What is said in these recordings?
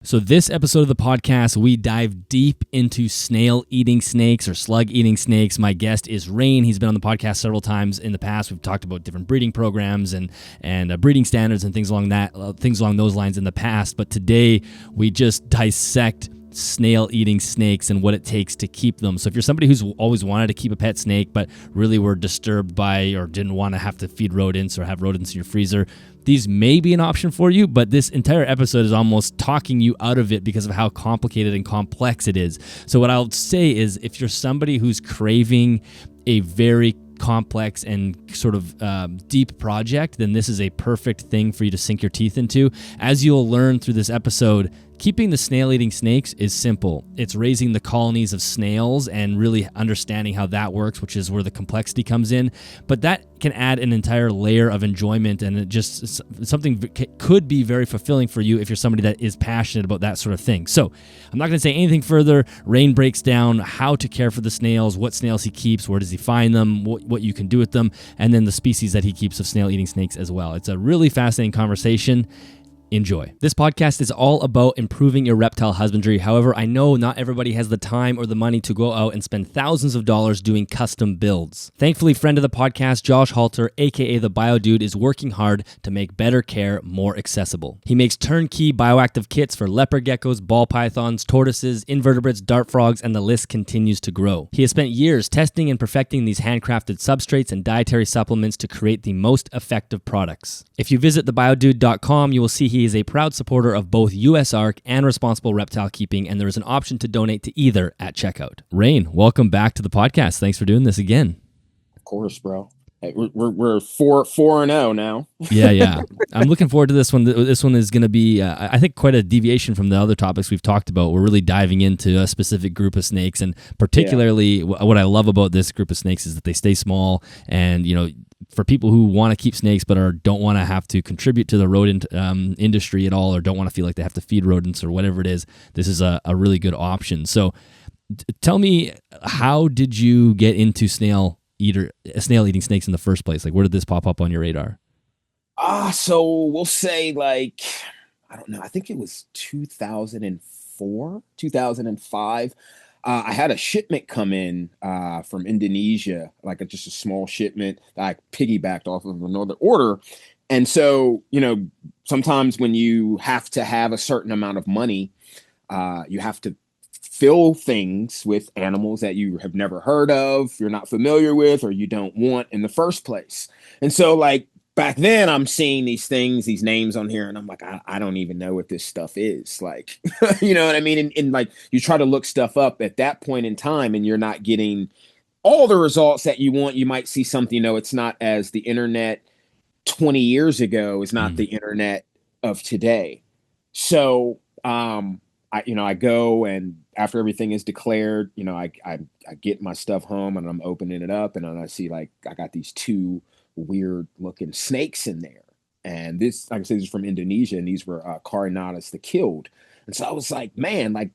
So this episode of the podcast, we dive deep into snail-eating snakes or slug-eating snakes. My guest is Rain. He's been on the podcast several times in the past. We've talked about different breeding programs and breeding standards and things along those lines in the past. But today, we just dissect snail-eating snakes and what it takes to keep them. So if you're somebody who's always wanted to keep a pet snake, but really were disturbed by or didn't want to have to feed rodents or have rodents in your freezer, these may be an option for you, but this entire episode is almost talking you out of it because of how complicated and complex it is. So what I'll say is if you're somebody who's craving a very complex and sort of deep project, then this is a perfect thing for you to sink your teeth into. As you'll learn through this episode, keeping the snail-eating snakes is simple. It's raising the colonies of snails and really understanding how that works, which is where the complexity comes in. But that can add an entire layer of enjoyment, and it just something could be very fulfilling for you if you're somebody that is passionate about that sort of thing. So I'm not going to say anything further. Rain breaks down how to care for the snails, what snails he keeps, where does he find them, what you can do with them, and then the species that he keeps of snail-eating snakes as well. It's a really fascinating conversation. Enjoy. This podcast is all about improving your reptile husbandry. However, I know not everybody has the time or the money to go out and spend thousands of dollars doing custom builds. Thankfully, friend of the podcast, Josh Halter, aka the BioDude, is working hard to make better care more accessible. He makes turnkey bioactive kits for leopard geckos, ball pythons, tortoises, invertebrates, dart frogs, and the list continues to grow. He has spent years testing and perfecting these handcrafted substrates and dietary supplements to create the most effective products. If you visit thebiodude.com, you will see he is a proud supporter of both USARK and responsible reptile keeping, and there is an option to donate to either at checkout. Rain, welcome back to the podcast. Thanks for doing this again. Of course, bro. Hey, we're 4-0 now. Yeah. I'm looking forward to this one. This one is going to be, I think, quite a deviation from the other topics we've talked about. We're really diving into a specific group of snakes, and particularly what I love about this group of snakes is that they stay small, and for people who want to keep snakes but don't want to have to contribute to the rodent industry at all, or don't want to feel like they have to feed rodents or whatever it is, this is a really good option. So tell me, how did you get into snail-eating snakes in the first place? Like, where did this pop up on your radar? So we'll say, like, I don't know. I think it was 2004, 2005. I had a shipment come in from Indonesia, like just a small shipment that I piggybacked off of another order. And so, sometimes when you have to have a certain amount of money, you have to fill things with animals that you have never heard of, you're not familiar with, or you don't want in the first place. And so, like, back then I'm seeing these things, these names on here, and I'm like, I don't even know what this stuff is. Like, you know what I mean? And like, you try to look stuff up at that point in time and you're not getting all the results that you want. You might see something, it's not as the internet 20 years ago is not the internet of today. So, I go, and after everything is declared, I get my stuff home and I'm opening it up, and then I see, like, I got these two weird looking snakes in there. And this, like I said, this is from Indonesia, and these were Carinatus the killed. And so I was like, man, like,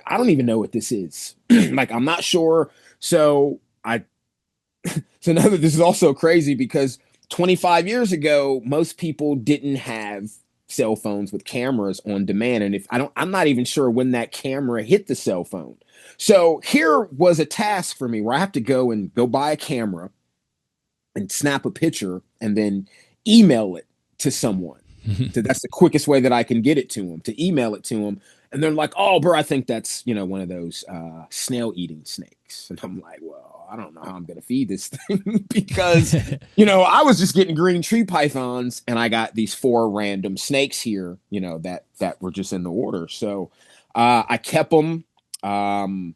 I don't even know what this is. Like, I'm not sure. So so now that this is also crazy because 25 years ago, most people didn't have cell phones with cameras on demand. And I'm not even sure when that camera hit the cell phone. So here was a task for me where I have to go buy a camera and snap a picture and then email it to someone. So that's the quickest way that I can get it to them, to email it to them. And they're like, oh, bro, I think that's, one of those snail-eating snakes. And I'm like, well, I don't know how I'm going to feed this thing because, I was just getting green tree pythons, and I got these 4 random snakes here, that were just in the order. So I kept them. I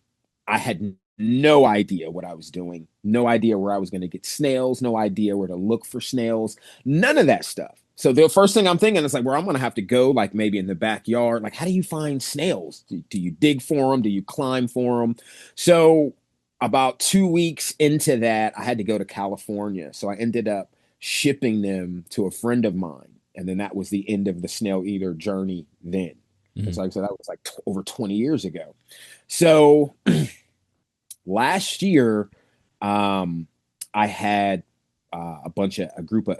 had no idea what I was doing, no idea where I was going to get snails, no idea where to look for snails, none of that stuff. So the first thing I'm thinking is like, well, I'm going to have to go, like, maybe in the backyard. Like, how do you find snails? Do you dig for them? Do you climb for them? So about 2 weeks into that, I had to go to California. So I ended up shipping them to a friend of mine. And then that was the end of the Snail-eater journey then. So like I said, that was like over 20 years ago. So last year, I had a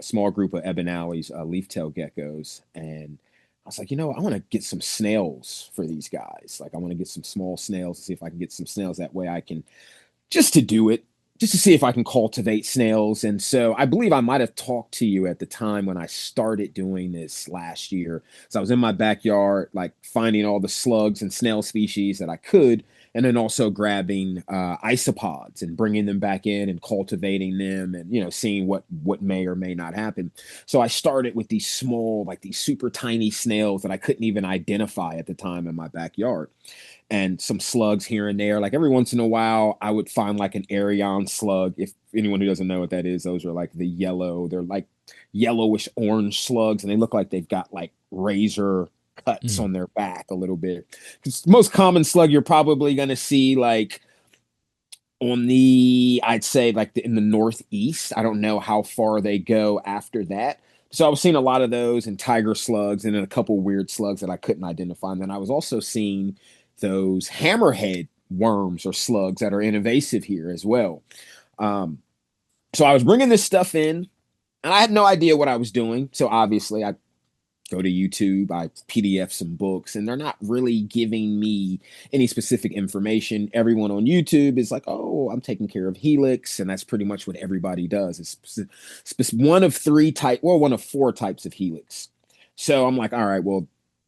small group of ebonales, leaf-tailed geckos, and I was like, I want to get some snails for these guys. Like, I want to get some small snails to see if I can get some snails. That way I can just to do it, just to see if I can cultivate snails. And so I believe I might have talked to you at the time when I started doing this last year. So I was in my backyard, like finding all the slugs and snail species that I could, and then also grabbing isopods and bringing them back in and cultivating them, and seeing what may or may not happen. So I started with these small, like these super tiny snails that I couldn't even identify at the time in my backyard, and some slugs here and there. Like every once in a while, I would find like an Arion slug. If anyone who doesn't know what that is, those are like they're like yellowish orange slugs, and they look like they've got like razor cuts on their back a little bit. It's most common slug you're probably going to see like I'd say like in the Northeast. I don't know how far they go after that. So I was seeing a lot of those and tiger slugs, and then a couple weird slugs that I couldn't identify. And then I was also seeing those hammerhead worms or slugs that are invasive here as well. So I was bringing this stuff in, and I had no idea what I was doing. So obviously I go to YouTube, I PDF some books, and they're not really giving me any specific information. Everyone on YouTube is like, oh, I'm taking care of helix, and that's pretty much what everybody does. It's one of one of four types of helix. So I'm like, all right, well,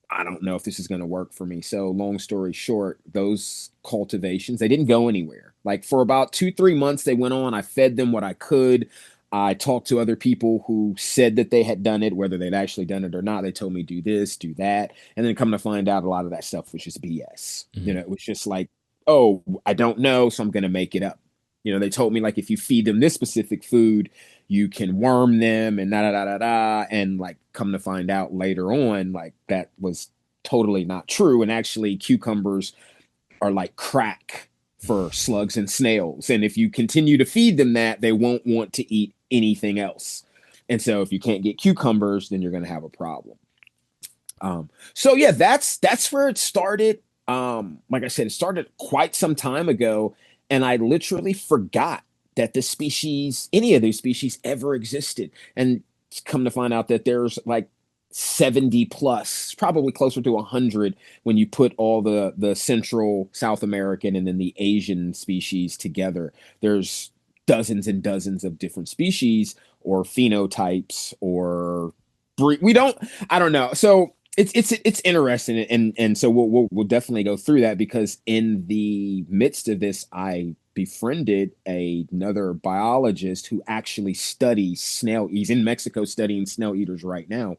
I don't know if this is going to work for me. So long story short, those cultivations, they didn't go anywhere. Like for about 2-3 months, they went on. I fed them what I could. I talked to other people who said that they had done it, whether they'd actually done it or not. They told me, do this, do that. And then come to find out, a lot of that stuff was just BS. It was just like, oh, I don't know, so I'm going to make it up. They told me, like, if you feed them this specific food, you can worm them and da da da da da. And like, come to find out later on, like, that was totally not true. And actually, cucumbers are like crack for slugs and snails. And if you continue to feed them that, they won't want to eat anything else. And so if you can't get cucumbers, then you're going to have a problem. So yeah, that's where it started. Like I said, it started quite some time ago, and I literally forgot that any of these species ever existed. And come to find out that there's like 70 plus, probably closer to 100 when you put all the Central South American and then the Asian species together. There's dozens and dozens of different species or phenotypes or I don't know. So it's interesting, and so we'll definitely go through that, because in the midst of this, I befriended another biologist who actually studies snail. He's in Mexico studying snail eaters right now,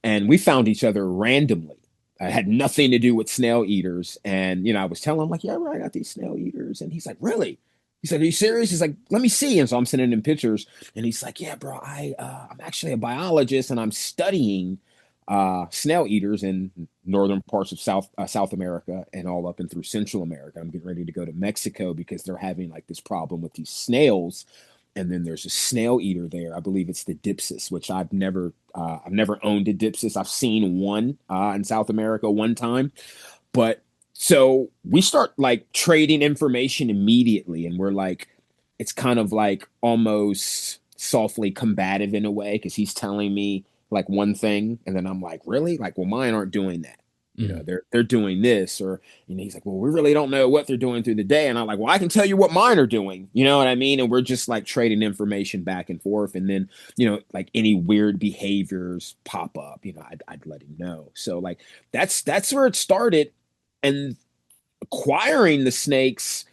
and we found each other randomly. I had nothing to do with snail eaters, and I was telling him, like, yeah, I got these snail eaters, and he's like, really? He's like, are you serious? He's like, let me see. And so I'm sending him pictures, and he's like, yeah, bro, I'm actually a biologist, and I'm studying snail eaters in northern parts of South America and all up and through Central America. I'm getting ready to go to Mexico because they're having like this problem with these snails. And then there's a snail eater there. I believe it's the Dipsis, which I've never owned a Dipsis. I've seen one in South America one time, but so we start like trading information immediately, and we're like, it's kind of like almost softly combative in a way, because he's telling me like one thing, and then I'm like, really? Like, well, mine aren't doing that. They're doing this, or he's like, well, we really don't know what they're doing through the day, and I'm like, well, I can tell you what mine are doing. You know what I mean? And we're just like trading information back and forth, and then like any weird behaviors pop up, I'd let him know. So like that's where it started, and acquiring the snakes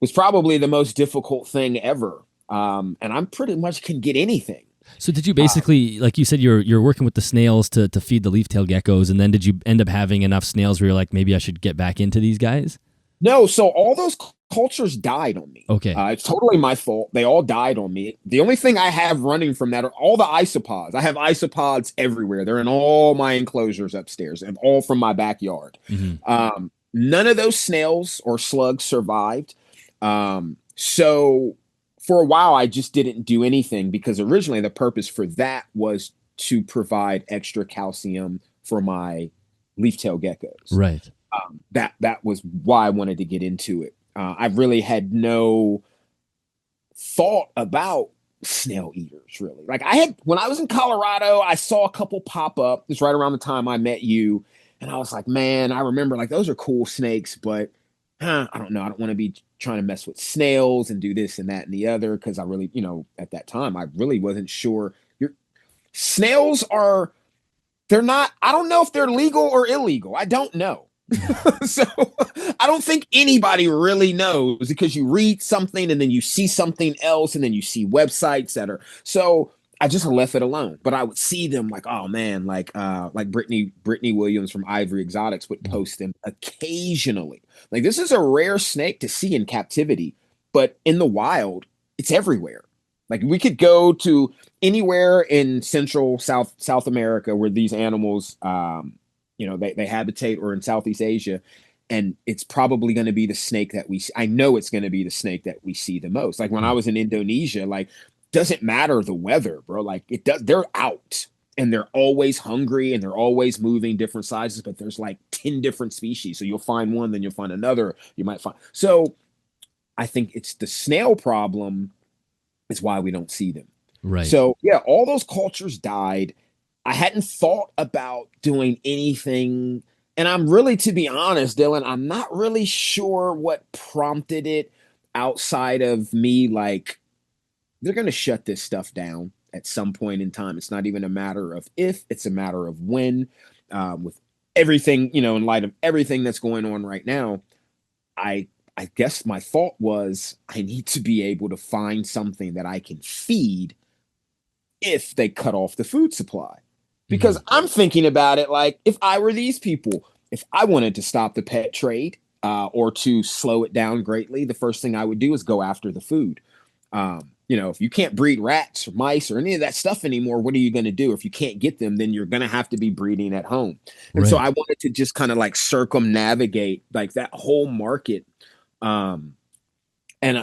was probably the most difficult thing ever. And I'm pretty much can get anything. So did you basically, like you said, you're working with the snails to feed the leaf-tailed geckos, and then did you end up having enough snails where you're like, maybe I should get back into these guys? No, so all those cultures died on me. Okay. It's totally my fault. They all died on me. The only thing I have running from that are all the isopods. I have isopods everywhere. They're in all my enclosures upstairs, and all from my backyard. None of those snails or slugs survived. So for a while, I just didn't do anything, because originally the purpose for that was to provide extra calcium for my leaf-tailed geckos. Right. That was why I wanted to get into it. I really had no thought about snail eaters, really. Like I had when I was in Colorado, I saw a couple pop up. It's right around the time I met you, and I was like, man, I remember like those are cool snakes, but I don't know. I don't want to be trying to mess with snails and do this and that and the other because I really, at that time, I really wasn't sure. Your snails are they're not. I don't know if they're legal or illegal. I don't know. So I don't think anybody really knows because you read something and then you see something else and then you see websites that are so I just left it alone. But I would see them like, oh man, like Brittany Williams from Ivory Exotics would post them occasionally. Like this is a rare snake to see in captivity, but in the wild, it's everywhere. Like we could go to anywhere in Central South America where these animals they habitate or in Southeast Asia. And it's probably going to be the snake that I know it's going to be the snake that we see the most. Like when I was in Indonesia, like doesn't matter the weather, bro. Like it does, they're out and they're always hungry and they're always moving different sizes, but there's like 10 different species. So you'll find one, then you'll find another, you might find. So I think it's the snail problem is why we don't see them. Right. So yeah, all those cultures died. I hadn't thought about doing anything. And I'm really, to be honest, Dylan, I'm not really sure what prompted it outside of me. Like, they're going to shut this stuff down at some point in time. It's not even a matter of if, it's a matter of when. With everything, in light of everything that's going on right now, I guess my thought was I need to be able to find something that I can feed if they cut off the food supply. Because I'm thinking about it like if I were these people, if I wanted to stop the pet trade or to slow it down greatly, the first thing I would do is go after the food. If you can't breed rats or mice or any of that stuff anymore, what are you going to do? If you can't get them, then you're going to have to be breeding at home. And so I wanted to just kind of like circumnavigate like that whole market. And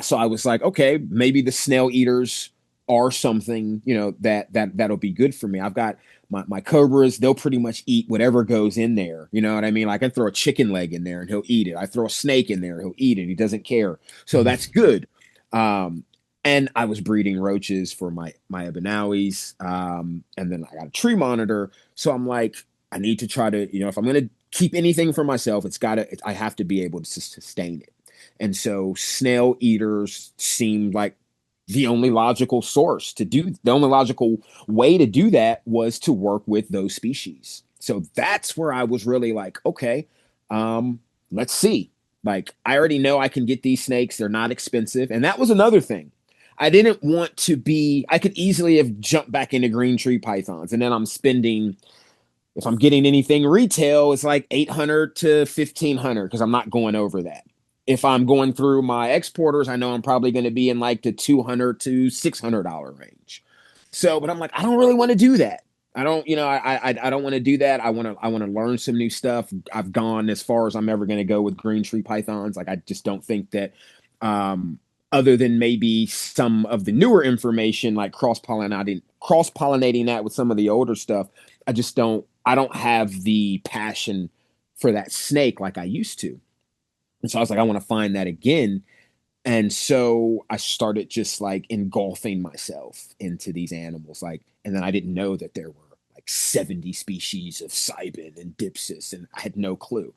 so I was like, okay, maybe the snail eaters are something, that'll be good for me. I've got my cobras, they'll pretty much eat whatever goes in there. You know what I mean? Like I can throw a chicken leg in there and he'll eat it. I throw a snake in there, he'll eat it. He doesn't care. So that's good. And I was breeding roaches for my Abinawis. And then I got a tree monitor. So I'm like, I need to try to, if I'm going to keep anything for myself, I have to be able to sustain it. And so snail eaters seemed like the only logical way to do that was to work with those species. So that's where I was really like, okay, let's see. Like, I already know I can get these snakes. They're not expensive. And that was another thing. I didn't want to I could easily have jumped back into green tree pythons. And then I'm spending, if I'm getting anything retail, it's like 800 to 1500 because I'm not going over that. If I'm going through my exporters, I know I'm probably going to be in like the $200 to $600 range. So, but I'm like, I don't really want to do that. I don't, I don't want to do that. I want to learn some new stuff. I've gone as far as I'm ever going to go with green tree pythons. Like, I just don't think that, other than maybe some of the newer information, like cross-pollinating that with some of the older stuff, I don't have the passion for that snake like I used to. And so I was like, I want to find that again. And so I started just like engulfing myself into these animals. And then I didn't know that there were like 70 species of cybin and dipsis, and I had no clue.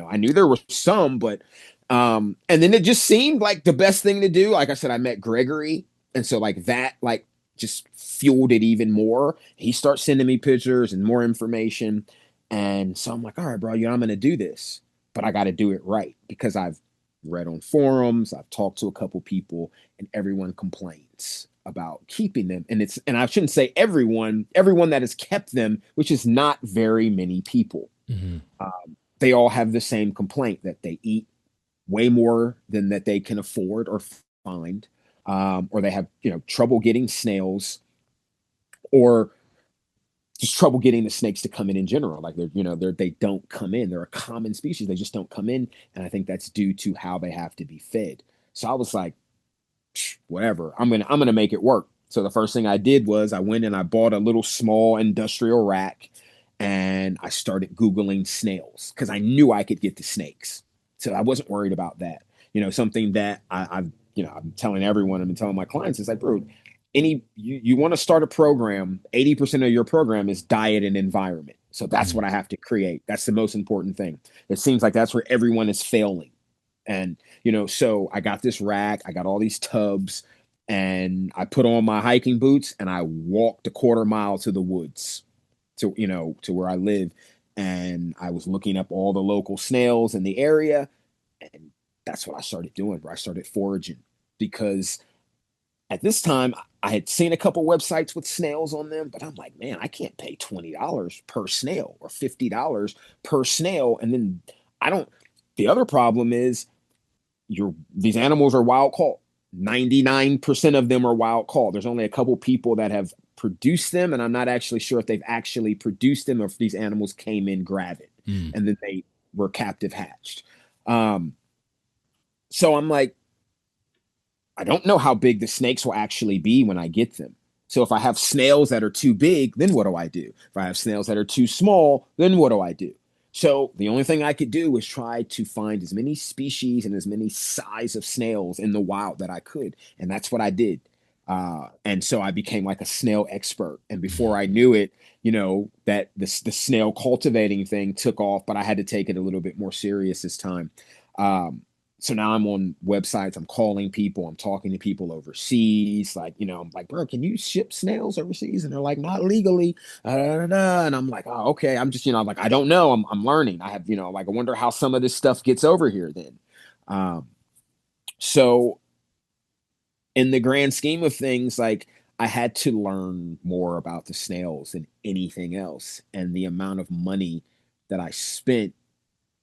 I knew there were some, but and then it just seemed like the best thing to do. Like I said, I met Gregory. And so like that, like just fueled it even more. He starts sending me pictures and more information. And so I'm like, all right, bro, I'm going to do this. But I got to do it right because I've read on forums, I've talked to a couple people, and everyone complains about keeping them. And I shouldn't say everyone that has kept them, which is not very many people. They all have the same complaint that they eat way more than that they can afford or find, or they have, trouble getting snails, or just trouble getting the snakes to come in general. Like they don't come in. They're a common species. They just don't come in. And I think that's due to how they have to be fed. So I was like, whatever, I'm going to make it work. So the first thing I did was I went and I bought a little small industrial rack and I started Googling snails because I knew I could get the snakes. So I wasn't worried about that. Something that I'm telling everyone, I've been telling my clients is like, bro, you want to start a program, 80% of your program is diet and environment. So that's Mm. what I have to create. That's the most important thing. It seems like that's where everyone is failing. And, so I got this rack, I got all these tubs, and I put on my hiking boots and I walked a quarter mile to the woods to where I live. And I was looking up all the local snails in the area. And that's what I started doing, where I started foraging because at this time I had seen a couple websites with snails on them, but I'm like, man, I can't pay $20 per snail or $50 per snail. And then I don't, the other problem is these animals are wild caught. 99% of them are wild caught. There's only a couple people that have produced them, and I'm not actually sure if they've actually produced them or if these animals came in gravid Mm. and then they were captive hatched. Um, so I'm like, I don't know how big the snakes will actually be when I get them. So if I have snails that are too big, then what do I do? If I have snails that are too small, then what do I do? So the only thing I could do was try to find as many species and as many size of snails in the wild that I could. And that's what I did. And so I became like a snail expert. And before I knew it, that the snail cultivating thing took off, but I had to take it a little bit more serious this time. Um, so now I'm on websites, I'm calling people, I'm talking to people overseas. Like, I'm like, bro, can you ship snails overseas? And they're like, not legally. And I'm like, oh, okay. I'm just, like, I don't know. I'm learning. I have, like, I wonder how some of this stuff gets over here then. Um, so in the grand scheme of things, like, I had to learn more about the snails than anything else. And the amount of money that I spent,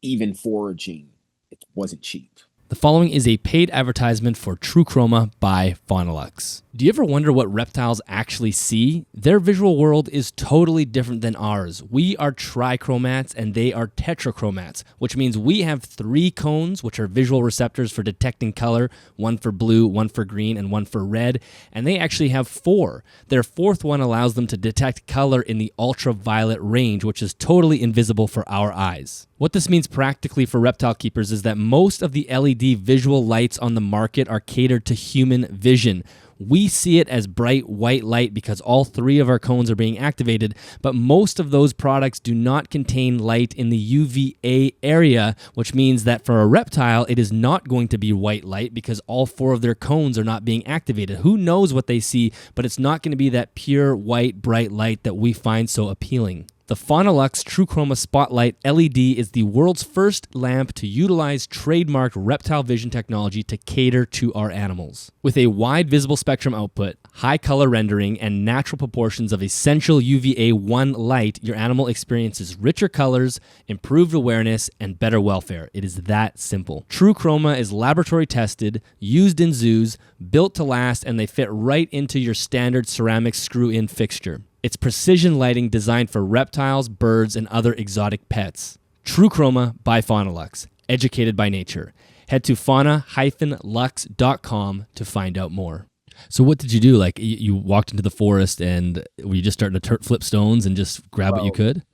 even foraging, it wasn't cheap. The following is a paid advertisement for TrueChroma by Fauna Lux. Do you ever wonder what reptiles actually see? Their visual world is totally different than ours. We are trichromats and they are tetrachromats, which means we have 3 cones, which are visual receptors for detecting color, one for blue, one for green, and one for red, and they actually have 4. Their 4th one allows them to detect color in the ultraviolet range, which is totally invisible for our eyes. What this means practically for reptile keepers is that most of the LED visual lights on the market are catered to human vision. We see it as bright white light because all 3 of our cones are being activated, but most of those products do not contain light in the UVA area, which means that for a reptile, it is not going to be white light because all 4 of their cones are not being activated. Who knows what they see, but it's not going to be that pure white bright light that we find so appealing. The Fauna Lux TrueChroma Spotlight LED is the world's first lamp to utilize trademarked reptile vision technology to cater to our animals. With a wide visible spectrum output, high color rendering, and natural proportions of essential UVA-1 light, your animal experiences richer colors, improved awareness, and better welfare. It is that simple. TrueChroma is laboratory tested, used in zoos, built to last, and they fit right into your standard ceramic screw-in fixture. It's precision lighting designed for reptiles, birds, and other exotic pets. TrueChroma by Fauna Lux, educated by nature. Head to fauna-lux.com to find out more. So what did you do? Like you walked into the forest and were you just starting to flip stones and just grab what you could?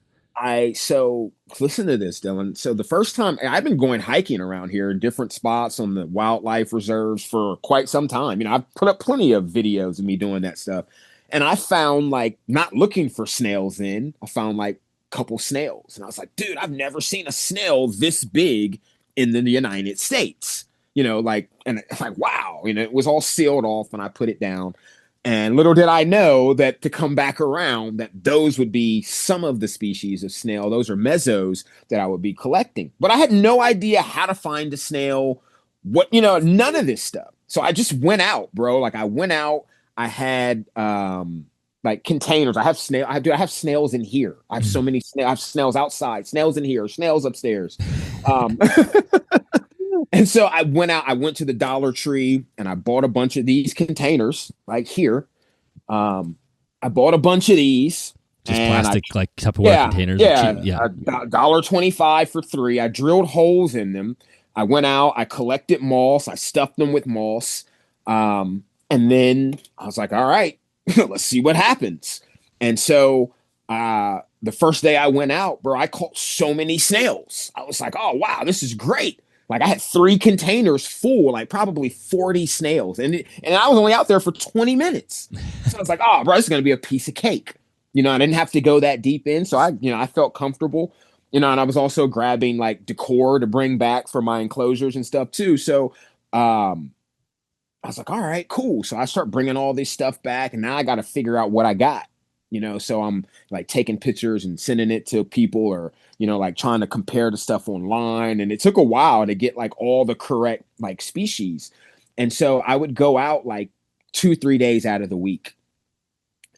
So listen to this, Dylan. So the first time I've been going hiking around here in different spots on the wildlife reserves for quite some time. I've put up plenty of videos of me doing that stuff. And I found, like, not looking for snails I found like a couple snails. And I was like, dude, I've never seen a snail this big in the United States. And it's like, wow, it was all sealed off and I put it down. And little did I know that to come back around, that those would be some of the species of snail. Those are mesos that I would be collecting. But I had no idea how to find a snail, none of this stuff. So I just went out, bro. Like I went out. I had like containers. I have snails in here. I have so many snails. I have snails outside, snails in here, snails upstairs. And so I went to the Dollar Tree and I bought a bunch of these containers like here. I bought a bunch of these. Just plastic, like Tupperware containers. Yeah. Yeah. $1.25 for 3. I drilled holes in them. I went out, I collected moss, I stuffed them with moss. And then I was like, all right, let's see what happens. And so the first day I went out, bro, I caught so many snails. I was like, oh, wow, this is great. Like I had 3 containers full, like probably 40 snails, and I was only out there for 20 minutes. So I was like, oh, bro, this is gonna be a piece of cake. I didn't have to go that deep in, so I felt comfortable. And I was also grabbing like decor to bring back for my enclosures and stuff too. So, I was like, all right, cool. So I start bringing all this stuff back, and now I got to figure out what I got. So I'm like taking pictures and sending it to people, or like trying to compare the stuff online. And it took a while to get like all the correct like species. And so I would go out like 2, 3 days out of the week.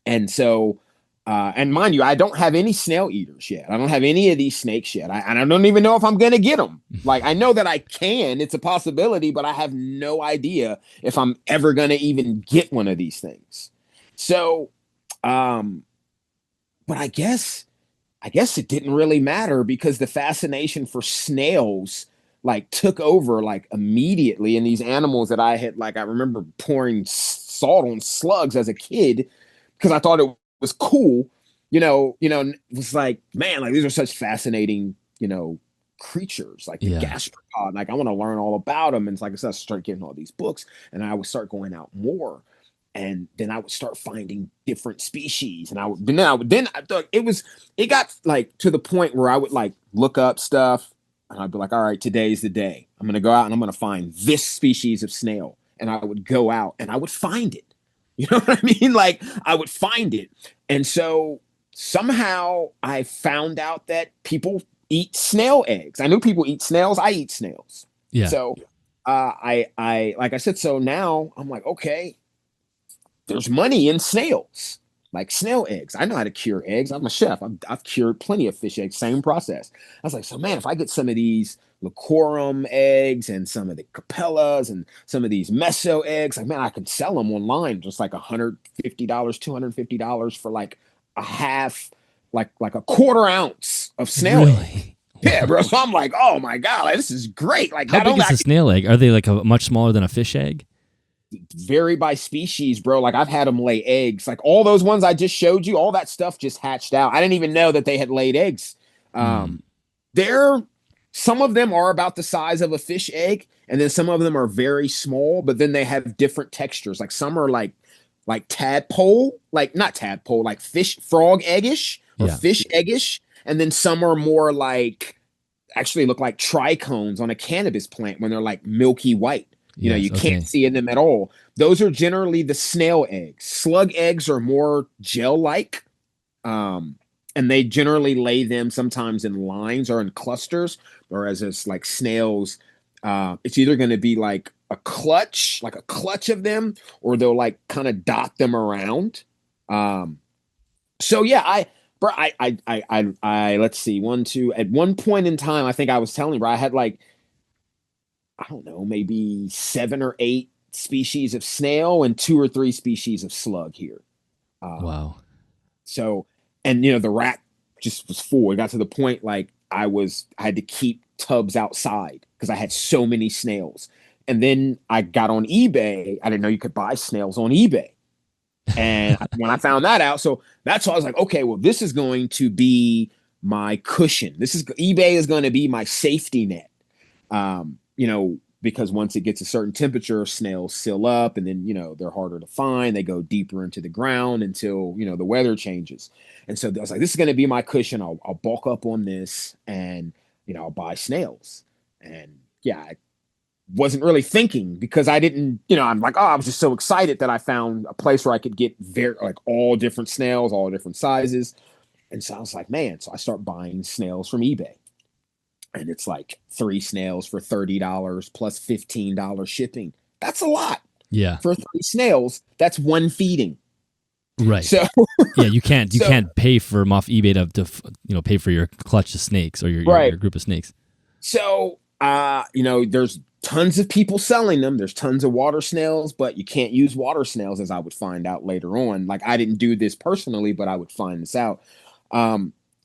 And so and mind you, I don't have any snail-eaters yet. I don't have any of these snakes yet. And I don't even know if I'm going to get them. Like, I know that I can. It's a possibility, but I have no idea if I'm ever going to even get one of these things. So, but I guess it didn't really matter, because the fascination for snails like took over like immediately. And these animals that I had, like, I remember pouring salt on slugs as a kid because I thought it was cool, it was like, man, like these are such fascinating, creatures, like the gastropod. Like I want to learn all about them. And it's like I said, I started getting all these books, and I would start going out more. And then I would start finding different species. And then I thought it got like to the point where I would like look up stuff, and I'd be like, all right, today's the day. I'm going to go out and I'm going to find this species of snail. And I would go out and I would find it. You know what I mean? Like I would find it. And so somehow I found out that people eat snail eggs. I knew people eat snails. I eat snails. Yeah. So I like I said, so now I'm like, okay, there's money in snails, like snail eggs. I know how to cure eggs. I'm a chef. I've cured plenty of fish eggs. Same process. I was like, so man, if I get some of these Licorum eggs and some of the Capellas and some of these Meso eggs, like man, I can sell them online just like $150, $250 for like a half, like a quarter ounce of snail egg. Yeah, bro. So I'm like, oh my God, like, this is great. Like, how big is a snail egg? Are they like much smaller than a fish egg? Vary by species, bro. Like I've had them lay eggs. Like all those ones I just showed you, all that stuff just hatched out. I didn't even know that they had laid eggs. Some of them are about the size of a fish egg, and then some of them are very small, but then they have different textures. Like some are like tadpole, like not tadpole, like fish frog eggish or fish eggish. And then some are more like, actually look like trichomes on a cannabis plant when they're like milky white. You can't see in them at all. Those are generally the snail eggs. Slug eggs are more gel-like. And they generally lay them sometimes in lines or in clusters, whereas it's like snails, it's either going to be like a clutch of them, or they'll like kind of dot them around. So yeah, let's see, at one point in time, I think I was telling you, bro, I had like, I don't know, maybe 7 or 8 species of snail and 2 or 3 species of slug here. Wow. So, and the rack just was full. It got to the point like I had to keep tubs outside because I had so many snails. And then I got on eBay. I didn't know you could buy snails on eBay. And when I found that out, so that's why I was like, okay, well, this is going to be my cushion. eBay is going to be my safety net. Because once it gets a certain temperature, snails seal up, and then, they're harder to find. They go deeper into the ground until, the weather changes. And so I was like, this is going to be my cushion. I'll bulk up on this, and, I'll buy snails. And yeah, I wasn't really thinking, because I didn't, I'm like, oh, I was just so excited that I found a place where I could get all different snails, all different sizes. And so I was like, man, so I start buying snails from eBay. And it's like 3 snails for $30 plus $15 shipping. That's a lot. Yeah. For 3 snails, that's 1 feeding. Right. So yeah, you can't pay for them off eBay to pay for your clutch of snakes or your group of snakes. So there's tons of people selling them. There's tons of water snails, but you can't use water snails, as I would find out later on. Like I didn't do this personally, but I would find this out.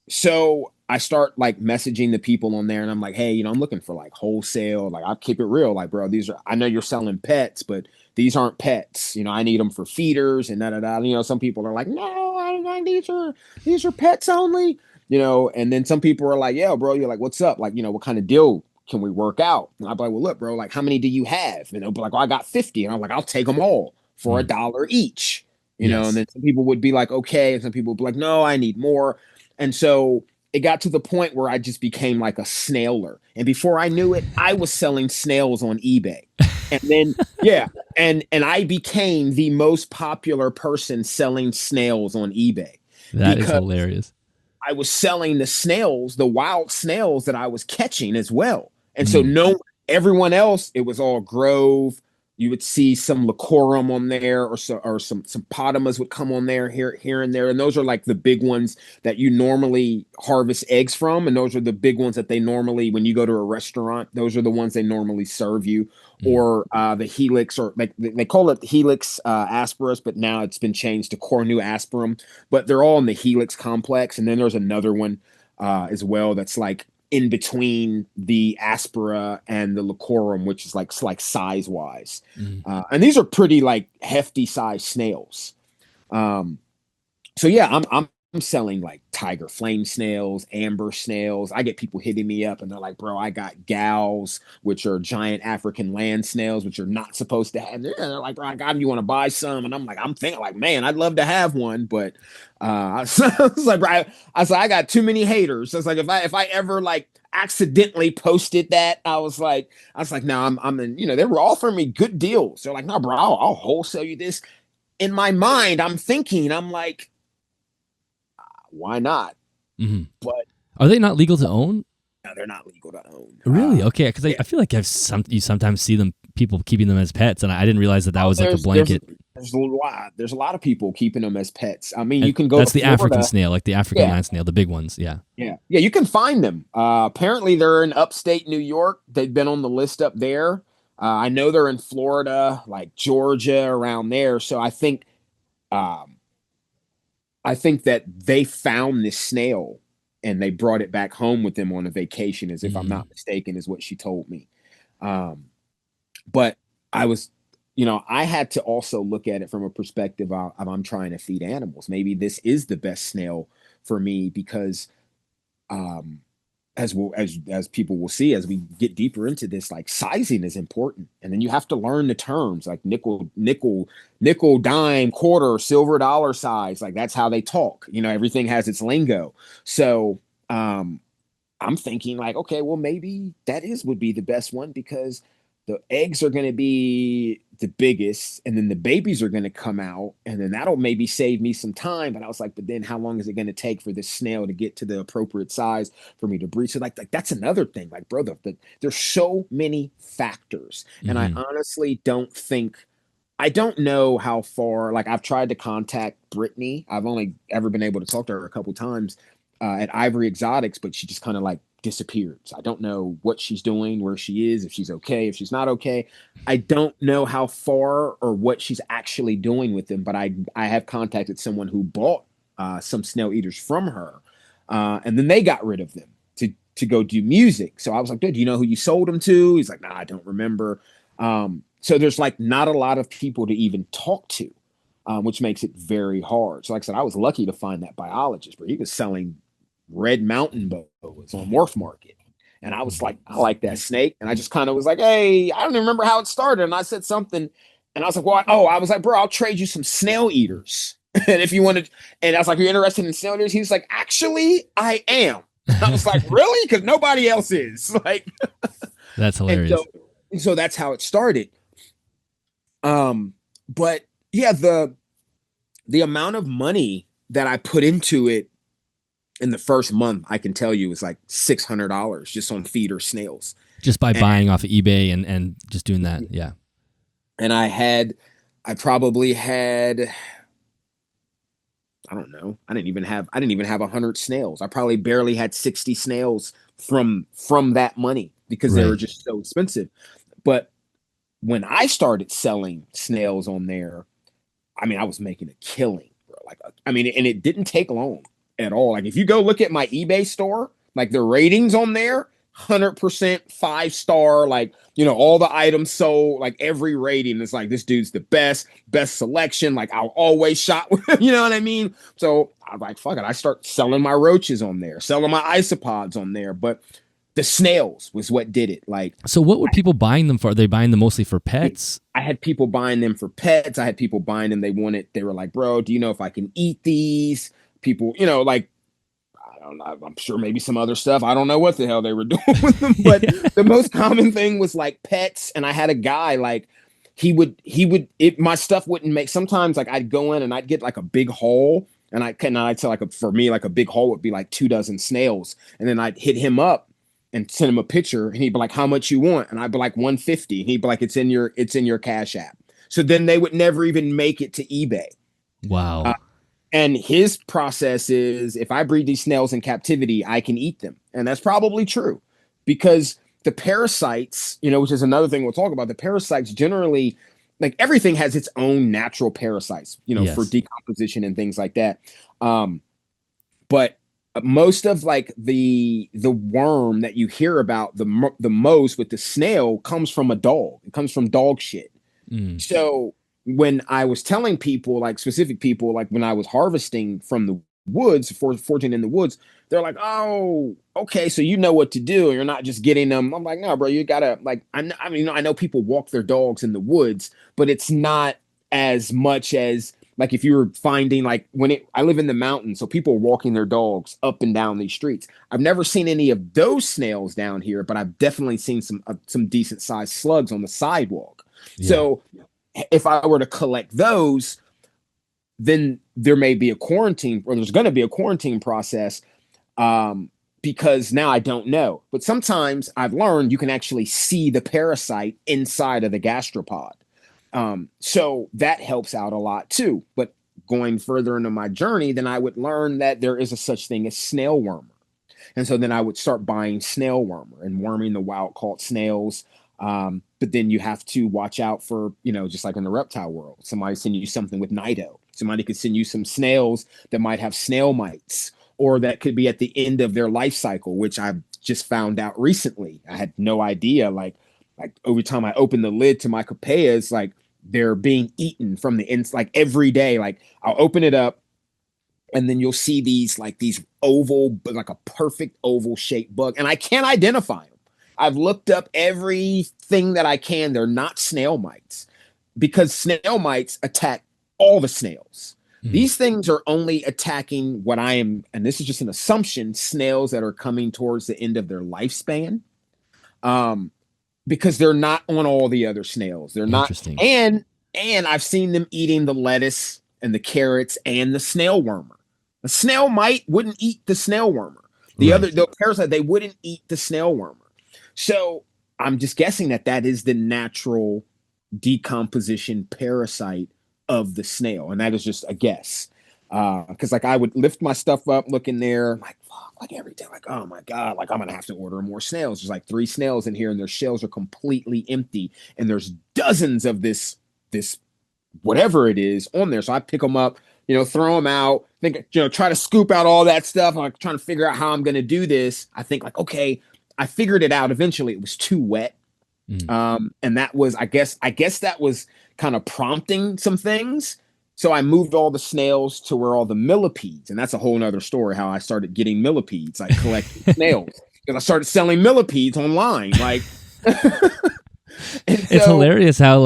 So I start like messaging the people on there, and I'm like, hey, I'm looking for like wholesale. Like I'll keep it real. Like, bro, I know you're selling pets, but these aren't pets. I need them for feeders and da. Some people are like, no, these are pets only, and then some people are like, yeah, bro, you're like, what's up? Like, what kind of deal can we work out? And I'd be like, well, look, bro, like, how many do you have? And they'll be like, well, I got 50. And I'm like, I'll take them all for Mm. $1 each, and Yes. then some people would be like, okay. And some people would be like, no, I need more. And so it got to the point where I just became like a snailer. And before I knew it, I was selling snails on eBay. And then, yeah. And I became the most popular person selling snails on eBay That is because hilarious. I was selling the snails, the wild snails that I was catching as well. And so Mm. no, everyone else, it was all Grove. You would see some Licorum on there, or some Potamus would come on there here and there. And those are like the big ones that you normally harvest eggs from. And those are the big ones that they normally, when you go to a restaurant, those are the ones they normally serve you. Mm. Or the Helix, or like they call it Helix asperus, but now it's been changed to Cornu asperum. But they're all in the Helix complex. And then there's another one as well that's like in between the aspera and the licorum, which is like size wise. Mm. And these are pretty like hefty size snails. So yeah, I'm selling like tiger flame snails, amber snails. I get people hitting me up and they're like, bro, I got gals, which are giant African land snails, which you're not supposed to have. They're like, bro, I got them. You want to buy some? And I'm like, I'm thinking like, man, I'd love to have one, but I was like, bro, I was like, I got too many haters. So it's like if I ever like accidentally posted that, I was like, no, I'm in, they were offering me good deals. They're like, no, bro, I'll wholesale you this. In my mind, I'm thinking, I'm like, why not? Mm-hmm. But Are they not legal to own? no, they're not legal to own. Really? Okay, because yeah. I feel like you sometimes see people keeping them as pets, and I didn't realize that was like a blanket. There's a lot of people keeping them as pets. I mean, you can go. That's to the Florida. African snail, like the African land snail, the big ones. Yeah. Yeah. You can find them. Apparently, they're in upstate New York. They've been on the list up there. I know they're in Florida, like Georgia, around there. So I think that they found this snail and they brought it back home with them on a vacation, as if I'm not mistaken, is what she told me. But I was, I had to also look at it from a perspective of I'm trying to feed animals. Maybe this is the best snail for me because, as people will see as we get deeper into this, like sizing is important, and then you have to learn the terms like nickel, dime, quarter, silver dollar size. Like that's how they talk. Everything has its lingo. So I'm thinking like, okay, well maybe would be the best one because the eggs are going to be the biggest, and then the babies are going to come out, and then that'll maybe save me some time. But I was like, but then how long is it going to take for this snail to get to the appropriate size for me to breed? So like that's another thing. Like, bro, there's so many factors, and I honestly I don't know how far. Like, I've tried to contact Brittany. I've only ever been able to talk to her a couple times at Ivory Exotics, but she just kind of like disappeared. So I don't know what she's doing, where she is, if she's okay, if she's not okay. I don't know how far or what she's actually doing with them, but I have contacted someone who bought some Snail-Eaters from her, and then they got rid of them to go do music. So I was like, dude, do you know who you sold them to? He's like, nah, I don't remember. So there's like not a lot of people to even talk to, which makes it very hard. So like I said, I was lucky to find that biologist where he was selling red mountain boas on Morph Market. And I was like, I like that snake. And I just kind of was like, hey, I don't even remember how it started. And I said something. And I was like, well, I was like, bro, I'll trade you some Snail-Eaters. And if you wanted, and I was like, you're interested in Snail-Eaters? He was like, actually, I am. I was like, really? Because nobody else is. Like, that's hilarious. So that's how it started. But yeah, the amount of money that I put into it in the first month, I can tell you, was like $600 just on feeder snails. Just by buying off of eBay and just doing that. Yeah. And I probably had, I don't know. I didn't even have 100 snails. I probably barely had 60 snails from that money because they were just so expensive. But when I started selling snails on there, I mean, I was making a killing, bro. Like, and it didn't take long at all. Like, if you go look at my eBay store, like the ratings on there, 100% 5-star, like, all the items sold, like every rating is like, this dude's the best selection. Like, I'll always shop with him, you know what I mean? So I'm like, fuck it. I start selling my roaches on there, selling my isopods on there. But The snails was what did it. Like, So what were people buying them for? Are they buying them mostly for pets? I had people buying them for pets. I had people buying them. They were like, bro, do you know if I can eat these? People, like, I don't know. I'm sure maybe some other stuff. I don't know what the hell they were doing with them, but the most common thing was like pets. And I had a guy like my stuff wouldn't make. Sometimes like I'd go in and I'd get like a big haul, and I'd say like for me like a big haul would be like 24 snails, and then I'd hit him up and send him a picture, and he'd be like, "How much you want?" And I'd be like, 150. He'd be like, "It's in your Cash App." So then they would never even make it to eBay. Wow. And his process is, if I breed these snails in captivity, I can eat them. And that's probably true, because the parasites, which is another thing we'll talk about, the parasites generally, like everything has its own natural parasites, Yes. for decomposition and things like that. But most of like the worm that you hear about the most with the snail comes from a dog. It comes from dog shit. So when I was telling people, like specific people, like when I was harvesting from the woods, foraging in the woods, they're like, "Oh, okay, so you know what to do. You're not just getting them." I'm like, "No, bro, you gotta like." I mean, I know people walk their dogs in the woods, but it's not as much as like if you were finding like I live in the mountains, so people are walking their dogs up and down these streets. I've never seen any of those snails down here, but I've definitely seen some decent sized slugs on the sidewalk. Yeah. So if I were to collect those, then there may be a quarantine, or there's going to be a quarantine process, because now I don't know. But sometimes I've learned you can actually see the parasite inside of the gastropod. So that helps out a lot too. But going further into my journey, then I would learn that there is a such thing as snail wormer. And so then I would start buying snail wormer and worming the wild caught snails. But then you have to watch out for, just like in the reptile world, somebody send you something with nido. Somebody could send you some snails that might have snail mites, or that could be at the end of their life cycle, which I've just found out recently. I had no idea. Like every time I open the lid to my copeas, like they're being eaten from the ends, like every day. Like I'll open it up, and then you'll see these oval, like a perfect oval shaped bug, and I can't identify them. I've looked up everything that I can. They're not snail mites, because snail mites attack all the snails. These things are only attacking what I am, and this is just an assumption, snails that are coming towards the end of their lifespan. Because they're not on all the other snails. They're not. And I've seen them eating the lettuce and the carrots and the snail wormer. The snail mite wouldn't eat the snail wormer. The parasite, they wouldn't eat the snail wormer. So I'm just guessing that is the natural decomposition parasite of the snail. And that is just a guess. Because like I would lift my stuff up, look in there, like, fuck, like every day, like, oh my God, like I'm going to have to order more snails. There's like 3 snails in here, and their shells are completely empty. And there's dozens of this whatever it is on there. So I pick them up, throw them out, try to scoop out all that stuff. I'm like trying to figure out how I'm going to do this. I think like, okay, I figured it out. Eventually it was too wet. And that was, I guess that was kind of prompting some things. So I moved all the snails to where all the millipedes, and that's a whole nother story, how I started getting millipedes. I collected snails because I started selling millipedes online. Like, it's hilarious how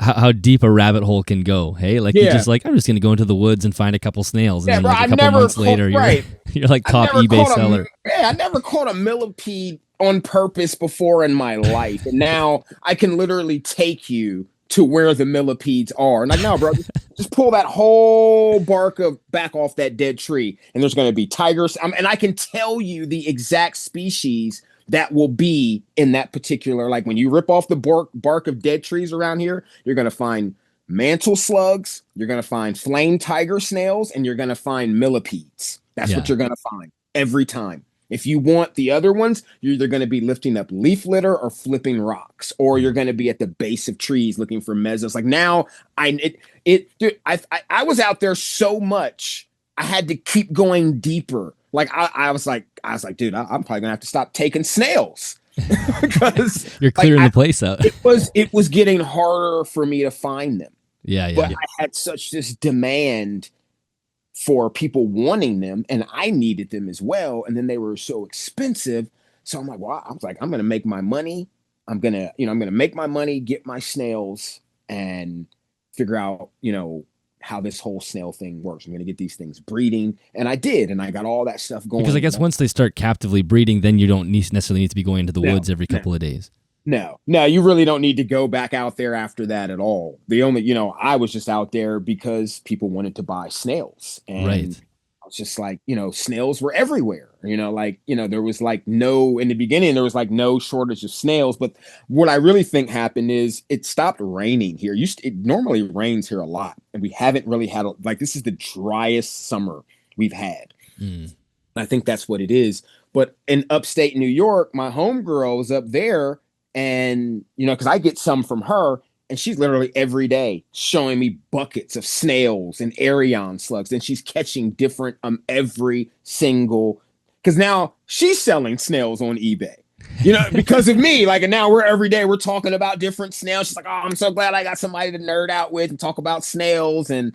how deep a rabbit hole can go. Hey, like you just like, I'm just going to go into the woods and find a couple snails. And then like a couple months later, you're like top eBay seller. I never caught a millipede on purpose before in my life. And now I can literally take you to where the millipedes are. And like, no, bro, just pull that whole bark back off that dead tree, and there's going to be tigers. And I can tell you the exact species that will be in that particular, like when you rip off the bark of dead trees around here, you're going to find mantle slugs, you're going to find flame tiger snails, and you're going to find millipedes. That's what you're going to find every time. If you want the other ones, you're either going to be lifting up leaf litter or flipping rocks, or you're going to be at the base of trees looking for mesos. Like now, I was out there so much, I had to keep going deeper. Like I was like, dude, I'm probably gonna have to stop taking snails because you're clearing the place out. It was getting harder for me to find them. But I had such this demand for people wanting them, and I needed them as well. And then they were so expensive So I'm like, well, I was like, I'm gonna make my money. I'm gonna make my money, get my snails, and figure out, how this whole snail thing works. I'm gonna get these things breeding, and I did, and I got all that stuff Because I going. guess once they start captively breeding, then you don't necessarily need to be going into the No, woods every no, couple of days. no, you really don't need to go back out there after that at all. The only, I was just out there because people wanted to buy snails, and Right. I was just like, snails were everywhere. There was like in the beginning, there was like no shortage of snails. But what I really think happened is it stopped raining here. It normally rains here a lot, and we haven't really had like this is the driest summer we've had. Mm. I think that's what it is. But in upstate New York, my homegirl is up there, and because I get some from her, and she's literally every day showing me buckets of snails and Arion slugs, and she's catching different every single. Because now she's selling snails on eBay, because of me. Like, and now every day we're talking about different snails. She's like, "Oh, I'm so glad I got somebody to nerd out with and talk about snails," and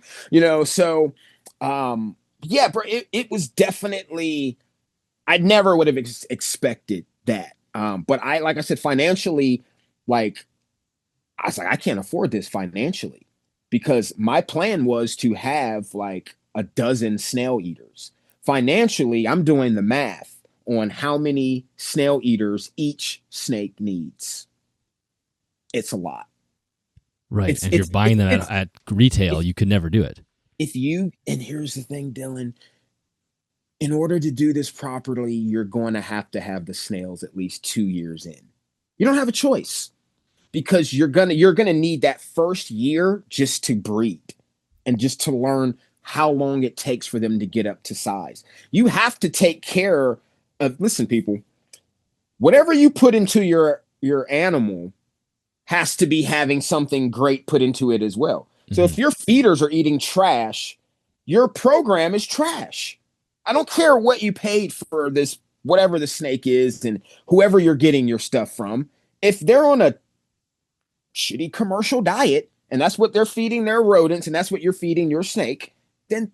so. Um, yeah, bro, it was definitely, I never would have expected that. But like I said, financially, like, I was like, I can't afford this financially because my plan was to have like a dozen snail eaters. Financially, I'm doing the math on how many snail eaters each snake needs. It's a lot. Right. It's, And if you're it's, buying it's, them it's, at retail, if, you could never do it. and here's the thing, Dylan, in order to do this properly, you're going to have the snails at least 2 years in. You don't have a choice because you're gonna need that first year just to breed and just to learn how long it takes for them to get up to size. You have to take care of, listen, people, whatever you put into your animal has to be having something great put into it as well. So Mm-hmm. if your feeders are eating trash, your program is trash. I don't care what you paid for this, whatever the snake is, and whoever you're getting your stuff from. If they're on a shitty commercial diet and that's what they're feeding their rodents and that's what you're feeding your snake, then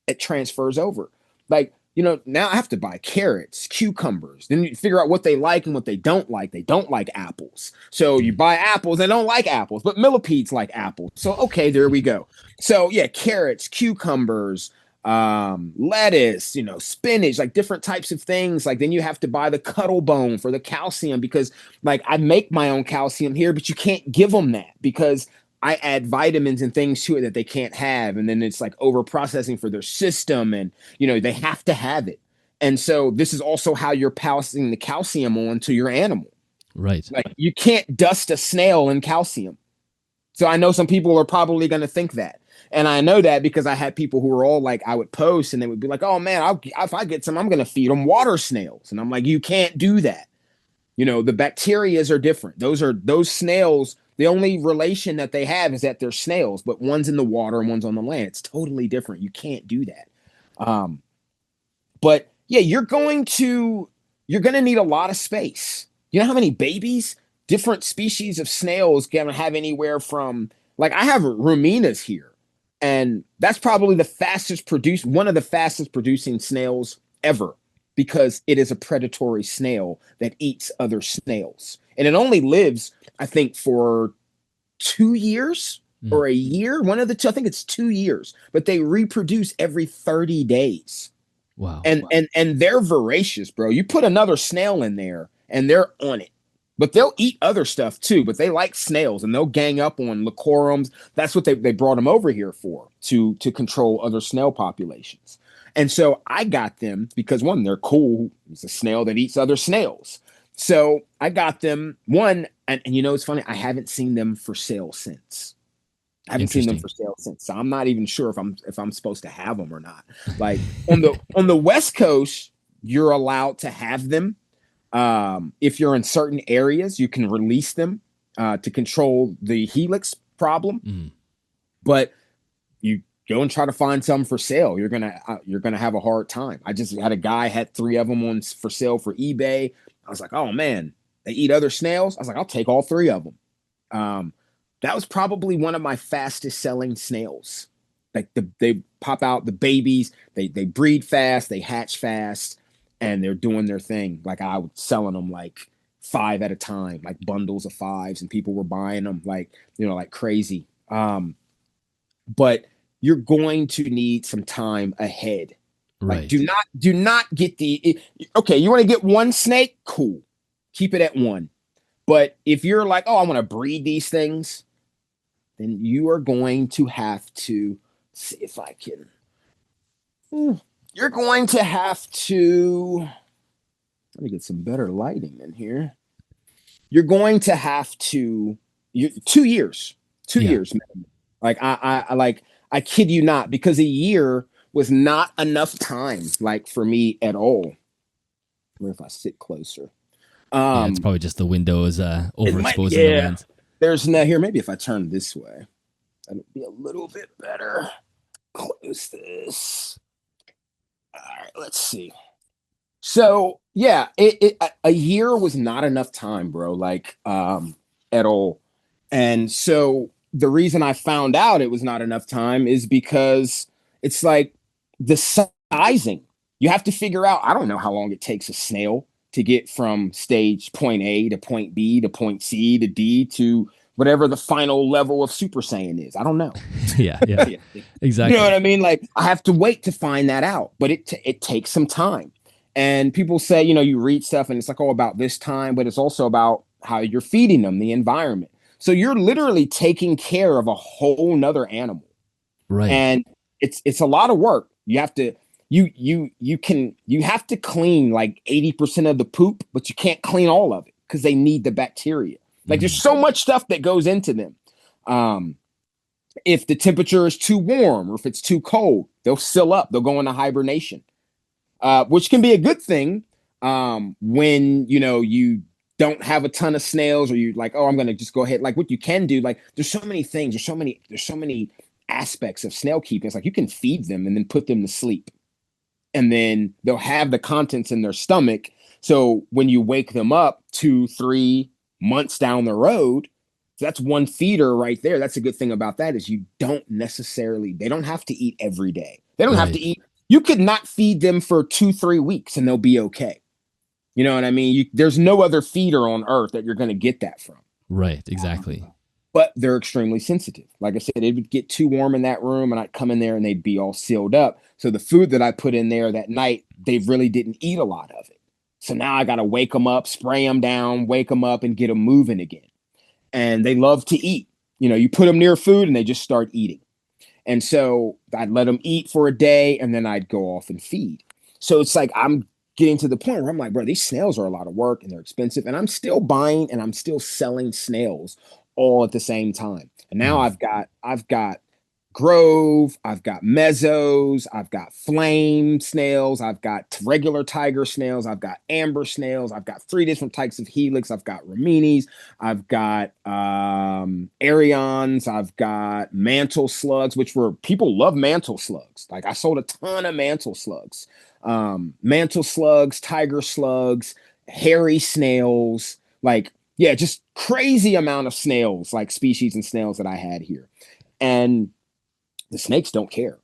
it transfers over. Like, now I have to buy carrots, cucumbers. Then you figure out what they like and what they don't like. They don't like apples. So you buy apples. They don't like apples, but millipedes like apples. So, okay, there we go. So, yeah, carrots, cucumbers, lettuce, spinach, like different types of things. Like, then you have to buy the cuttle bone for the calcium because, like, I make my own calcium here, but you can't give them that because I add vitamins and things to it that they can't have. And then it's like over processing for their system. And, they have to have it. And so this is also how you're passing the calcium on to your animal. Right. Like, you can't dust a snail in calcium. So I know some people are probably going to think that. And I know that because I had people who were all like, I would post and they would be like, oh man, if I get some, I'm going to feed them water snails. And I'm like, you can't do that. The bacterias are different. Those snails. The only relation that they have is that they're snails, but one's in the water and one's on the land. It's totally different. You can't do that. But yeah, you're going to need a lot of space. You know how many babies different species of snails can have anywhere from, like, I have ruminas here, and that's probably one of the fastest producing snails ever because it is a predatory snail that eats other snails. And it only lives, I think, for 2 years or a year. One of the two, I think it's 2 years, but they reproduce every 30 days. Wow. And they're voracious, bro. You put another snail in there and they're on it. But they'll eat other stuff too, but they like snails and they'll gang up on licorums. That's what they brought them over here for, to control other snail populations. And so I got them because, one, they're cool. It's a snail that eats other snails. So I got them, one, and it's funny, I haven't seen them for sale since. I haven't seen them for sale since. So I'm not even sure if I'm supposed to have them or not. Like, on the West Coast, you're allowed to have them. If you're in certain areas, you can release them to control the helix problem. But you go and try to find some for sale, you're gonna have a hard time. I just had a guy had 3 of them on for sale for eBay. I was like, oh man, they eat other snails. I was like, I'll take all 3 of them. That was probably one of my fastest selling snails. Like, they pop out the babies, they breed fast, they hatch fast, and they're doing their thing. Like I was selling them like 5 at a time, like bundles of 5s, and people were buying them like, like crazy. But you're going to need some time ahead. Like, Right. do not get okay, you want to get one snake? Cool. Keep it at one. But if you're like, oh, I want to breed these things, then you are going to have to see if I can. You're going to have to. Let me get some better lighting in here. You're going to have to. 2 years. 2 years, man. Like I kid you not, because a year was not enough time, like for me at all. What if I sit closer? It's probably just the windows overexposing the lens. There's no here. Maybe if I turn this way, that'll be a little bit better. Close this. All right, let's see. So yeah, a year was not enough time, bro. Like at all. And so the reason I found out it was not enough time is because it's like the sizing. You have to figure out. I don't know how long it takes a snail to get from stage point A to point B to point C to D to whatever the final level of Super Saiyan is. I don't know. Yeah, exactly. You know what I mean? Like I have to wait to find that out, but it takes some time. And people say, you read stuff and it's like, oh, about this time, but it's also about how you're feeding them, the environment. So you're literally taking care of a whole nother animal. Right. And it's a lot of work. You have to you have to clean like 80% of the poop, but you can't clean all of it because they need the bacteria. Like there's so much stuff that goes into them. If the temperature is too warm or if it's too cold, they'll seal up. They'll go into hibernation, which can be a good thing when you don't have a ton of snails, or you like, oh, I'm gonna just go ahead. Like what you can do, like there's so many things. There's so many aspects of snail keeping. It's like you can feed them and then put them to sleep, and then they'll have the contents in their stomach. So when you wake them up 2-3 months down the road, so that's one feeder right there. That's a good thing about that is they don't have to eat every day. They don't have to eat. You could not feed them for 2-3 weeks and they'll be okay. You know what I mean? There's no other feeder on earth that you're going to get that from. Right, exactly. But they're extremely sensitive. Like I said, it would get too warm in that room and I'd come in there and they'd be all sealed up. So the food that I put in there that night, they really didn't eat a lot of it. So now I got to wake them up, spray them down, wake them up and get them moving again. And they love to eat. You put them near food and they just start eating. And so I'd let them eat for a day and then I'd go off and feed. So it's like I'm getting to the point where I'm like, bro, these snails are a lot of work and they're expensive. And I'm still buying and I'm still selling snails all at the same time. And now I've got Grove, I've got Mezzos, I've got Flame snails, I've got regular tiger snails, I've got amber snails, I've got 3 different types of helix, I've got Raminis, I've got Arions, I've got mantle slugs, which people love mantle slugs. Like I sold a ton of mantle slugs. Mantle slugs, tiger slugs, hairy snails, like, yeah, just crazy amount of snails, like species and snails that I had here. And the snakes don't care.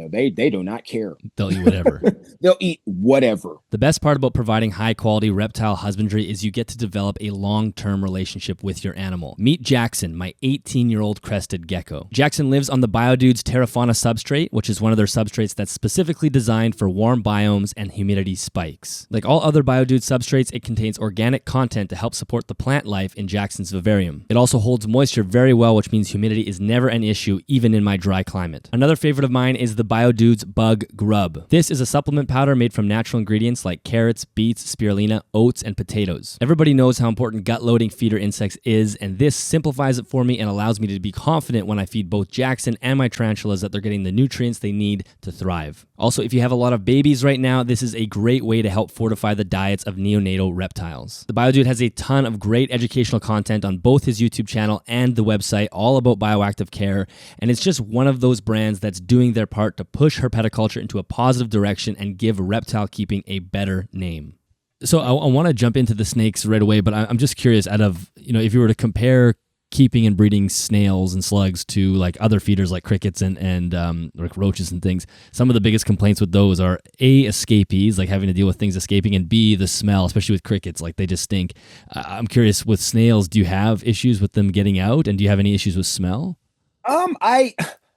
They do not care. They'll eat whatever. They'll eat whatever. The best part about providing high-quality reptile husbandry is you get to develop a long-term relationship with your animal. Meet Jackson, my 18-year-old crested gecko. Jackson lives on the BioDude's Fauna substrate, which is one of their substrates that's specifically designed for warm biomes and humidity spikes. Like all other BioDude substrates, it contains organic content to help support the plant life in Jackson's vivarium. It also holds moisture very well, which means humidity is never an issue, even in my dry climate. Another favorite of mine is the BioDude's Bug Grub. This is a supplement powder made from natural ingredients like carrots, beets, spirulina, oats, and potatoes. Everybody knows how important gut-loading feeder insects is, and this simplifies it for me and allows me to be confident when I feed both Jackson and my tarantulas that they're getting the nutrients they need to thrive. Also, if you have a lot of babies right now, this is a great way to help fortify the diets of neonatal reptiles. The BioDude has a ton of great educational content on both his YouTube channel and the website, all about bioactive care, and it's just one of those brands that's doing their part to push herpetoculture into a positive direction and give reptile keeping a better name. So I want to jump into the snakes right away, but I'm just curious, out of, if you were to compare keeping and breeding snails and slugs to like other feeders like crickets and like roaches and things, some of the biggest complaints with those are A, escapees, like having to deal with things escaping, and B, the smell, especially with crickets, like they just stink. I'm curious, with snails, do you have issues with them getting out, and do you have any issues with smell? I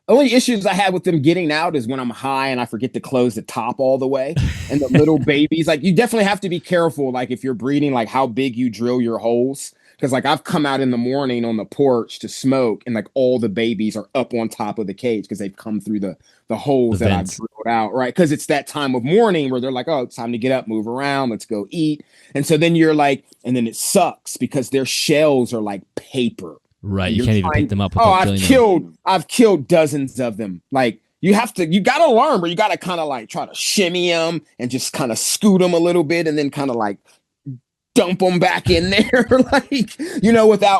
only issues I have with them getting out is when I'm high and I forget to close the top all the way. And the little babies, like you definitely have to be careful, like if you're breeding, like how big you drill your holes. Because like I've come out in the morning on the porch to smoke, and like all the babies are up on top of the cage because they've come through the holes that I've drilled out, right? Because it's that time of morning where they're like, oh, it's time to get up, move around, let's go eat. And so then you're like, and then it sucks because their shells are like paper. Right, you can't even pick them up. I've killed dozens of them. Like you gotta learn, but you gotta kind of like try to shimmy them and just kind of scoot them a little bit, and then kind of like dump them back in there, like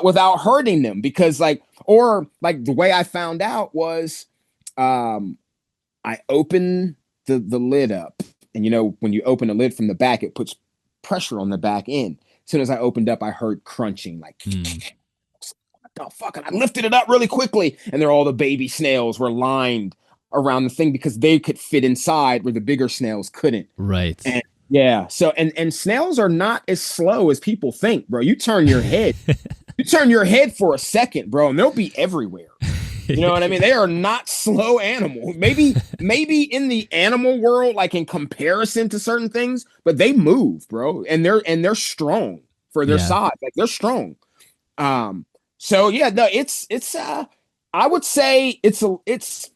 without hurting them, because like the way I found out was, I opened the lid up, and when you open the lid from the back, it puts pressure on the back end. As soon as I opened up, I heard crunching, like. Oh, fuck, and I lifted it up really quickly, and all the baby snails were lined around the thing because they could fit inside where the bigger snails couldn't. Right. And yeah, so and snails are not as slow as people think, bro. You turn your head for a second, bro, and they'll be everywhere. You know what I mean? They are not slow animals. Maybe in the animal world, like in comparison to certain things, but they move, bro, and they're strong for their size. Like they're strong. So yeah, no, it's I would say it's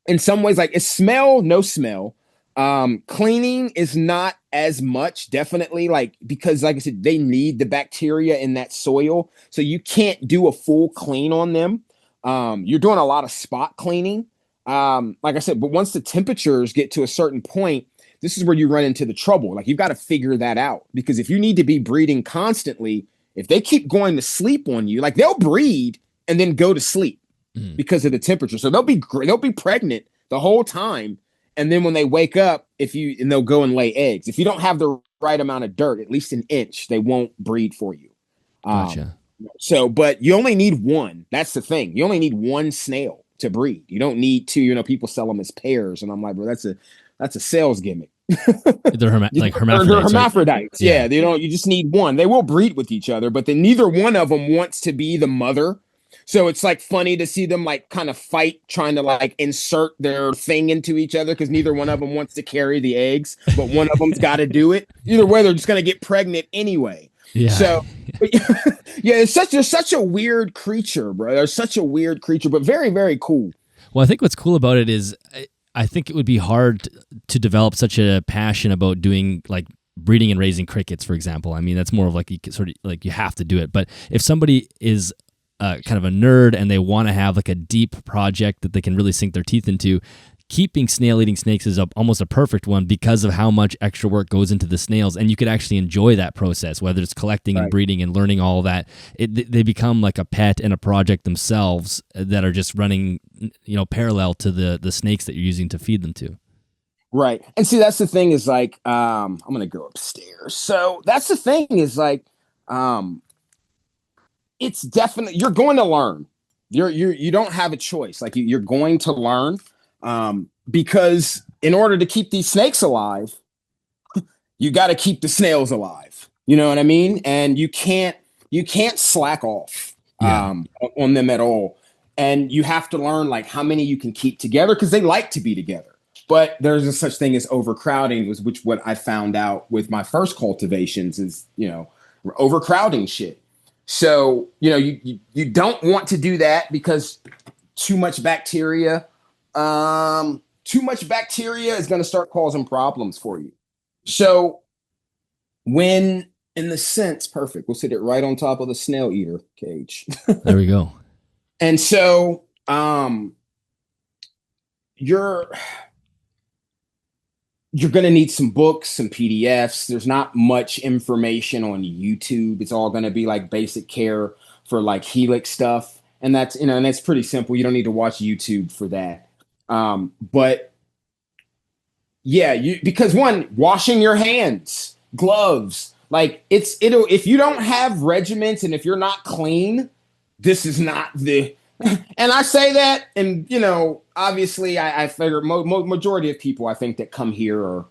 in some ways like it's no smell. Cleaning is not as much, definitely, like, because like I said, they need the bacteria in that soil. So you can't do a full clean on them. You're doing a lot of spot cleaning. Like I said, but once the temperatures get to a certain point, this is where you run into the trouble. Like you've got to figure that out, because if you need to be breeding constantly, if they keep going to sleep on you, like they'll breed and then go to sleep because of the temperature. So they'll be pregnant the whole time. And then when they wake up, they'll go and lay eggs. If you don't have the right amount of dirt, at least an inch, they won't breed for you. Gotcha. So, but you only need one. That's the thing. You only need one snail to breed. You don't need two. People sell them as pairs, and I'm like, bro, that's a sales gimmick. They're hermaphrodites. They're hermaphrodites. Right? Yeah, you just need one. They will breed with each other, but then neither one of them wants to be the mother. So it's like funny to see them like kind of fight, trying to like insert their thing into each other, because neither one of them wants to carry the eggs, but one of them's got to do it. Either way, they're just gonna get pregnant anyway. Yeah. So yeah, they're such a weird creature, bro. They're such a weird creature, but very, very cool. Well, I think what's cool about it is, I think it would be hard to develop such a passion about doing like breeding and raising crickets, for example. I mean, that's more of like you have to do it. But if somebody is kind of a nerd and they want to have like a deep project that they can really sink their teeth into, keeping snail-eating snakes is almost a perfect one because of how much extra work goes into the snails, and you could actually enjoy that process, whether it's collecting and breeding and learning all that. They become like a pet and a project themselves that are just running, parallel to the snakes that you're using to feed them to. Right. And see, that's the thing is like, I'm going to go upstairs. So that's the thing is like, it's definitely, you're going to learn. You don't have a choice. Like you're going to learn. Because in order to keep these snakes alive, you got to keep the snails alive. You know what I mean? And you can't slack off on them at all. And you have to learn like how many you can keep together, because they like to be together. But there's a such thing as overcrowding, which what I found out with my first cultivations is, overcrowding shit. So, you don't want to do that, because too much bacteria is going to start causing problems for you. So when in the sense, perfect, we'll sit it right on top of the snail-eater cage. There we go. And so, you're going to need some books, some PDFs. There's not much information on YouTube. It's all going to be like basic care for like helix stuff. And that's, and that's pretty simple. You don't need to watch YouTube for that. But yeah, because one, washing your hands, gloves, like if you don't have regiments and if you're not clean, this is not the, and I say that, and obviously, I figure majority of people I think that come here are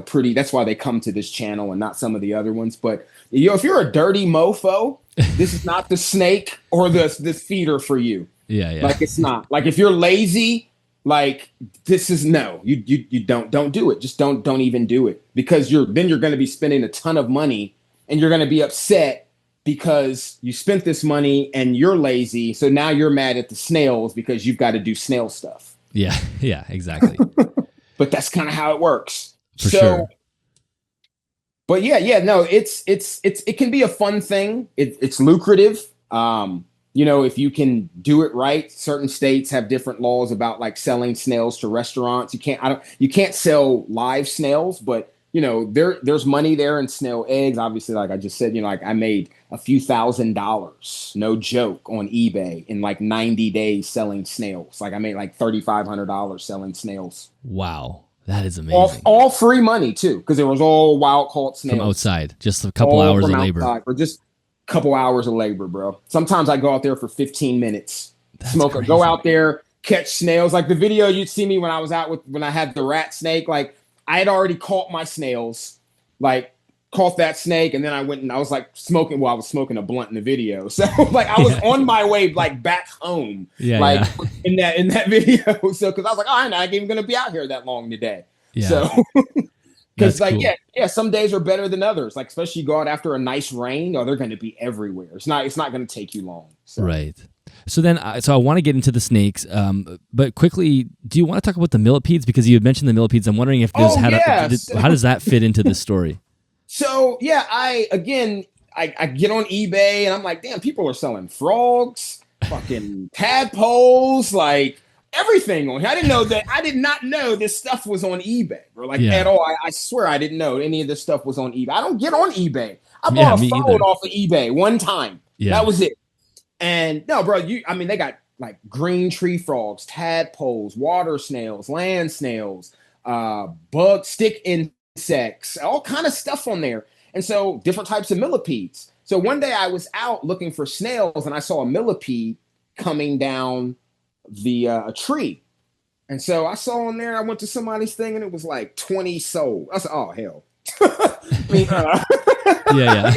pretty. That's why they come to this channel and not some of the other ones. But if you're a dirty mofo, this is not the snake or this feeder for you. Yeah, yeah. Like it's not. Like if you're lazy, like this is no. You don't do it. Just don't even do it, because you're going to be spending a ton of money and you're going to be upset because you spent this money and you're lazy. So now you're mad at the snails because you've got to do snail stuff. Yeah, yeah, exactly. But that's kind of how it works. For sure. But yeah, no, it can be a fun thing. It's lucrative. If you can do it right. Certain states have different laws about like selling snails to restaurants. You can't sell live snails, but there's money there in snail eggs. Obviously, like I just said, like I made a few $1,000s, no joke, on eBay in like 90 days selling snails. Like I made like $3,500 selling snails. Wow. That is amazing. All free money too, because it was all wild caught snails. From outside, just a couple hours of labor. Or just a couple hours of labor, bro. Sometimes I go out there for 15 minutes. That's crazy. Go out there, catch snails. Like the video you'd see me when I was when I had the rat snake, like I had already caught my snails, like caught that snake, and then I went and I was like smoking. Well, I was smoking a blunt in the video, so like I was on my way like back home, in that video. So because I was like, I'm not even gonna be out here that long today. Yeah. So because like cool. some days are better than others. Like especially you go out after a nice rain, they're going to be everywhere. It's not going to take you long. So. Right. So then, so I want to get into the snakes, but quickly, do you want to talk about the millipedes? Because you had mentioned the millipedes. I'm wondering if this how does that fit into this story? So yeah, I get on eBay and I'm like, damn, people are selling frogs, fucking tadpoles, like everything on here. I did not know this stuff was on eBay, or like at all. I swear I didn't know any of this stuff was on eBay. I don't get on eBay. I bought a phone off of eBay one time. Yeah. That was it. And no, bro, they got like green tree frogs, tadpoles, water snails, land snails, bug stick insects, all kind of stuff on there. And so different types of millipedes. So one day I was out looking for snails and I saw a millipede coming down the tree. And so I saw on there, I went to somebody's thing and it was like 20 sold. I said, oh, hell. Yeah.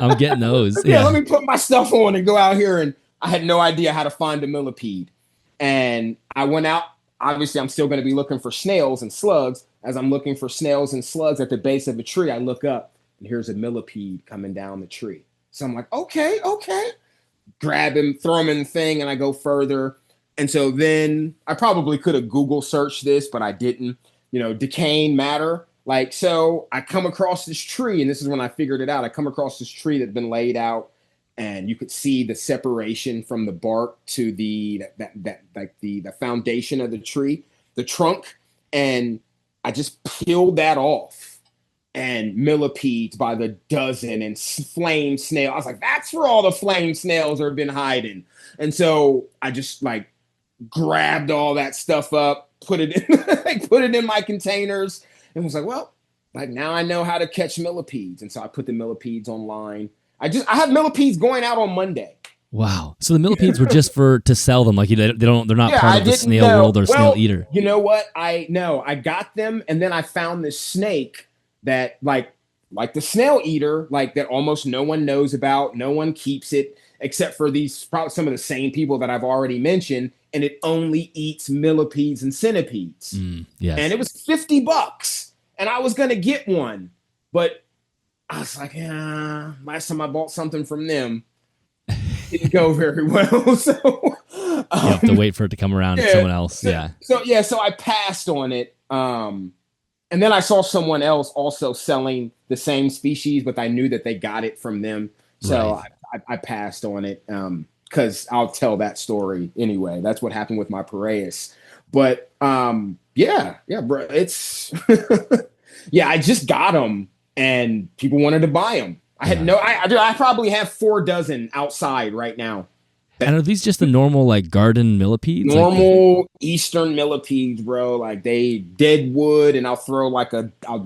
I'm getting those. Yeah, let me put my stuff on and go out here. And I had no idea how to find a millipede. And I went out. Obviously, I'm still going to be looking for snails and slugs. As I'm looking for snails and slugs at the base of a tree, I look up and here's a millipede coming down the tree. So I'm like, okay. Grab him, throw him in the thing, and I go further. And so then I probably could have Google searched this, but I didn't. Decaying matter. Like, so I come across this tree, and this is when I figured it out. I come across this tree that's been laid out, and you could see the separation from the bark to the foundation of the tree, the trunk. And I just peeled that off, and millipedes by the dozen and flame snail. I was like, that's where all the flame snails have been hiding. And so I just like grabbed all that stuff up, put it in my containers. And was like, well, like now I know how to catch millipedes. And so I put the millipedes online. I have millipedes going out on Monday. Wow. So the millipedes were just to sell them. Like they're not part of the snail world or Snail-eater. You know what? I got them. And then I found this snake that like the Snail-eater, like that almost no one knows about. No one keeps it except for probably some of the same people that I've already mentioned. And it only eats millipedes and centipedes. Yes. And it was $50. And I was going to get one. But I was like, last time I bought something from them, didn't go very well. So you have to wait for it to come around to someone else. So I passed on it. And then I saw someone else also selling the same species, but I knew that they got it from them. So I passed on it. Because I'll tell that story anyway. That's what happened with my Piraeus. But yeah, bro, it's I just got them and people wanted to buy them. I had I probably have 4 dozen outside right now. And are these just the normal like garden millipedes? Normal eastern millipedes, bro. Like they dead wood, and I'll throw I'll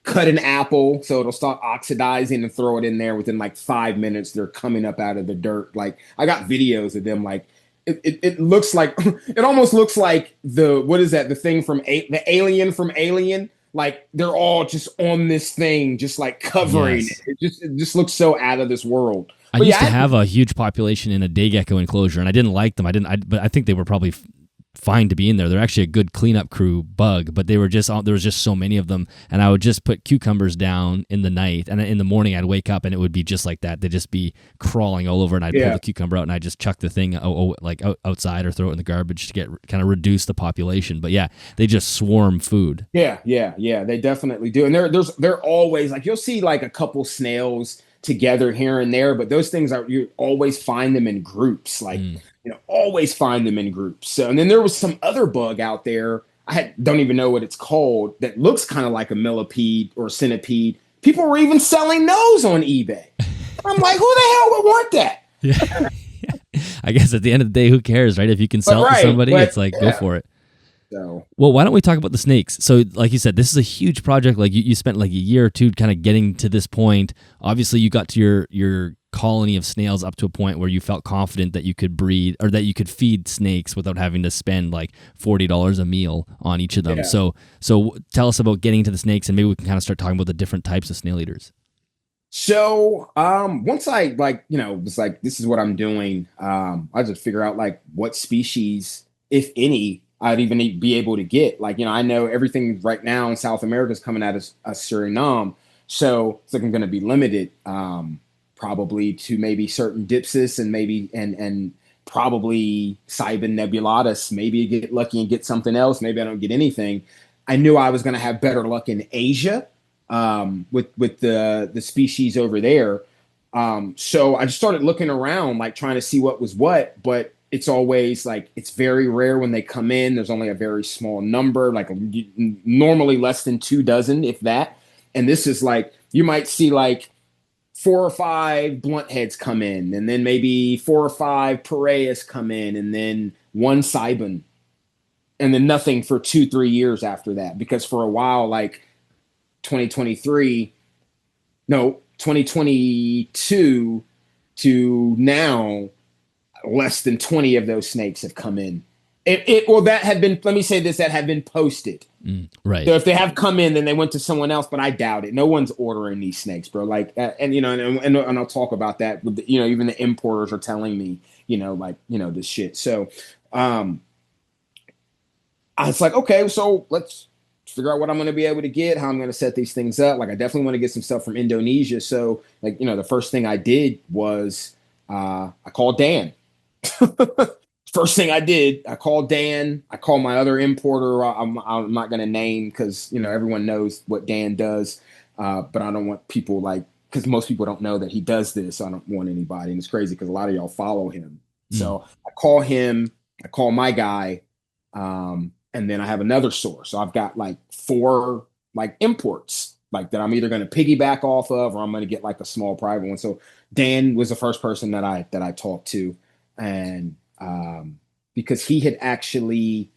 cut an apple so it'll start oxidizing and throw it in there. Within like 5 minutes, they're coming up out of the dirt. Like I got videos of them. Like it looks like it almost looks like what is that? The thing from the alien from Alien. Like they're all just on this thing, just like covering Yes. it. It just looks so out of this world. I But used to yeah, have a huge population in a day gecko enclosure, and I didn't like them. But I think they were probably fine to be in there. They're actually a good cleanup crew bug, but there was just so many of them, and I would just put cucumbers down in the night, and in the morning I'd wake up and it would be just like that. They'd just be crawling all over, and I'd pull the cucumber out and I'd just chuck the thing outside or throw it in the garbage to get kind of reduce the population. But yeah, they just swarm food. Yeah, they definitely do. And they're always like, you'll see like a couple snails together here and there, but those things you always find them in groups. Like always find them in groups. So, and then there was some other bug out there. Don't even know what it's called, that looks kind of like a millipede or centipede. People were even selling those on eBay. I'm like, who the hell would want that? Yeah. I guess at the end of the day, who cares, right? If you can sell it to somebody, it's like, go for it. So, well, why don't we talk about the snakes? So, like you said, this is a huge project. Like you spent like a year or two kind of getting to this point. Obviously, you got to your colony of snails up to a point where you felt confident that you could breed or that you could feed snakes without having to spend like $40 a meal on each of them. Yeah. So tell us about getting to the snakes, and maybe we can kind of start talking about the different types of snail eaters. So once I was like, this is what I'm doing, I just figure out like what species, if any, I'd even be able to get. Like, I know everything right now in South America is coming out of Suriname. So it's like I'm going to be limited probably to maybe certain dipsis and maybe and probably Cybin nebulatus. Maybe you get lucky and get something else. Maybe I don't get anything. I knew I was going to have better luck in Asia with the species over there. So I just started looking around, like trying to see what was what, but it's always like, it's very rare when they come in. There's only a very small number, like normally less than 2 dozen, if that. And this is like, you might see like 4 or 5 blunt heads come in, and then maybe 4 or 5 Piraeus come in, and then 1 Cybin, and then nothing for 2-3 years after that. Because for a while, like 2022 to now, less than 20 of those snakes have come in. That had been, let me say this, that have been posted. Right. So if they have come in, then they went to someone else, but I doubt it. No one's ordering these snakes, bro. Like, and I'll talk about that. With even the importers are telling me, this shit. So, I was like, okay, so let's figure out what I'm going to be able to get, how I'm going to set these things up. Like, I definitely want to get some stuff from Indonesia. So, like, the first thing I did was I called Dan. First thing I did, I called Dan. I called my other importer. I'm not going to name because, everyone knows what Dan does. But I don't want people because most people don't know that he does this. So I don't want anybody. And it's crazy because a lot of y'all follow him. So I call him, I call my guy. And then I have another source. So I've got like 4 imports that I'm either going to piggyback off of, or I'm going to get like a small private one. So Dan was the first person that I talked to. And because he had actually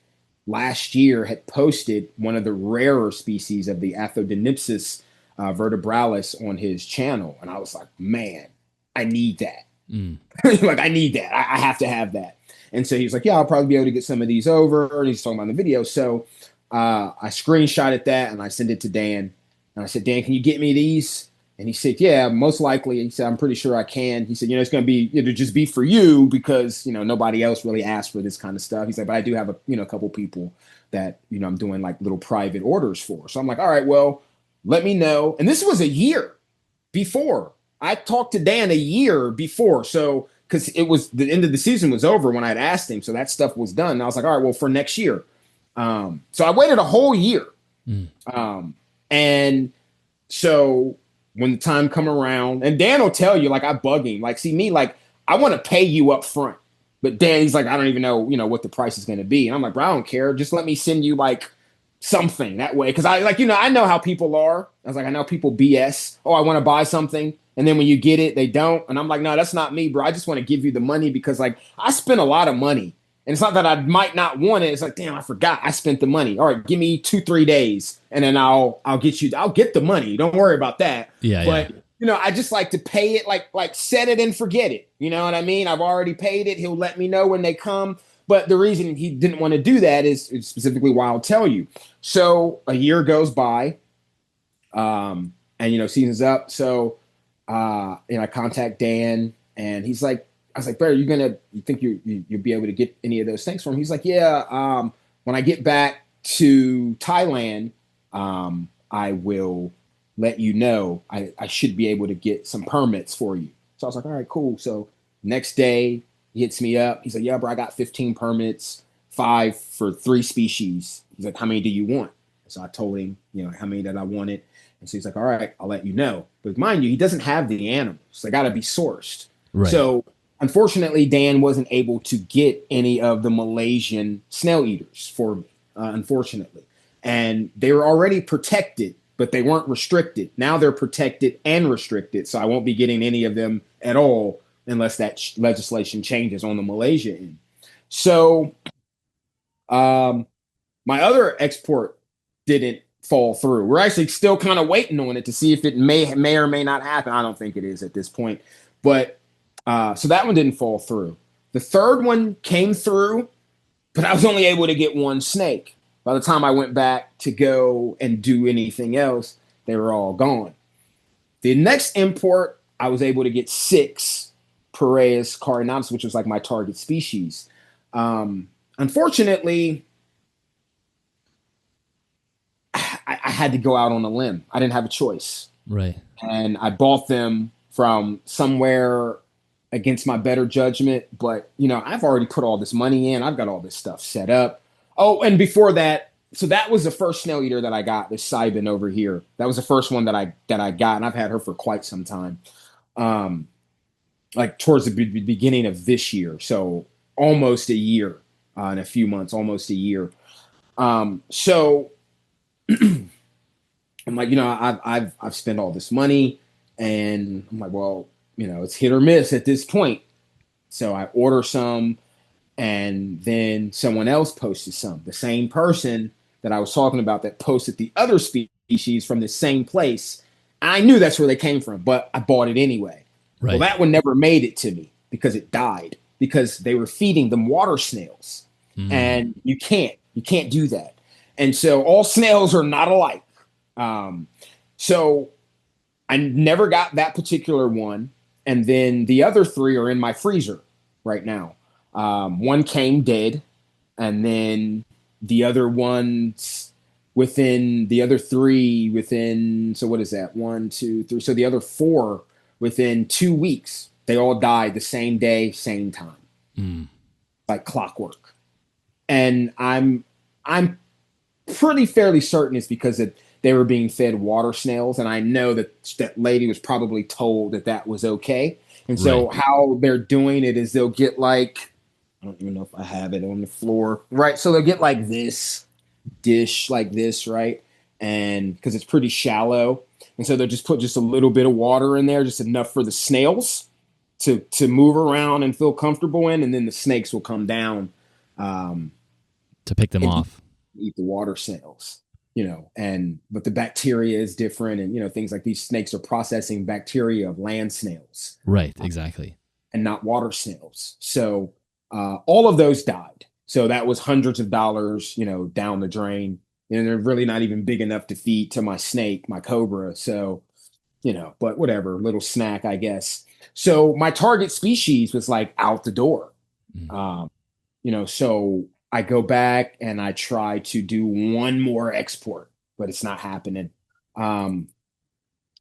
last year had posted one of the rarer species of the Athodonipsis vertebralis on his channel. And I was like, man, I need that. I need that. I have to have that. And so he was like, yeah, I'll probably be able to get some of these over. And he's talking about the video. So I screenshotted that and I sent it to Dan. And I said, Dan, can you get me these? And he said, yeah, most likely. He said, I'm pretty sure I can. He said, it's going to be, it'll just be for you because, nobody else really asked for this kind of stuff. He's like, but I do have a couple people that, I'm doing like little private orders for. So I'm like, all right, well, let me know. And this was a year before. I talked to Dan a year before. So, because it was the end of the season was over when I'd asked him. So that stuff was done. And I was like, all right, well, for next year. So I waited a whole year. And so when the time come around, and Dan will tell you, I bug him, see me, I want to pay you up front. But Dan, he's like, I don't even know, what the price is going to be. And I'm like, bro, I don't care. Just let me send you something that way. Cause I know how people are. I was like, I know people BS. Oh, I want to buy something. And then when you get it, they don't. And I'm like, no, that's not me, bro. I just want to give you the money because I spent a lot of money And it's not that I might not want it. It's like, damn, I forgot. I spent the money. All right, give me 2-3 days, and then I'll get you. I'll get the money. Don't worry about that. Yeah, yeah. But I just like to pay it, like set it and forget it. You know what I mean? I've already paid it. He'll let me know when they come. But the reason he didn't want to do that is specifically why I'll tell you. So a year goes by, and season's up. So I contact Dan, and he's like, I was like, Barry, you think you'll be able to get any of those things from him? He's like, yeah. When I get back to Thailand, I will let you know. I should be able to get some permits for you. So I was like, all right, cool. So next day he hits me up. He's like, yeah, bro, I got 15 permits, 5 for 3 species. He's like, how many do you want? So I told him, how many that I wanted. And so he's like, all right, I'll let you know. But mind you, he doesn't have the animals. They got to be sourced. Right. So unfortunately, Dan wasn't able to get any of the Malaysian snail-eaters for me, unfortunately. And they were already protected, but they weren't restricted. Now they're protected and restricted. So I won't be getting any of them at all unless that legislation changes on the Malaysia end. So my other export didn't fall through. We're actually still kind of waiting on it to see if it may or may not happen. I don't think it is at this point. But so that one didn't fall through. The third one came through, but I was only able to get 1 snake. By the time I went back to go and do anything else, they were all gone. The next import, I was able to get 6 Piraeus carinatus, which was like my target species. Unfortunately, I had to go out on a limb. I didn't have a choice. Right. And I bought them from somewhere against my better judgment. But, I've already put all this money in. I've got all this stuff set up. Oh, and before that, so that was the first snail-eater that I got, this Sibin over here. That was the first one that I got, and I've had her for quite some time. Like towards the beginning of this year. So almost a year, in a few months, almost a year. So I'm like, I've spent all this money, and I'm like, well, it's hit or miss at this point. So I order some, and then someone else posted some. The same person that I was talking about that posted the other species from the same place. I knew that's where they came from, but I bought it anyway. Right. Well, that one never made it to me because it died, because they were feeding them water snails. And you can't do that. And so all snails are not alike. So I never got that particular one. And then the other 3 are in my freezer right now. One came dead, and then the other ones within the other 3 within, so what is that? 1, 2, 3. So the other 4 within 2 weeks, they all died the same day, same time, like clockwork. And I'm pretty fairly certain it's because they were being fed water snails, and I know that lady was probably told that was okay. And so how they're doing it is they'll get like, I don't even know if I have it on the floor, right? So they'll get like this dish like this, right? And because it's pretty shallow, and so they'll just put just a little bit of water in there, just enough for the snails to move around and feel comfortable in, and then the snakes will come down to pick them off, eat the water snails. But the bacteria is different, and things like these snakes are processing bacteria of land snails. Right, exactly. And not water snails. So all of those died. So that was hundreds of dollars, down the drain. And they're really not even big enough to feed to my snake, my cobra. So, but whatever, little snack, I guess. So my target species was like out the door. So I go back and I try to do one more export, but it's not happening.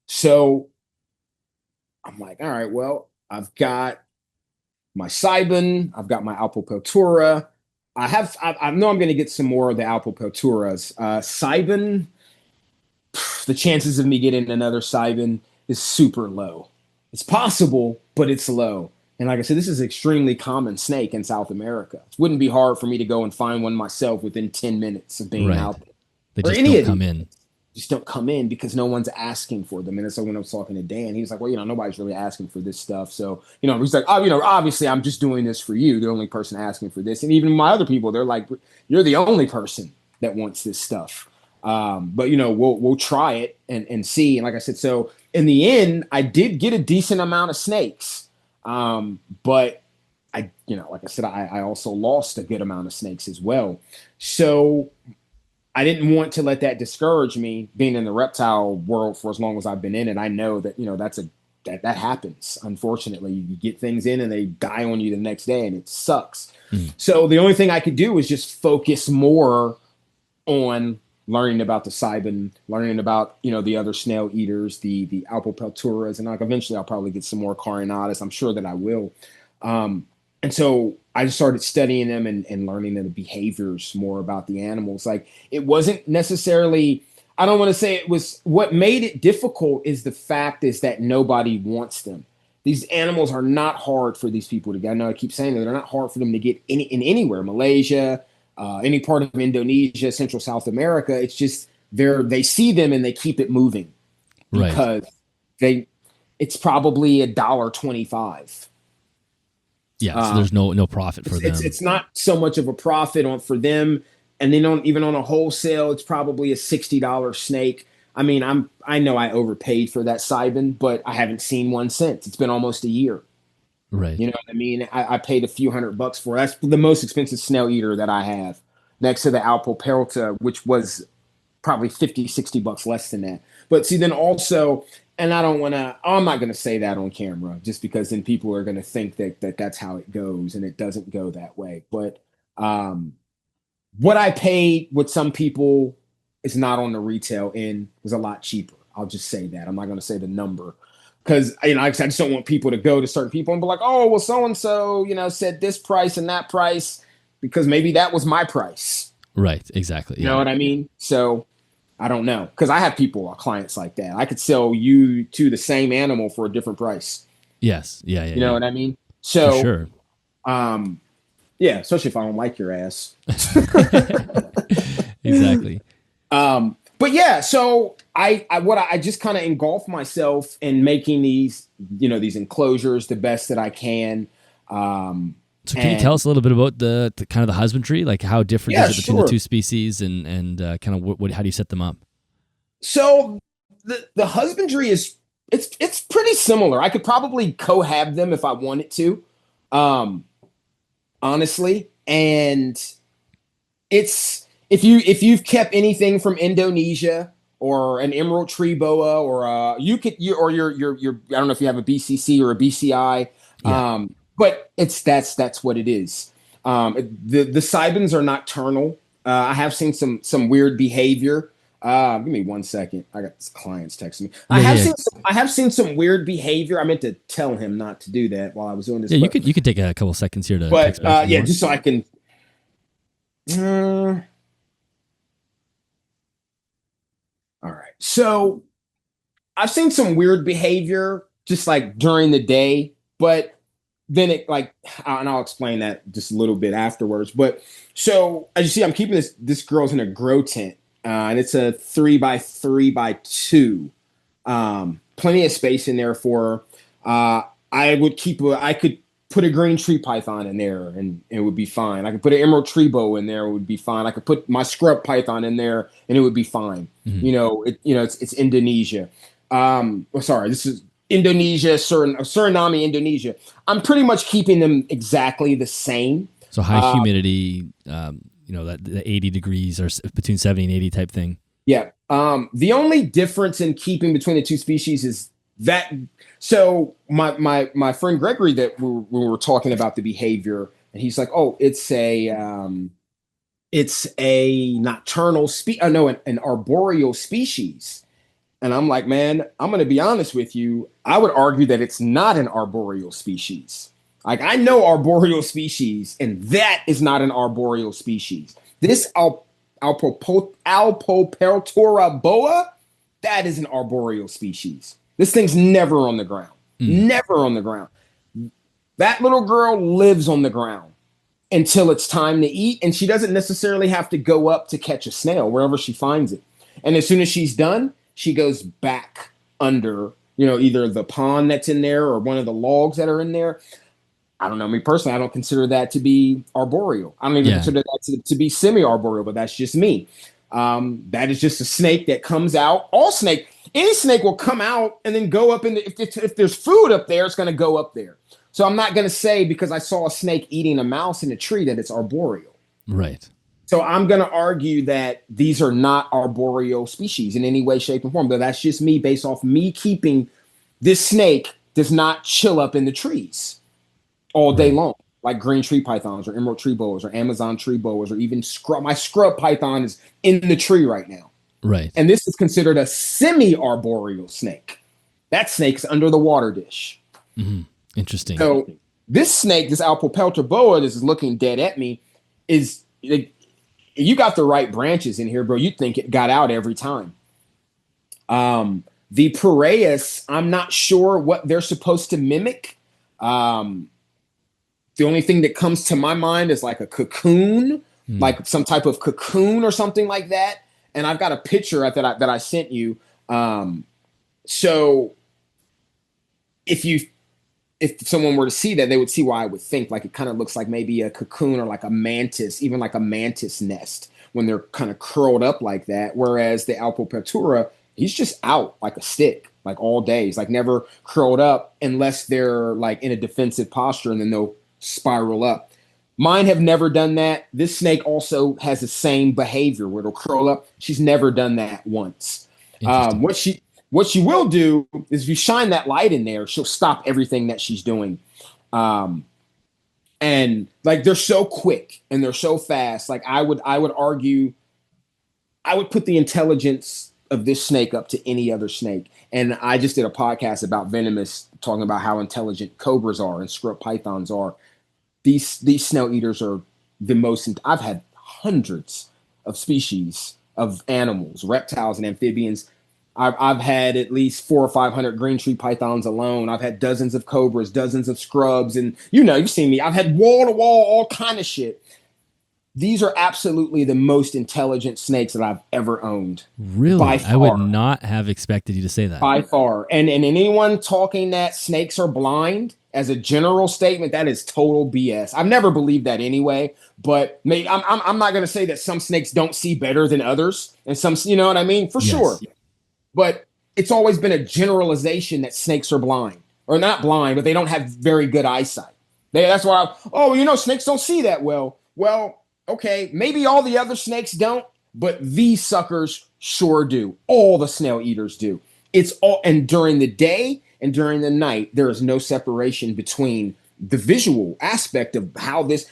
So I'm like, all right, well, I've got my Sibin, I've got my Alpopotura. I know I'm going to get some more of the Alpopoturas. Sibin, the chances of me getting another Sibin is super low. It's possible, but it's low. And like I said, this is an extremely common snake in South America. It wouldn't be hard for me to go and find one myself within 10 minutes of being out there. They just don't come in. just don't come in because no one's asking for them. And so when I was talking to Dan, he was like, well, nobody's really asking for this stuff. So, he's like, oh, obviously I'm just doing this for you, the only person asking for this. And even my other people, they're like, you're the only person that wants this stuff. But we'll try it and see. And like I said, so in the end, I did get a decent amount of snakes. But like I said, I also lost a good amount of snakes as well. So I didn't want to let that discourage me being in the reptile world for as long as I've been in it. I know that, that happens. Unfortunately, you get things in and they die on you the next day and it sucks. So the only thing I could do was just focus more on learning about the cybin, learning about, the other snail eaters, the Alpopelturas, and like eventually I'll probably get some more Carinatas. I'm sure that I will. And so I just started studying them and learning the behaviors more about the animals. Like it wasn't necessarily, I don't want to say it was, what made it difficult is the fact is that nobody wants them. These animals are not hard for these people to get. I know I keep saying that they're not hard for them to get in anywhere, Malaysia, any part of Indonesia, Central South America. It's just they see them and they keep it moving because it's probably $1.25. Yeah, so there's no profit for them. It's not so much of a profit for them, and then even on a wholesale, it's probably a $60 snake. I mean, I know I overpaid for that cybin, but I haven't seen one since. It's been almost a year. Right. You know what I mean? I paid a few $100 for it. That's the most expensive snail-eater that I have, next to the Alpopelta, which was probably $50-$60 less than that. But see, then also, and I'm not going to say that on camera just because then people are going to think that that's how it goes, and it doesn't go that way. But what I paid with some people is not on the retail end, was a lot cheaper. I'll just say that. I'm not going to say the number because, I just don't want people to go to certain people and be like, oh, well, so-and-so, said this price and that price because maybe that was my price. Right. Exactly. You know what I mean? So I don't know, because I have clients like that. I could sell you to the same animal for a different price. Yes. Yeah. You know what I mean? So, for sure. Yeah, especially if I don't like your ass. Exactly. But yeah, so I just kind of engulf myself in making these enclosures the best that I can. So can you tell us a little bit about the kind of the husbandry, like how different is it between the two species and kind of how do you set them up? So the husbandry it's pretty similar. I could probably cohab them if I wanted to, honestly. And it's if you've kept anything from Indonesia or an emerald tree boa or your I don't know if you have a BCC or a BCI. Yeah. But that's what it is. The cybins are nocturnal. I have seen some weird behavior. Give me 1 second. I got clients texting me. I have seen some weird behavior. I meant to tell him not to do that while I was doing this. Yeah, you could take a couple seconds here to. But just so I can. All right. So I've seen some weird behavior just like during the day, but then it and I'll explain that just a little bit afterwards. But so as you see, I'm keeping this girl's in a grow tent, and it's a 3x3x2. Plenty of space in there for her. I could put a green tree python in there and it would be fine. I could put an emerald tree boa in there, it would be fine. I could put my scrub python in there and it would be fine. Mm-hmm. It's Indonesia. Sorry, this is Indonesia, Suriname, Indonesia. I'm pretty much keeping them exactly the same. So high humidity, that the 80 degrees or between 70 and 80 type thing. Yeah. The only difference in keeping between the two species is that. So my friend Gregory, that we were talking about the behavior, and he's like, oh, it's a nocturnal an arboreal species. And I'm like, man, I'm going to be honest with you. I would argue that it's not an arboreal species. Like, I know arboreal species, and that is not an arboreal species. This Alpopeltura boa, that is an arboreal species. This thing's never on the ground. Never on the ground. That little girl lives on the ground until it's time to eat, and she doesn't necessarily have to go up to catch a snail wherever she finds it. And as soon as she's done, she goes back under, either the pond that's in there or one of the logs that are in there. I don't know. Me personally, I don't consider that to be arboreal. I don't even consider that to be semi-arboreal, but that's just me. That is just a snake that comes out. Any snake will come out and then go up in if there's food up there, it's going to go up there. So I'm not going to say because I saw a snake eating a mouse in a tree that it's arboreal. Right. So I'm going to argue that these are not arboreal species in any way, shape, and form. But that's just me based off me keeping this snake does not chill up in the trees all day long, like green tree pythons or emerald tree boas or Amazon tree boas or even my scrub python is in the tree right now. Right. And this is considered a semi-arboreal snake. That snake's under the water dish. Mm-hmm. Interesting. So this snake, this Alpopelter boa, this is looking dead at me, is you got the right branches in here, bro. You'd think it got out every time. The Piraeus, I'm not sure what they're supposed to mimic. The only thing that comes to my mind is like a cocoon, like some type of cocoon or something like that. And I've got a picture that I sent you. So if someone were to see that, they would see why I would think like it kind of looks like maybe a cocoon or like a mantis, even like a mantis nest when they're kind of curled up like that. Whereas the Alpopeltura, he's just out like a stick, like all day. He's like never curled up unless they're like in a defensive posture and then they'll spiral up. Mine have never done that. This snake also has the same behavior where it'll curl up. She's never done that once. What she will do is if you shine that light in there, she'll stop everything that she's doing. And like they're so quick and they're so fast. Like I would argue, I would put the intelligence of this snake up to any other snake. And I just did a podcast about venomous, talking about how intelligent cobras are and scrub pythons are. These snail-eaters are the most. I've had hundreds of species of animals, reptiles and amphibians. I've had at least 400 or 500 green tree pythons alone. I've had dozens of cobras, dozens of scrubs, and you've seen me. I've had wall to wall, all kind of shit. These are absolutely the most intelligent snakes that I've ever owned. Really? By far. I would not have expected you to say that. By far. And anyone talking that snakes are blind as a general statement, that is total BS. I've never believed that anyway, but I'm not going to say that some snakes don't see better than others. And some, you know what I mean? For sure. But it's always been a generalization that snakes are blind. Or not blind, but they don't have very good eyesight. That's why, snakes don't see that well. Well, okay, maybe all the other snakes don't, but these suckers sure do. All the snail-eaters do. It's all, and during the day and during the night, there is no separation between the visual aspect of how this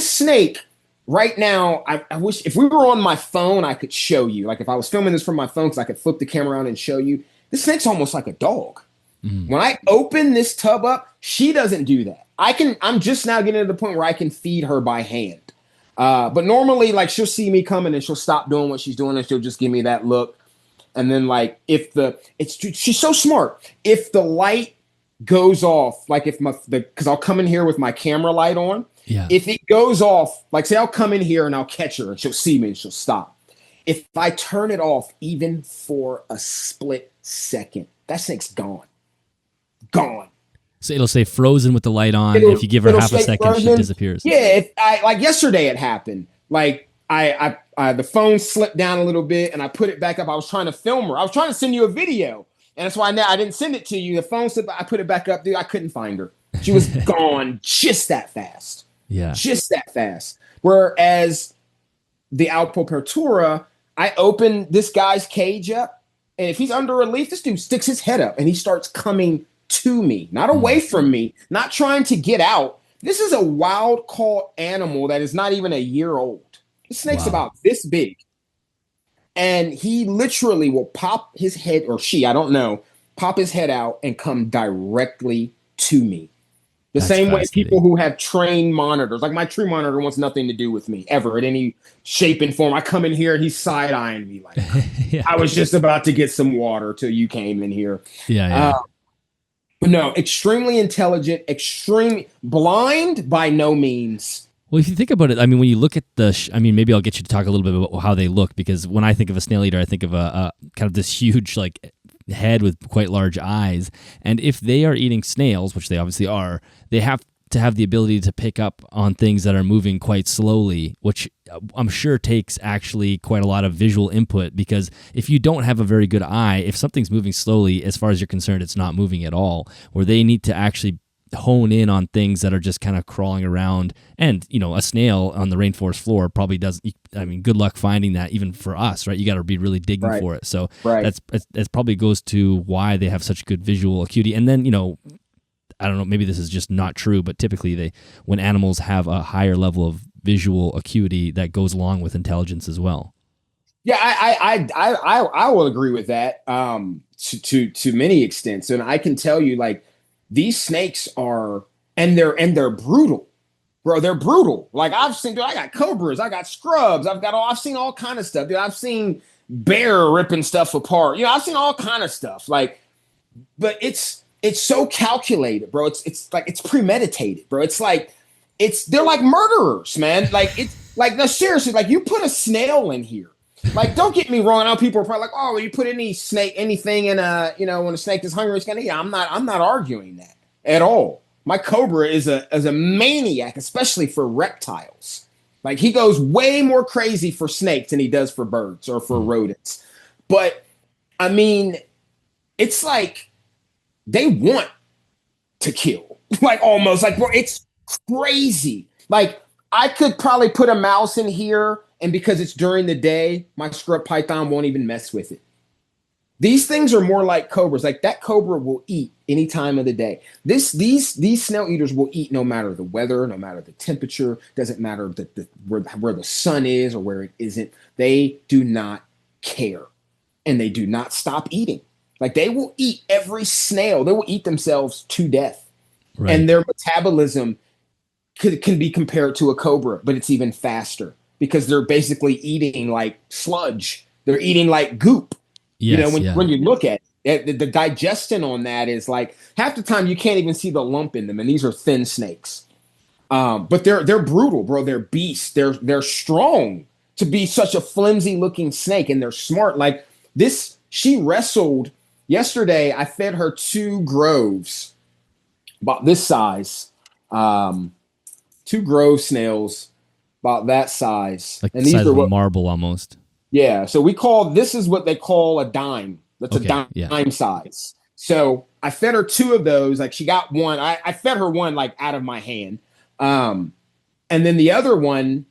snake right now, I wish if we were on my phone, I could show you. Like if I was filming this from my phone, because I could flip the camera around and show you. This snake's almost like a dog. When I open this tub up, she doesn't do that. I'm just now getting to the point where I can feed her by hand. But normally, like she'll see me coming and she'll stop doing what she's doing and she'll just give me that look. And then like she's so smart. If the light goes off, like because I'll come in here with my camera light on. Yeah. If it goes off, like say I'll come in here and I'll catch her and she'll see me and she'll stop. If I turn it off even for a split second, that snake's gone. Gone. So it'll say frozen with the light on. If you give her half a second, frozen. She disappears. Yeah, like yesterday it happened. Like I the phone slipped down a little bit and I put it back up. I was trying to film her. I was trying to send you a video. And that's why I didn't send it to you. The phone slipped, I put it back up, dude. I couldn't find her. She was gone just that fast. Yeah. Just that fast. Whereas the Alpopeltura, I open this guy's cage up, and if he's under a leaf, this dude sticks his head up and he starts coming to me, not away from me, not trying to get out. This is a wild caught animal that is not even a year old. This snake's about this big. And he literally will pop his head, or she, I don't know, pop his head out and come directly to me. That's same way people who have trained monitors, like my tree monitor wants nothing to do with me ever in any shape and form. I come in here and he's side-eyeing me like, yeah. I was just about to get some water till you came in here. Yeah. But no, extremely intelligent, extremely blind by no means. Well, if you think about it, I mean, when you look at I mean, maybe I'll get you to talk a little bit about how they look, because when I think of a snail eater, I think of a kind of this huge like head with quite large eyes. And if they are eating snails, which they obviously are, they have to have the ability to pick up on things that are moving quite slowly, which I'm sure takes actually quite a lot of visual input, because if you don't have a very good eye, if something's moving slowly, as far as you're concerned, it's not moving at all, where they need to actually hone in on things that are just kind of crawling around. And, you know, a snail on the rainforest floor probably doesn't, I mean, good luck finding that even for us, right? You got to be really digging for it. So that's probably goes to why they have such good visual acuity. And then, you know, I don't know, maybe this is just not true, but typically when animals have a higher level of visual acuity, that goes along with intelligence as well. Yeah, I will agree with that to many extents. And I can tell you, like, these snakes are, and they're brutal, bro. They're brutal. Like, I got cobras, I got scrubs, I've seen all kind of stuff, dude. I've seen bear ripping stuff apart. You know, I've seen all kind of stuff. Like, but it's so calculated, bro. It's like it's premeditated, bro. It's like they're like murderers, man. Like, it's like, no, seriously, like, you put a snail in here. Like, don't get me wrong. I know people are probably like, oh, you put anything in you know, when a snake is hungry, it's gonna eat. I'm not arguing that at all. My cobra is a maniac, especially for reptiles. Like, he goes way more crazy for snakes than he does for birds or for rodents. But I mean, it's like they want to kill, like, almost like, bro, it's crazy. Like, I could probably put a mouse in here, and because it's during the day, my scrub python won't even mess with it. These things are more like cobras. Like, that cobra will eat any time of the day. These snail eaters will eat no matter the weather, no matter the temperature. Doesn't matter where the sun is or where it isn't. They do not care, and they do not stop eating. Like, they will eat every snail. They will eat themselves to death, and their metabolism can be compared to a cobra, but it's even faster, because they're basically eating like sludge. They're eating like goop. Yes, you know, when you look at it, the digestion on that is like, half the time you can't even see the lump in them. And these are thin snakes. But they're brutal, bro. They're beasts. They're strong to be such a flimsy looking snake, and they're smart. Like this, she wrestled yesterday. I fed her 2 groves about this size. 2 grove snails about that size. Like and the size of a marble almost. Yeah. So this is what they call a dime. That's a dime size. So I fed her 2 of those. Like, she got one. I fed her one like out of my hand. And then the other one,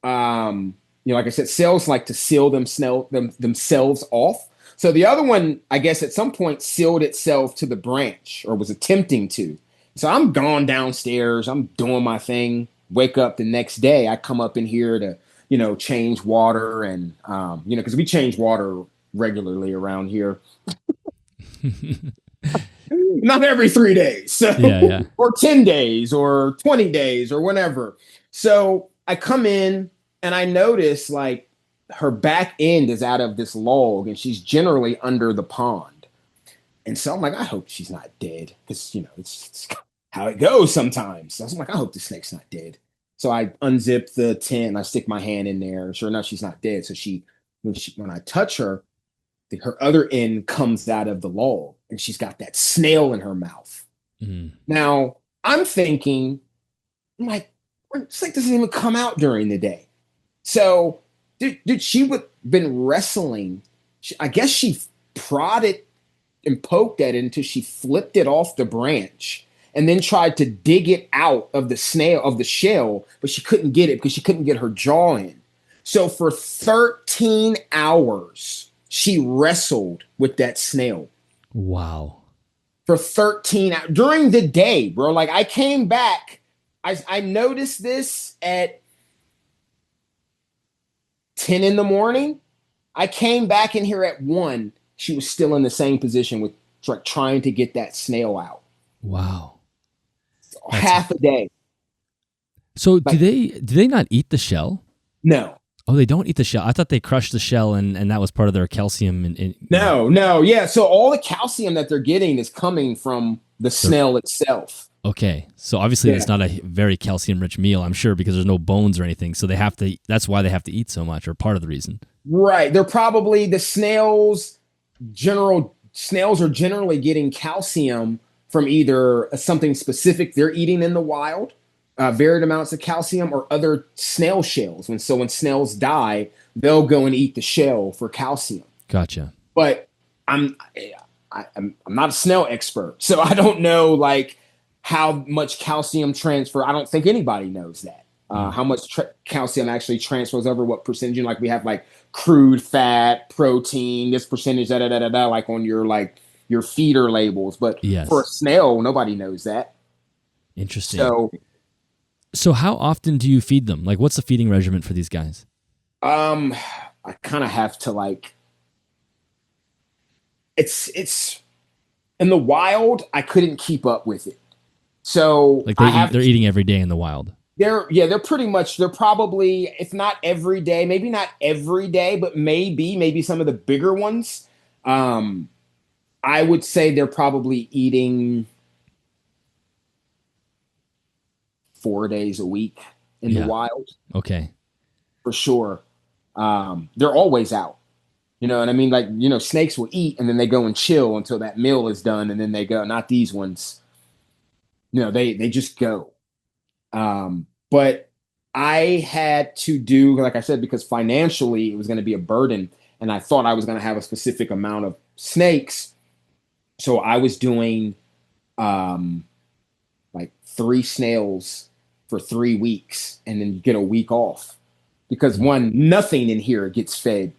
you know, like I said, snails like to seal themselves off. So the other one, I guess at some point sealed itself to the branch, or was attempting to. So I'm gone downstairs. I'm doing my thing. Wake up the next day. I come up in here to, you know, change water, and, you know, because we change water regularly around here. Not every 3 days. So, or 10 days or 20 days or whatever. So I come in and I notice, like, her back end is out of this log, and she's generally under the pond. And so I'm like, I hope she's not dead, because, you know, it's how it goes sometimes. So I'm like, I hope the snake's not dead. So I unzip the tent and I stick my hand in there. Sure enough, she's not dead. So when I touch her, her other end comes out of the log, and she's got that snail in her mouth. Now I'm thinking, I'm like, this thing doesn't even come out during the day. So dude, she would been wrestling. I guess she prodded and poked at it until she flipped it off the branch, and then tried to dig it out of the shell, but she couldn't get it because she couldn't get her jaw in. So for 13 hours, she wrestled with that snail. Wow. For 13 hours during the day, bro. Like, I came back, I noticed this at 10 in the morning. I came back in here at 1. She was still in the same position with trying to get that snail out. Wow. Half a day. So like, do they not eat the shell? No. Oh, they don't eat the shell. I thought they crushed the shell and that was part of their calcium. No. Yeah. So all the calcium that they're getting is coming from the snail itself. Okay. So obviously Yeah. it's not a very calcium rich meal, I'm sure, because there's no bones or anything. So that's why they have to eat so much, or part of the reason. Right. They're probably the snails are generally getting calcium from either something specific they're eating in the wild, varied amounts of calcium, or other snail shells. And so when snails die, they'll go and eat the shell for calcium. Gotcha. But I'm I'm not a snail expert, so I don't know like how much calcium transfer. I don't think anybody knows that. How much calcium actually transfers over what percentage. Like we have like crude fat, protein, this percentage, da da da da da, like on your feeder labels. But for a Yes. snail, nobody knows that. Interesting. So So how often do you feed them? Like, what's the feeding regimen for these guys? um, I kind of have to like it's in the wild. I couldn't keep up with it, so Like I have they're eating every day in the wild. they're pretty much they're probably if not every day, maybe not every day, but maybe some of the bigger ones. Um, I would say they're probably eating 4 days a week in the Yeah. wild Okay. for sure. They're always out. You know what I mean? Like, snakes will eat and then they go and chill until that meal is done and then they go. Not these ones. They just go. But I had to do, like I said, because financially it was going to be a burden, and I thought I was going to have a specific amount of snakes. So I was doing like 3 snails for 3 weeks, and then get a week off because nothing in here gets fed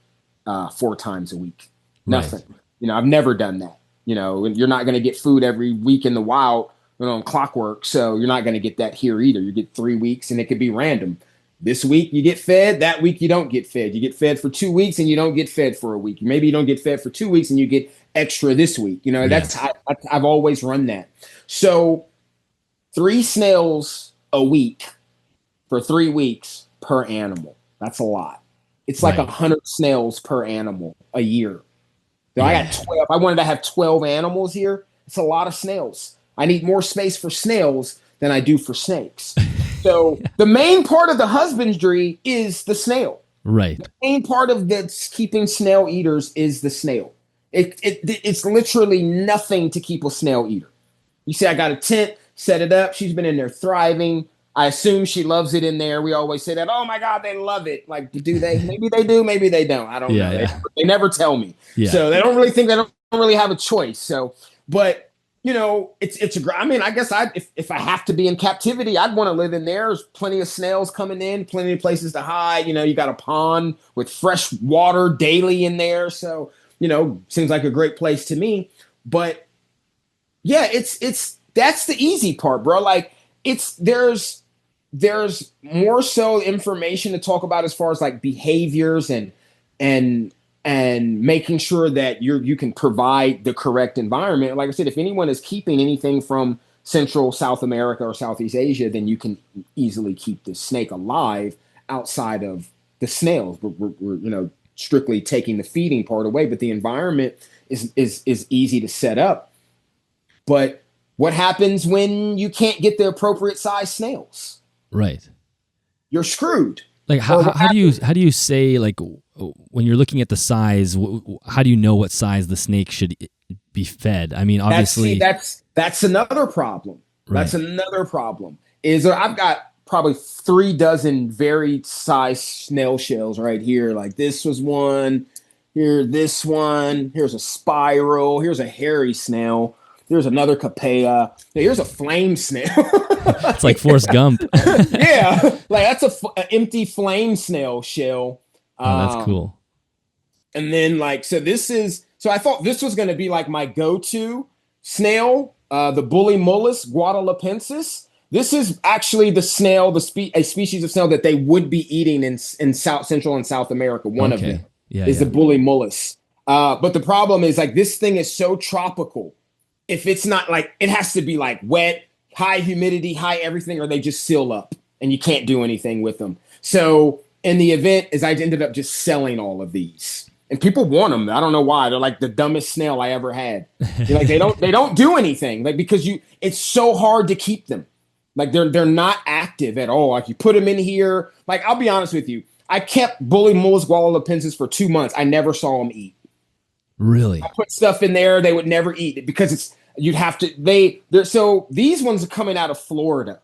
4 times a week. Nothing. Right. I've never done that. You're not going to get food every week in the wild on clockwork. So you're not going to get that here either. You get 3 weeks and it could be random. This week you get fed, that week you don't get fed. You get fed for 2 weeks and you don't get fed for a week. Maybe you don't get fed for 2 weeks and you get extra this week. I've always run that. So 3 snails a week for 3 weeks per animal. That's a lot. It's like Right. 100 snails per animal a year. So I Yeah. got 12. I wanted to have 12 animals here. It's a lot of snails. I need more space for snails than I do for snakes. So the main part of the husbandry is the snail. Right. The main part of the keeping snail eaters is the snail. It's literally nothing to keep a snail eater. You see, I got a tent, set it up. She's been in there thriving. I assume she loves it in there. We always say that, oh my God, they love it. Like, do they? Maybe they do, maybe they don't. I don't know. Yeah. They never tell me. Yeah. So they don't really think they don't really have a choice. So, but I mean, I guess if I have to be in captivity, I'd want to live in there. There's plenty of snails coming in, plenty of places to hide. You got a pond with fresh water daily in there. So, seems like a great place to me. But yeah, that's the easy part, bro. Like there's more so information to talk about as far as like behaviors and making sure that you can provide the correct environment. Like I said, if anyone is keeping anything from Central South America or Southeast Asia, then you can easily keep the snake alive outside of the snails. We're strictly taking the feeding part away, but the environment is easy to set up. But what happens when you can't get the appropriate size snails? Right. You're screwed. Like how do you say, like, when you're looking at the size, how do you know what size the snake should be fed? I mean, obviously that's another problem. Right. That's another problem. I've got probably 3 dozen varied size snail shells right here. Like this was one. Here, this one. Here's a spiral. Here's a hairy snail. There's another capella. Here's a flame snail. It's like Forrest Gump. Yeah, like that's an empty flame snail shell. Oh, that's cool. And then so I thought this was going to be like my go-to snail, the bully mollusc guadalupensis. This is actually the snail, a species of snail that they would be eating in South Central and South America. One of them is the bully mollusc. But the problem is like this thing is so tropical. If it's not like, it has to be like wet, high humidity, high everything, or they just seal up and you can't do anything with them. So in the event is I ended up just selling all of these. and people want them. I don't know why. They're like the dumbest snail I ever had. You're like they don't do anything, like, because it's so hard to keep them. Like they're not active at all. Like you put them in here. Like I'll be honest with you, I kept bully mules guadalupenses for 2 months. I never saw them eat. Really? I put stuff in there, they would never eat it because you'd have to they're so these ones are coming out of Florida.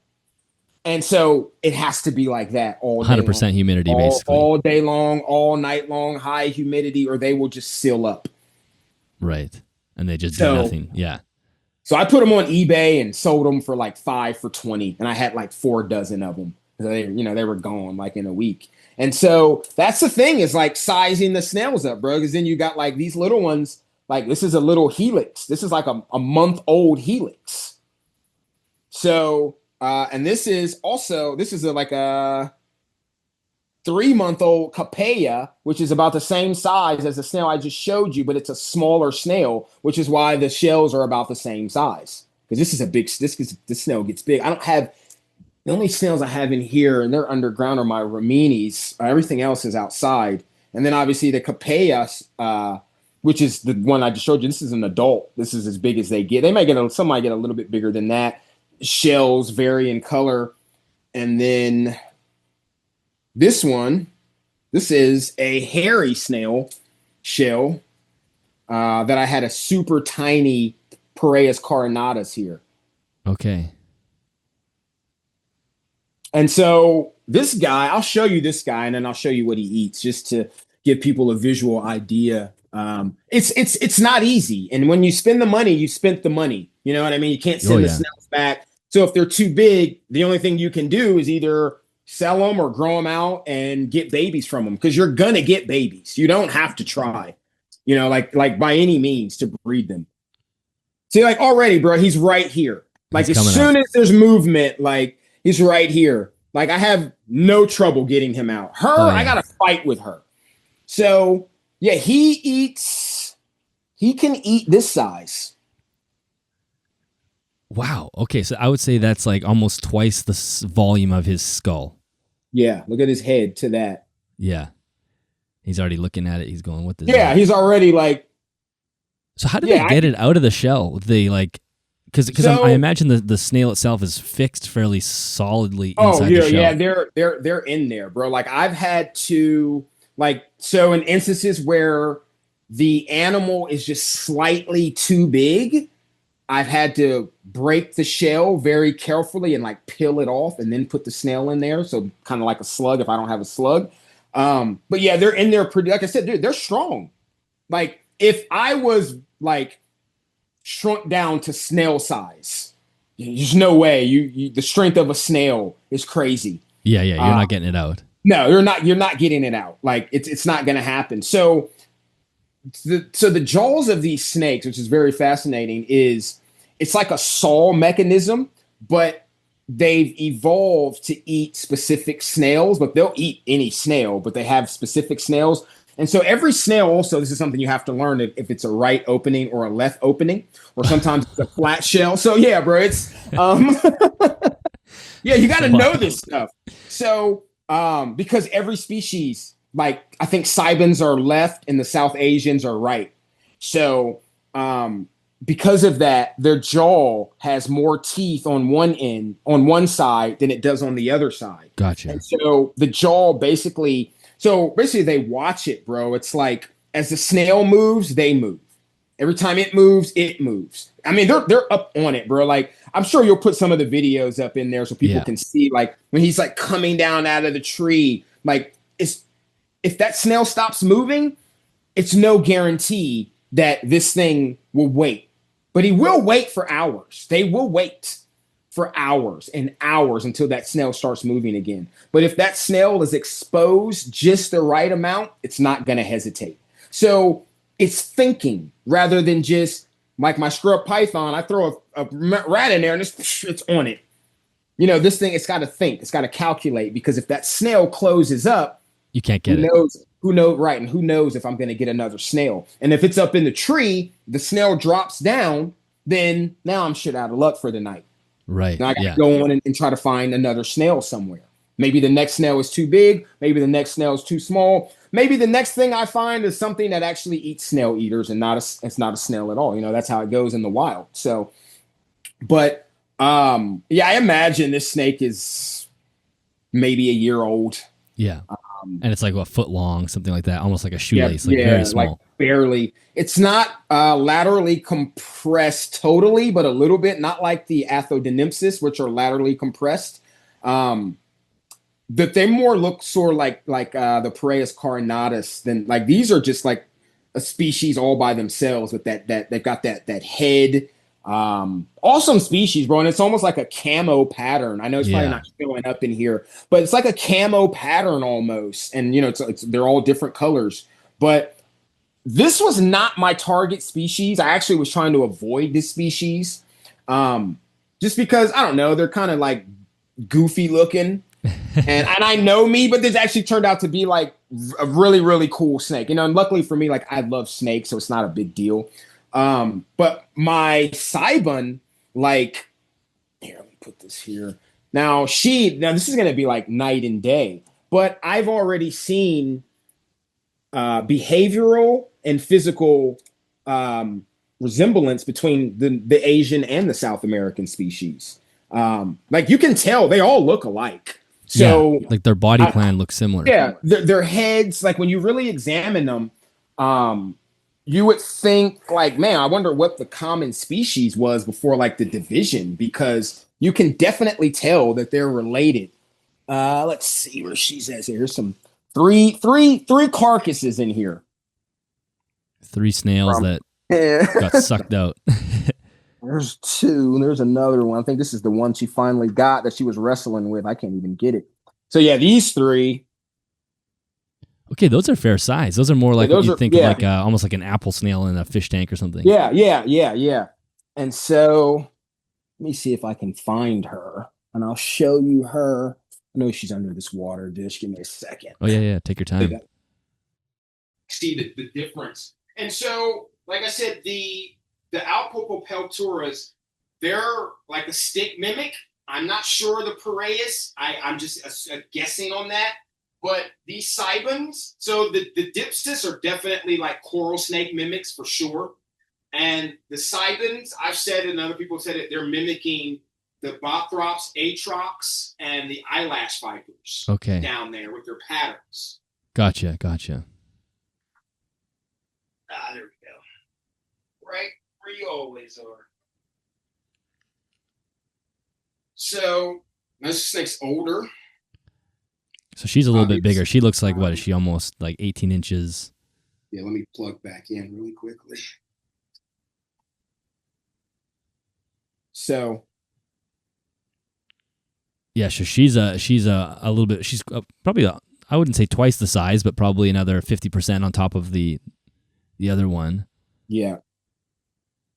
And so it has to be like that all day 100% long. humidity, basically. All day long, all night long, high humidity, or they will just seal up. Right. And they just do nothing. Yeah. So I put them on eBay and sold them for like 5 for 20. And I had like 4 dozen of them. They were gone like in a week. And so that's the thing, is like sizing the snails up, bro. Because then you got like these little ones, like this is a little helix. This is like a month-old helix. So... and this is like a 3-month-old capella, which is about the same size as the snail I just showed you, but it's a smaller snail, which is why the shells are about the same size. Because this snail gets big. I don't have, the only snails I have in here, and they're underground, are my Raminis. Everything else is outside. And then obviously the capella, which is the one I just showed you. This is an adult. This is as big as they get. Some might get a little bit bigger than that. Shells vary in color. And then this is a hairy snail shell that I had a super tiny Piraeus carinatus here. Okay. And so this guy, I'll show you this guy, and then I'll show you what he eats, just to give people a visual idea. It's not easy. And when you spend the money, you spent the money. You know what I mean? You can't send the snails back. So if they're too big, the only thing you can do is either sell them or grow them out and get babies from them, because you're going to get babies. You don't have to try, like by any means, to breed them. See, like already, bro, he's right here. Like as soon as there's movement, like he's right here. Like I have no trouble getting him out. I got to fight with her. So yeah, he can eat this size. Wow. Okay. So I would say that's like almost twice the volume of his skull. Yeah. Look at his head to that. Yeah. He's already looking at it. He's going, what the? Yeah. He's already like. So how did they get it out of the shell? They like, because I imagine the snail itself is fixed fairly solidly inside the shell. Yeah. They're in there, bro. Like I've had to in instances where the animal is just slightly too big, I've had to break the shell very carefully and like peel it off and then put the snail in there. So kind of like a slug if I don't have a slug. But yeah, they're in there pretty, like I said, dude, they're strong. Like if I was like shrunk down to snail size, there's no way the strength of a snail is crazy. Yeah. You're not getting it out. No, you're not getting it out. Like it's not going to happen. So the jaws of these snakes, which is very fascinating, it's like a saw mechanism, but they've evolved to eat specific snails, but they'll eat any snail, but they have specific snails. And so every snail also, this is something you have to learn, if it's a right opening or a left opening, or sometimes it's a flat shell. So yeah, bro, it's, yeah, you got to know this stuff. So, because every species, like I think Saibans are left and the South Asians are right. So because of that, their jaw has more teeth on one side than it does on the other side. Gotcha. And so the jaw basically they watch it, bro. It's like as the snail moves, they move. Every time it moves, it moves. I mean, they're up on it, bro. Like I'm sure you'll put some of the videos up in there so people can see, like when he's like coming down out of the tree, like if that snail stops moving, it's no guarantee that this thing will wait. But he will wait for hours. They will wait for hours and hours until that snail starts moving again. But if that snail is exposed just the right amount, it's not going to hesitate. So it's thinking rather than just like my scrub python. I throw a rat in there and it's on it. This thing, it's got to think. It's got to calculate, because if that snail closes up, you can't get it. Who knows, right? And who knows if I'm going to get another snail? And if it's up in the tree, the snail drops down, then now I'm shit out of luck for the night. Right. Now I got to go on and try to find another snail somewhere. Maybe the next snail is too big. Maybe the next snail is too small. maybe the next thing I find is something that actually eats snail eaters and it's not a snail at all. You know, that's how it goes in the wild. So, but yeah, I imagine this snake is maybe a year old. Yeah. And it's like a foot long, something like that, almost like a shoelace, like very small. Like barely. It's not laterally compressed totally, but a little bit, not like the Athodonempsis, which are laterally compressed. That they more look sort of like the Paraeus carinatus than like these are just like a species all by themselves with that they've got that head. Awesome species, bro, and it's almost like a camo pattern. I know it's probably not showing up in here, but it's like a camo pattern almost, and you know they're all different colors. But this was not my target species. I actually was trying to avoid this species, just because I don't know, they're kind of like goofy looking. and I know me, but this actually turned out to be like a really, really cool snake. You know, and luckily for me, like I love snakes, so it's not a big deal. But my Cybon, like, here, let me put this here. Now this is going to be like night and day, but I've already seen behavioral and physical resemblance between the Asian and the South American species. Like you can tell they all look alike. So like their body plan looks similar. Yeah, their heads, like when you really examine them, you would think like, man, I wonder what the common species was before like the division, because you can definitely tell that they're related. Let's see where she says here. Here's some three carcasses in here. 3 snails that got sucked out. There's 2, and there's another one. I think this is the one she finally got that she was wrestling with. I can't even get it. So yeah, these 3. Okay, those are fair size. Those are more like what you think of like almost like an apple snail in a fish tank or something. Yeah. And so let me see if I can find her, and I'll show you her. I know she's under this water dish. Give me a second. Oh yeah. Take your time. See the difference. And so, like I said, the Alpopelturas, they're like a stick mimic. I'm not sure the Paraeus. I'm just guessing on that. But these Cybons, so the Dipsis are definitely like coral snake mimics for sure. And the Cybons, I've said, and other people have said it, they're mimicking the Bothrops, Atrox, and the eyelash vipers down there with their patterns. Gotcha. There we go. Right where you always are. So this snake's older. So she's a little bit bigger. She looks like, what is she, almost like 18 inches? Yeah, let me plug back in really quickly. So. Yeah, so she's a little bit, she's probably, I wouldn't say twice the size, but probably another 50% on top of the other one. Yeah.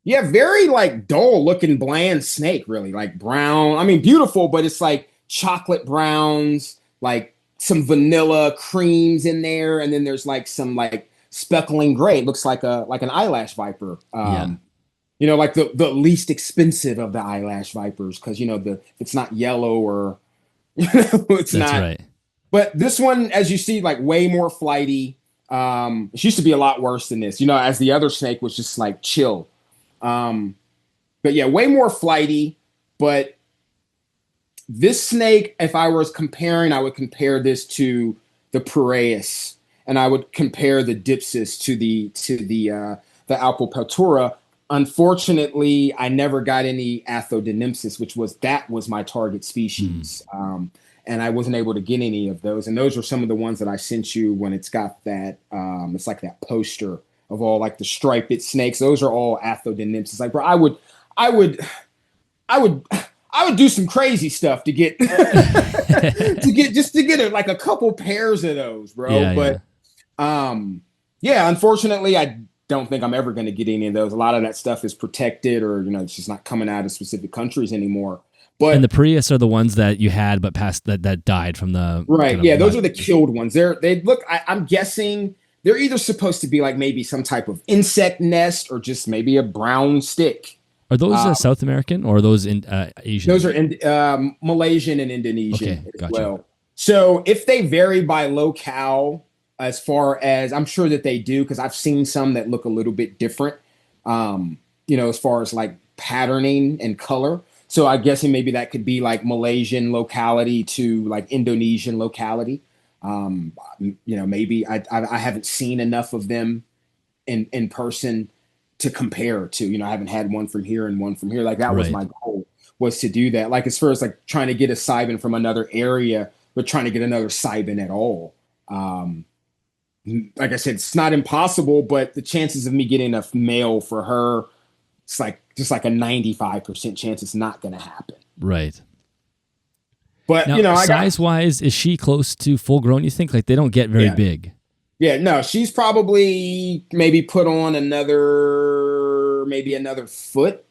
Yeah, very like dull looking bland snake, really. Like brown. I mean, beautiful, but it's like chocolate browns, like some vanilla creams in there, and then there's like some like speckling gray. It looks like an eyelash viper. You know, like the least expensive of the eyelash vipers, because you know it's not yellow or it's not. That's right. But this one, as you see, like way more flighty. It used to be a lot worse than this, you know, as the other snake was just like chill. But yeah, way more flighty. But this snake, if I was comparing, I would compare this to the Paraeus, and I would compare the Dipsis to the Alpopeltura. Unfortunately, I never got any Athodonempsis, which was my target species. And I wasn't able to get any of those. And those were some of the ones that I sent you when it's got that, it's like that poster of all like the striped snakes. Those are all Athodonempsis. Like, bro, I would do some crazy stuff to get, to get like a couple pairs of those, bro. Yeah, unfortunately, I don't think I'm ever going to get any of those. A lot of that stuff is protected, or, you know, it's just not coming out of specific countries anymore. And the Paraeus are the ones that you had, but past that died from the right. Yeah, those are the killed ones. They look. I'm guessing they're either supposed to be like maybe some type of insect nest, or just maybe a brown stick. Are those South American, or are those in Asian? Those are Malaysian and Indonesian as well. So if they vary by locale, as far as I'm sure that they do, because I've seen some that look a little bit different, as far as like patterning and color. So I'm guessing maybe that could be like Malaysian locality to like Indonesian locality. Maybe I haven't seen enough of them in person to compare to. I haven't had one from here and one from here. Like that was Right. my goal, was to do that. Like as far as like trying to get a Cybin from another area, but trying to get another Cybin at all. Like I said, it's not impossible, but the chances of me getting a male for her, it's like just like a 95% chance it's not going to happen. Right. But now, size wise, is she close to full grown? You think? Like they don't get very big. Yeah, no, she's probably maybe put on maybe another foot.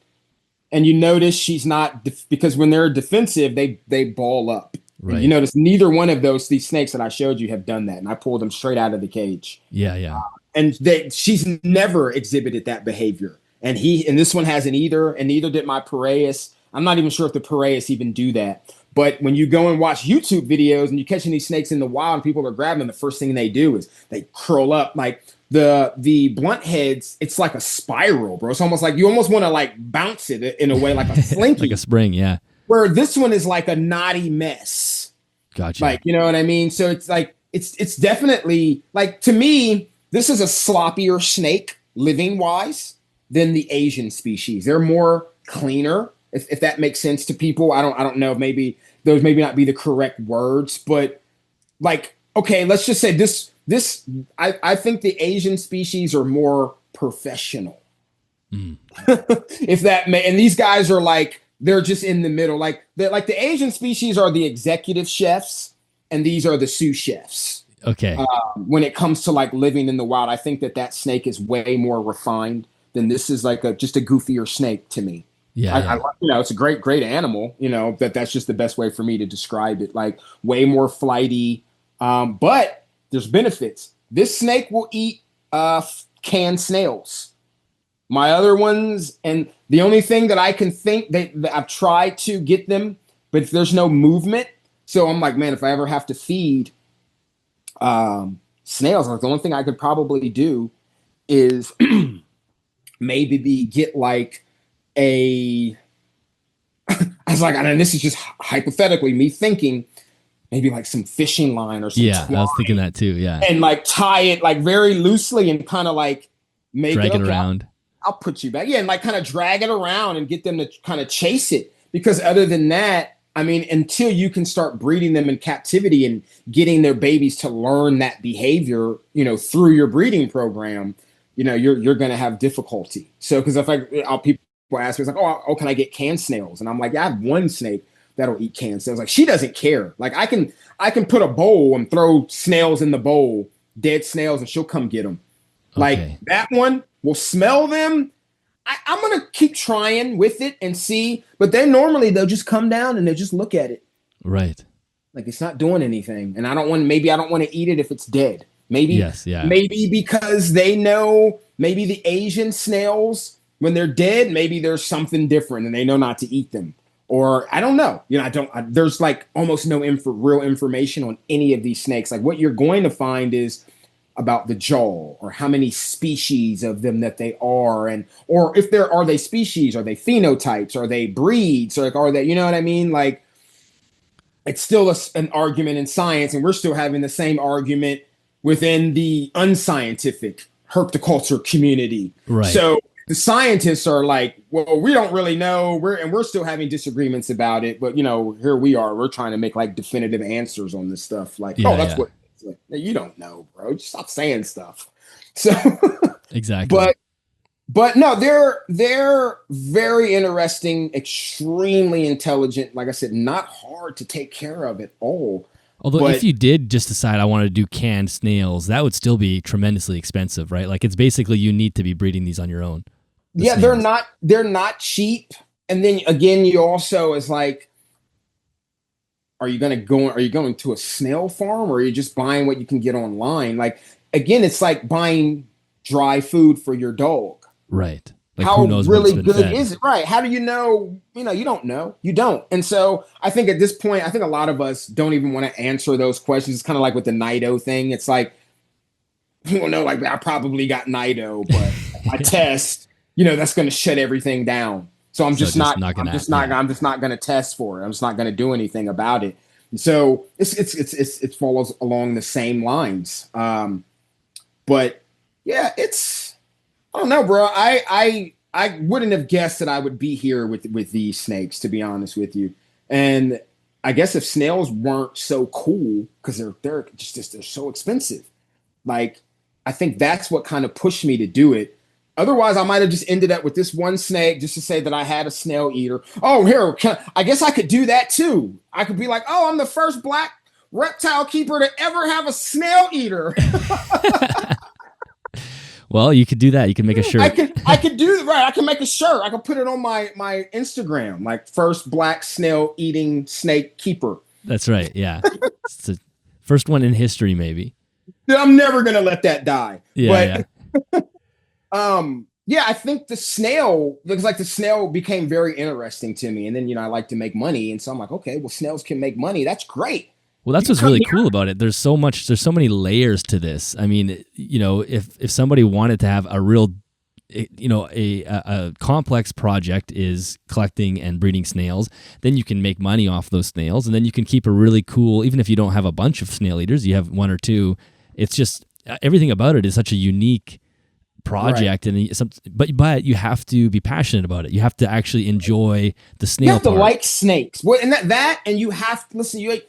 And you notice she's not, because when they're defensive, they ball up. Right. And you notice neither one of these snakes that I showed you have done that. And I pulled them straight out of the cage. Yeah. And she's never exhibited that behavior. And this one has an eater, and neither did my Piraeus. I'm not even sure if the Piraeus even do that. But when you go and watch YouTube videos and you're catching these snakes in the wild and people are grabbing them, the first thing they do is they curl up. Like the blunt heads, it's like a spiral, bro. It's almost like you almost want to like bounce it in a way, like a slinky. Like a spring, yeah. Where this one is like a knotty mess. Gotcha. Like, you know what I mean? So it's like, it's definitely like, to me, this is a sloppier snake living wise than the Asian species. They're more cleaner, if that makes sense to people. I don't know. Maybe those maybe not be the correct words, but like, okay, let's just say I think the Asian species are more professional. If that and these guys are like, they're just in the middle. Like the Asian species are the executive chefs and these are the sous chefs. Okay. When it comes to like living in the wild, I think that snake is way more refined than this is like just a goofier snake to me. Yeah. It's a great animal, that's just the best way for me to describe it. Like way more flighty. But there's benefits. This snake will eat canned snails. My other ones, and the only thing that I can think that I've tried to get them, but if there's no movement, so I'm like, man, if I ever have to feed snails, like the only thing I could probably do is maybe get like I was like, and this is just hypothetically me thinking, maybe like some fishing line or something. Yeah, I was thinking that too. Yeah, and like tie it like very loosely and kind of like drag it around. I'll put you back. Yeah, and like kind of drag it around and get them to kind of chase it. Because other than that, I mean, until you can start breeding them in captivity and getting their babies to learn that behavior, through your breeding program, you're going to have difficulty. So, because people ask me, it's like, oh, can I get canned snails? And I'm like, yeah, I have one snake that'll eat canned snails. Like, she doesn't care. Like, I can put a bowl and throw snails in the bowl, dead snails, and she'll come get them. Okay. Like that one will smell them. I'm going to keep trying with it and see, but then normally they'll just come down and they'll just look at it. Right. Like it's not doing anything. And I don't want to eat it if it's dead. Maybe, yes, yeah. Maybe because they know maybe the Asian snails, when they're dead, maybe there's something different and they know not to eat them. Or I don't know. There's like almost no real information on any of these snakes. Like what you're going to find is about the jaw or how many species of them that they are, or if are they species, are they phenotypes, are they breeds, or like are they, you know what I mean? Like it's still an argument in science, and we're still having the same argument within the unscientific herpetoculture community. Right. So the scientists are like, well, we don't really know. We're still having disagreements about it, but here we are. We're trying to make like definitive answers on this stuff. Like, what. Like, you don't know, bro. Just stop saying stuff. So exactly. But no, they're very interesting, extremely intelligent. Like I said, not hard to take care of at all. Although if you did just decide I wanted to do canned snails, that would still be tremendously expensive, right? Like it's basically you need to be breeding these on your own. Yeah, snails. They're not cheap. And then again, you also is like, are you going to a snail farm, or are you just buying what you can get online? Like, again, it's like buying dry food for your dog. Right. Like how really good is it? Right. How do you know? You don't know. You don't. And so I think at this point, I think a lot of us don't even want to answer those questions. It's kind of like with the Nido thing. It's like, well, no, like I probably got Nido, but I test, that's going to shut everything down. So I'm just not going to test for it. I'm just not going to do anything about it. So it follows along the same lines. But yeah, I don't know, bro. I wouldn't have guessed that I would be here with these snakes, to be honest with you. And I guess if snails weren't so cool, because they're so expensive. Like, I think that's what kind of pushed me to do it. Otherwise, I might have just ended up with this one snake just to say that I had a snail eater. Oh, here, I guess I could do that too. I could be like, oh, I'm the first black reptile keeper to ever have a snail eater. Well, you could do that. You can make a shirt. I could do right. I can make a shirt. I can put it on my Instagram, like first black snail eating snake keeper. That's right. Yeah. It's the first one in history, maybe. I'm never gonna let that die. Yeah. Yeah, I think the snail looks like the snail became very interesting to me. And then, I like to make money. And so I'm like, okay, well, snails can make money. That's great. Well, that's what's really cool about it. There's so many layers to this. I mean, if somebody wanted to have a real, a complex project is collecting and breeding snails, then you can make money off those snails. And then you can keep a really cool, even if you don't have a bunch of snail eaters, you have one or two. It's just everything about it is such a unique project, right. But you have to be passionate about it. You have to actually enjoy the snail. You have to part. like snakes. Well, and and you have to listen.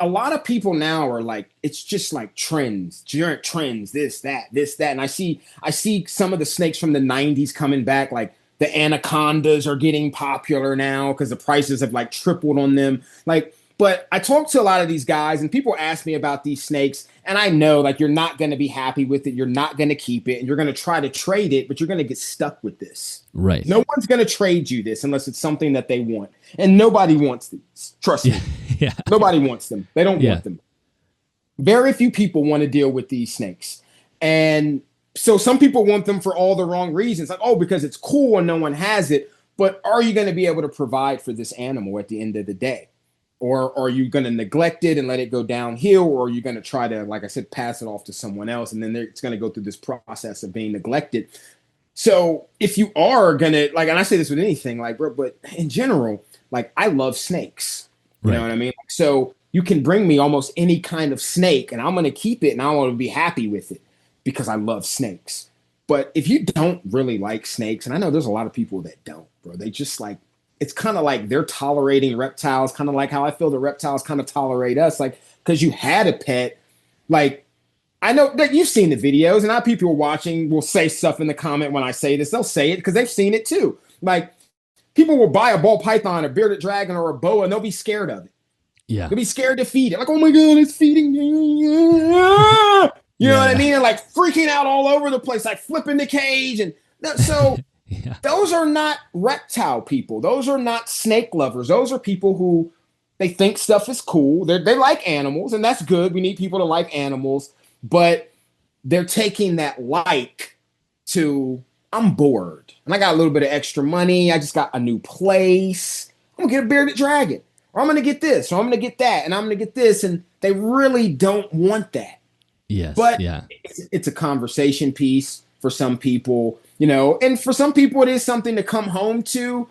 A lot of people now are like, it's just like trends, this, that, and I see some of the snakes from the 90s coming back. Like the anacondas are getting popular now because the prices have like tripled on them. But I talk to a lot of these guys and people ask me about these snakes, and I know like you're not going to be happy with it. You're not going to keep it, and you're going to try to trade it, but you're going to get stuck with this. Right. No one's going to trade you this unless it's something that they want. And nobody wants these. Trust me. Yeah. Nobody wants them. They don't want them. Very few people want to deal with these snakes. And so some people want them for all the wrong reasons. Like, oh, because it's cool and no one has it. But are you going to be able to provide for this animal at the end of the day? Or are you going to neglect it and let it go downhill? Or are you going to try to, like I said, pass it off to someone else? And then it's going to go through this process of being neglected. So if you are going to, like, and I say this with anything, like, bro, but in general, like, I love snakes. You know what I mean? So you can bring me almost any kind of snake and I'm going to keep it and I want to be happy with it because I love snakes. But if you don't really like snakes, and I know there's a lot of people that don't, bro, they just like, it's kind of like they're tolerating reptiles, kind of like how I feel the reptiles kind of tolerate us. Like, because you had a pet, like, I know that you've seen the videos, and now people watching will say stuff in the comment when I say this. They'll say it because they've seen it too. Like, people will buy a ball python, a bearded dragon, or a boa, and they'll be scared of it. Yeah. They'll be scared to feed it. Like, oh my God, it's feeding me. You know what I mean? And like freaking out all over the place, like flipping the cage. And so those are not reptile people. Those are not snake lovers. Those are people who they think stuff is cool. They like animals, and that's good. We need people to like animals, but they're taking that like to, I'm bored and I got a little bit of extra money. I just got a new place. I'm gonna get a bearded dragon, or I'm gonna get this, or I'm gonna get that, and I'm gonna get this. And they really don't want that. Yes. But it's a conversation piece for some people, and for some people it is something to come home to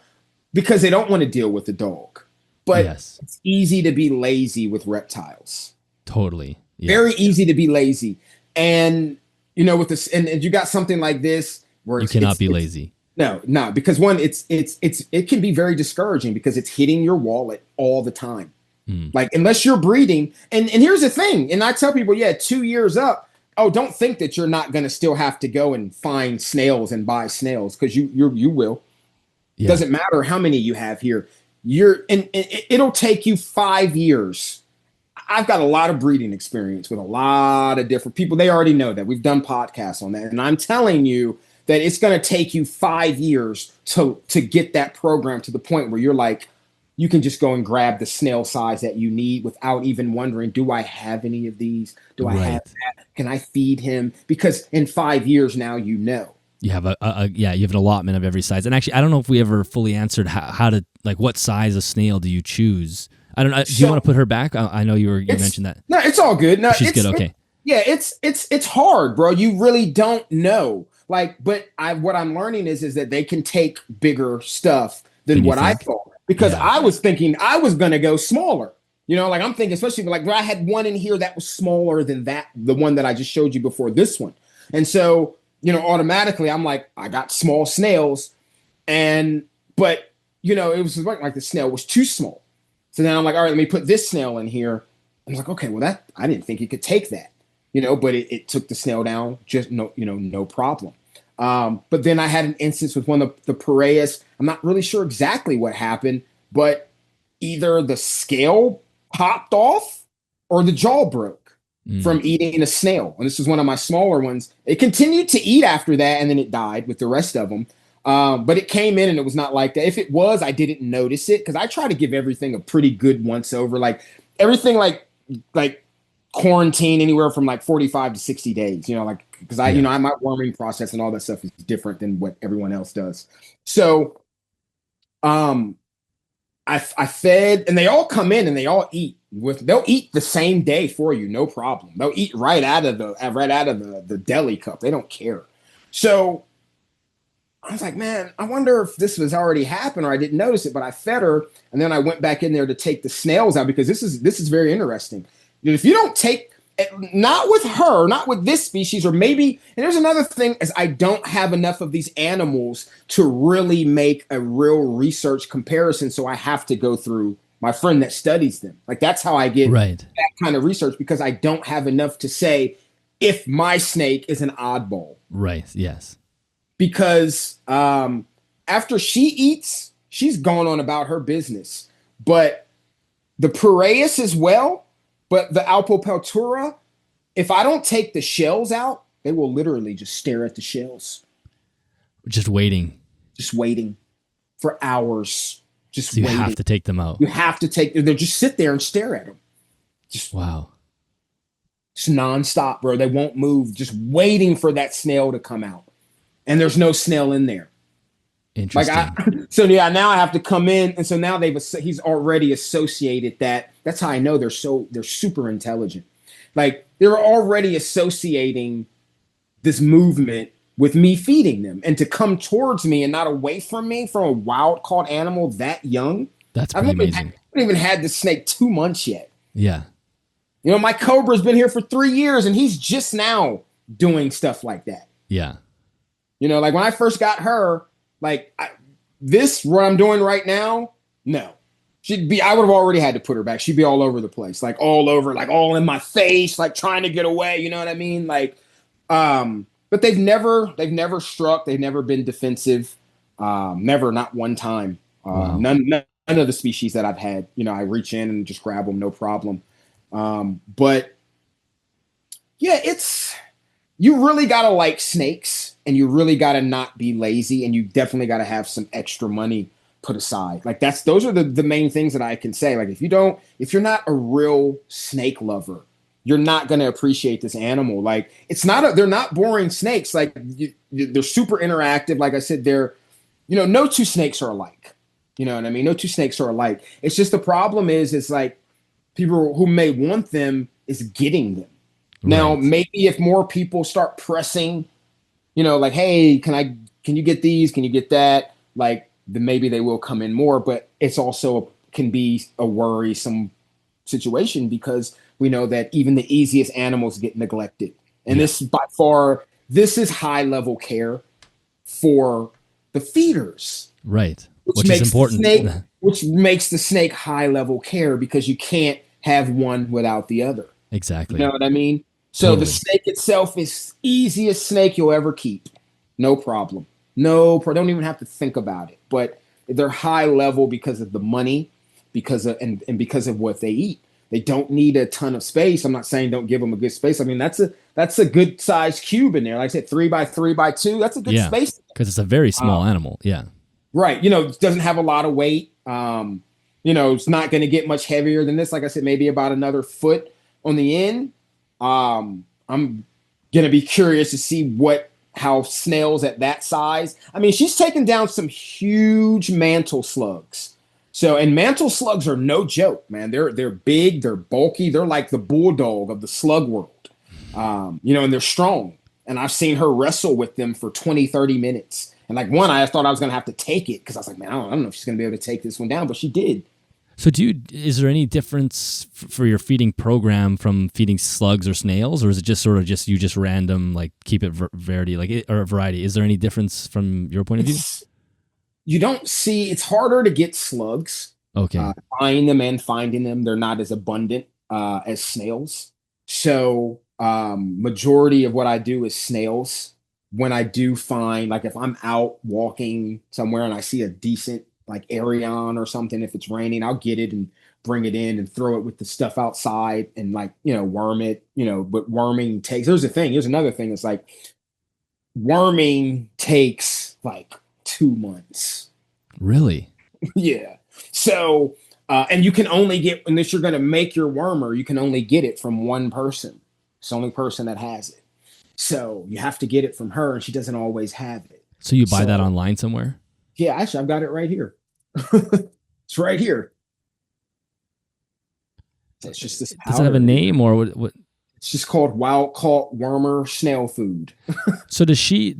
because they don't want to deal with the dog. But it's easy to be lazy with reptiles. Totally. Yeah. Very easy to be lazy. And, with this, and you got something like this where you cannot be lazy. No, because one, it can be very discouraging because it's hitting your wallet all the time. Like, unless you're breeding. And here's the thing. And I tell people, 2 years up, don't think that you're not going to still have to go and find snails and buy snails, because you will. Yeah. Doesn't matter how many you have here. And it'll take you 5 years. I've got a lot of breeding experience with a lot of different people. They already know that. We've done podcasts on that. And I'm telling you that it's going to take you 5 years to get that program to the point where you're like, you can just go and grab the snail size that you need without even wondering, do I have any of these? Do I have that? Can I feed him? Because in 5 years now, you have you have an allotment of every size. And actually, I don't know if we ever fully answered how to, like, what size of snail do you choose? I don't know. Do you want to put her back? I know you mentioned that. No, it's all good. No, she's good. Okay. Yeah, it's hard, bro. You really don't know. Like, but what I'm learning is that they can take bigger stuff than Than you what I think. thought. Because Yeah. I was thinking I was gonna go smaller. Like I'm thinking, especially like where I had one in here that was smaller than the one that I just showed you before this one. And so, automatically I'm like, I got small snails, but it was like the snail was too small. So then I'm like, all right, let me put this snail in here. I was like, okay, well I didn't think it could take that. But it took the snail down, just no problem. But then I had an instance with one of the Piraeus. I'm not really sure exactly what happened, but either the scale popped off or the jaw broke from eating a snail. And this was one of my smaller ones. It continued to eat after that, and then it died with the rest of them. But it came in and it was not like that. If it was, I didn't notice it because I try to give everything a pretty good once over. Like everything like quarantine anywhere from like 45 to 60 days, because my worming process and all that stuff is different than what everyone else does. So, I fed, and they all come in and they all eat they'll eat the same day for you. No problem. They'll eat right out of the deli cup. They don't care. So I was like, man, I wonder if this was already happened or I didn't notice it, but I fed her. And then I went back in there to take the snails out because this is very interesting. If you don't take, not with her, not with this species, or maybe, and there's another thing is I don't have enough of these animals to really make a real research comparison. So I have to go through my friend that studies them. Like that's how I get that kind of research because I don't have enough to say if my snake is an oddball. Right. Yes. Because after she eats, she's gone on about her business. But the Piraeus as well, but the Alpopeltura, if I don't take the shells out, they will literally just stare at the shells. Just waiting. Just waiting for hours. Just so you waiting. have to take them out. You have to they'll just sit there and stare at them. Just wow. It's nonstop, bro. They won't move, just waiting for that snail to come out. And there's no snail in there. Interesting. So now I have to come in, and so now he's already associated that. That's how I know they're super intelligent. Like they're already associating this movement with me feeding them, and to come towards me and not away from me from a wild caught animal that young. That's pretty amazing. I haven't even had this snake 2 months yet. Yeah. My cobra's been here for 3 years, and he's just now doing stuff like that. Yeah. Like when I first got her, like what I'm doing right now, no. I would have already had to put her back. She'd be all over the place, like all over, like all in my face, like trying to get away. You know what I mean? Like, but they've never struck. They've never been defensive. Never, not one time. Wow. None of the species that I've had, I reach in and just grab them, no problem. But yeah, you really got to like snakes, and you really got to not be lazy, and you definitely got to have some extra money put aside. Like those are the main things that I can say. Like if you're not a real snake lover, you're not going to appreciate this animal. Like they're not boring snakes. Like they're super interactive. Like I said, no two snakes are alike. You know what I mean? No two snakes are alike. It's just the problem is like people who may want them is getting them. Now, maybe if more people start pressing, like, hey, can you get these? Can you get that? Like, then maybe they will come in more, but it's also can be a worrisome situation because we know that even the easiest animals get neglected. And this is high level care for the feeders. Right. Which is important. Which makes the snake high level care because you can't have one without the other. Exactly. You know what I mean? So totally. The snake itself is easiest snake you'll ever keep. No problem. Don't even have to think about it. But they're high level because of the money, because of what they eat. They don't need a ton of space. I'm not saying don't give them a good space. I mean, that's a good size cube in there. Like I said, 3x3x2. That's a good space. Because it's a very small animal. Yeah. Right. it doesn't have a lot of weight. It's not going to get much heavier than this. Like I said, maybe about another foot on the end. I'm going to be curious to see how snails at that size. I mean, she's taken down some huge mantle slugs. And mantle slugs are no joke, man. They're big, they're bulky, they're like the bulldog of the slug world. And they're strong. And I've seen her wrestle with them for 20, 30 minutes. And like one, I thought I was going to have to take it because I was like, man, I don't know if she's going to be able to take this one down, but she did. So, is there any difference for your feeding program from feeding slugs or snails, or is it just sort of you just random, like keep it variety, or variety? Is there any difference from your point of view? You don't see, it's harder to get slugs. Okay. Buying them and finding them, they're not as abundant as snails. So majority of what I do is snails. When I do find, like if I'm out walking somewhere and I see a decent like Arion or something, if it's raining, I'll get it and bring it in and throw it with the stuff outside and like, worm it, but worming takes, here's another thing. It's like worming takes like 2 months. Really? Yeah. So, and you can only get, unless you're going to make your wormer, you can only get it from one person. It's the only person that has it. So you have to get it from her and she doesn't always have it. So you buy that online somewhere? Yeah, actually, I've got it right here. It's right here. So it's just this powder. Does it have a name or what? It's just called wild caught wormer snail food. So does she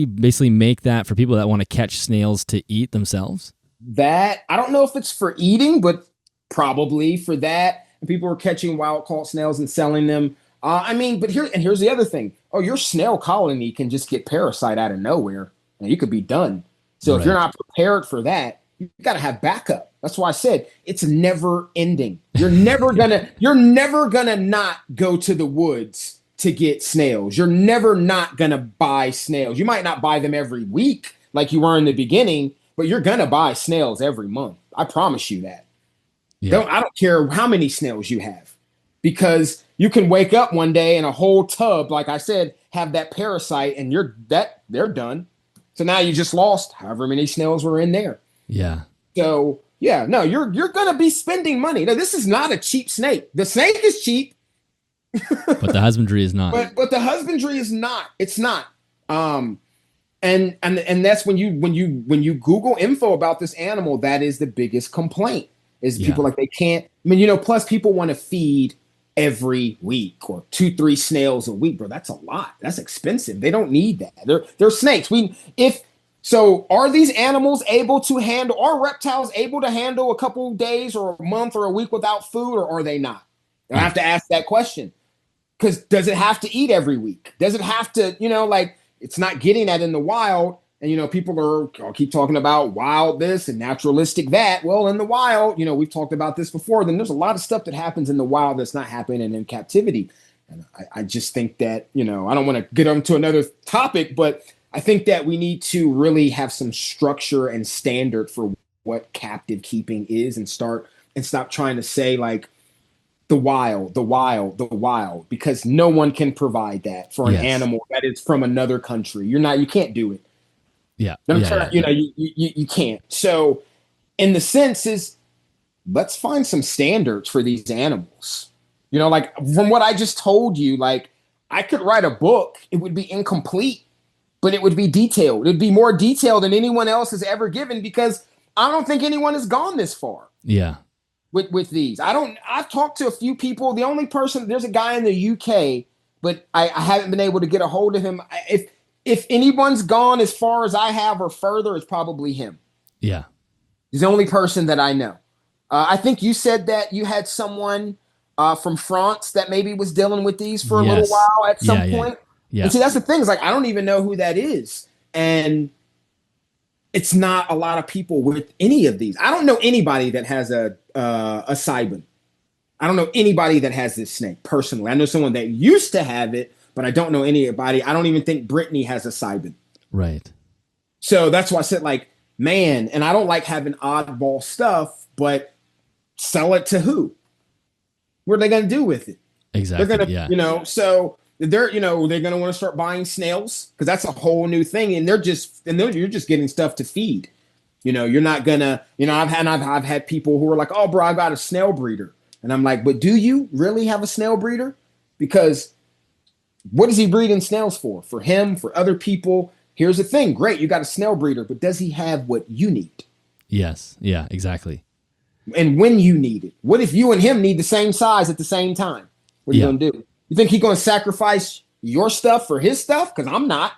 basically make that for people that want to catch snails to eat themselves? That, I don't know if it's for eating, but probably for that. And people are catching wild caught snails and selling them. But here's the other thing. Oh, your snail colony can just get parasite out of nowhere and you could be done. So if you're not prepared for that, you got to have backup. That's why I said it's never ending. You're never gonna not go to the woods to get snails. You're never not gonna buy snails. You might not buy them every week like you were in the beginning, but you're gonna buy snails every month. I promise you that. Yeah. I don't care how many snails you have, because you can wake up one day and a whole tub, like I said, have that parasite and they're done. So now you just lost however many snails were in there. Yeah. So yeah, no, you're going to be spending money. Now, this is not a cheap snake. The snake is cheap, but the husbandry is not. But the husbandry is not. It's not. And that's when you Google info about this animal, that is the biggest complaint is people like they can't. I mean, plus people want to feed every week or 2-3 snails a week, bro. That's a lot. That's expensive. They don't need that. They're snakes. So are these animals able to handle, are reptiles able to handle a couple days or a month or a week without food, or are they not? I have to ask that question, because does it have to eat every week? Does it have to, it's not getting that in the wild. And, people I'll keep talking about wild this and naturalistic that. Well, in the wild, we've talked about this before, then there's a lot of stuff that happens in the wild that's not happening in captivity. And I just think that, I don't want to get onto another topic, but I think that we need to really have some structure and standard for what captive keeping is, and stop trying to say like the wild, because no one can provide that for an animal that is from another country. You can't do it. Yeah. You can't. So in the sense is, let's find some standards for these animals. Like from what I just told you, like I could write a book. It would be incomplete, but it would be detailed. It'd be more detailed than anyone else has ever given, because I don't think anyone has gone this far. Yeah. With these. I've talked to a few people. The only person, there's a guy in the UK, but I haven't been able to get a hold of him. If anyone's gone as far as I have or further, it's probably him. Yeah. He's the only person that I know. I think you said that you had someone from France that maybe was dealing with these for a little while at some point. Yeah. And see, that's the thing, is like, I don't even know who that is. And it's not a lot of people with any of these. I don't know anybody that has a Cybin. I don't know anybody that has this snake personally. I know someone that used to have it, but I don't know anybody. I don't even think Brittany has a Cybin. Right. So that's why I said, like, man, and I don't like having oddball stuff, but sell it to who? What are they going to do with it? Exactly. They're going to, so they're going to want to start buying snails, because that's a whole new thing. And you're just getting stuff to feed. You're not gonna, I've had people who are like, oh, bro, I got a snail breeder. And I'm like, but do you really have a snail breeder? Because what is he breeding snails for? For him, for other people? Here's the thing. Great, you got a snail breeder, but does he have what you need? Yes. Yeah, exactly. And when you need it. What if you and him need the same size at the same time? What are you going to do? You think he's going to sacrifice your stuff for his stuff? Because I'm not.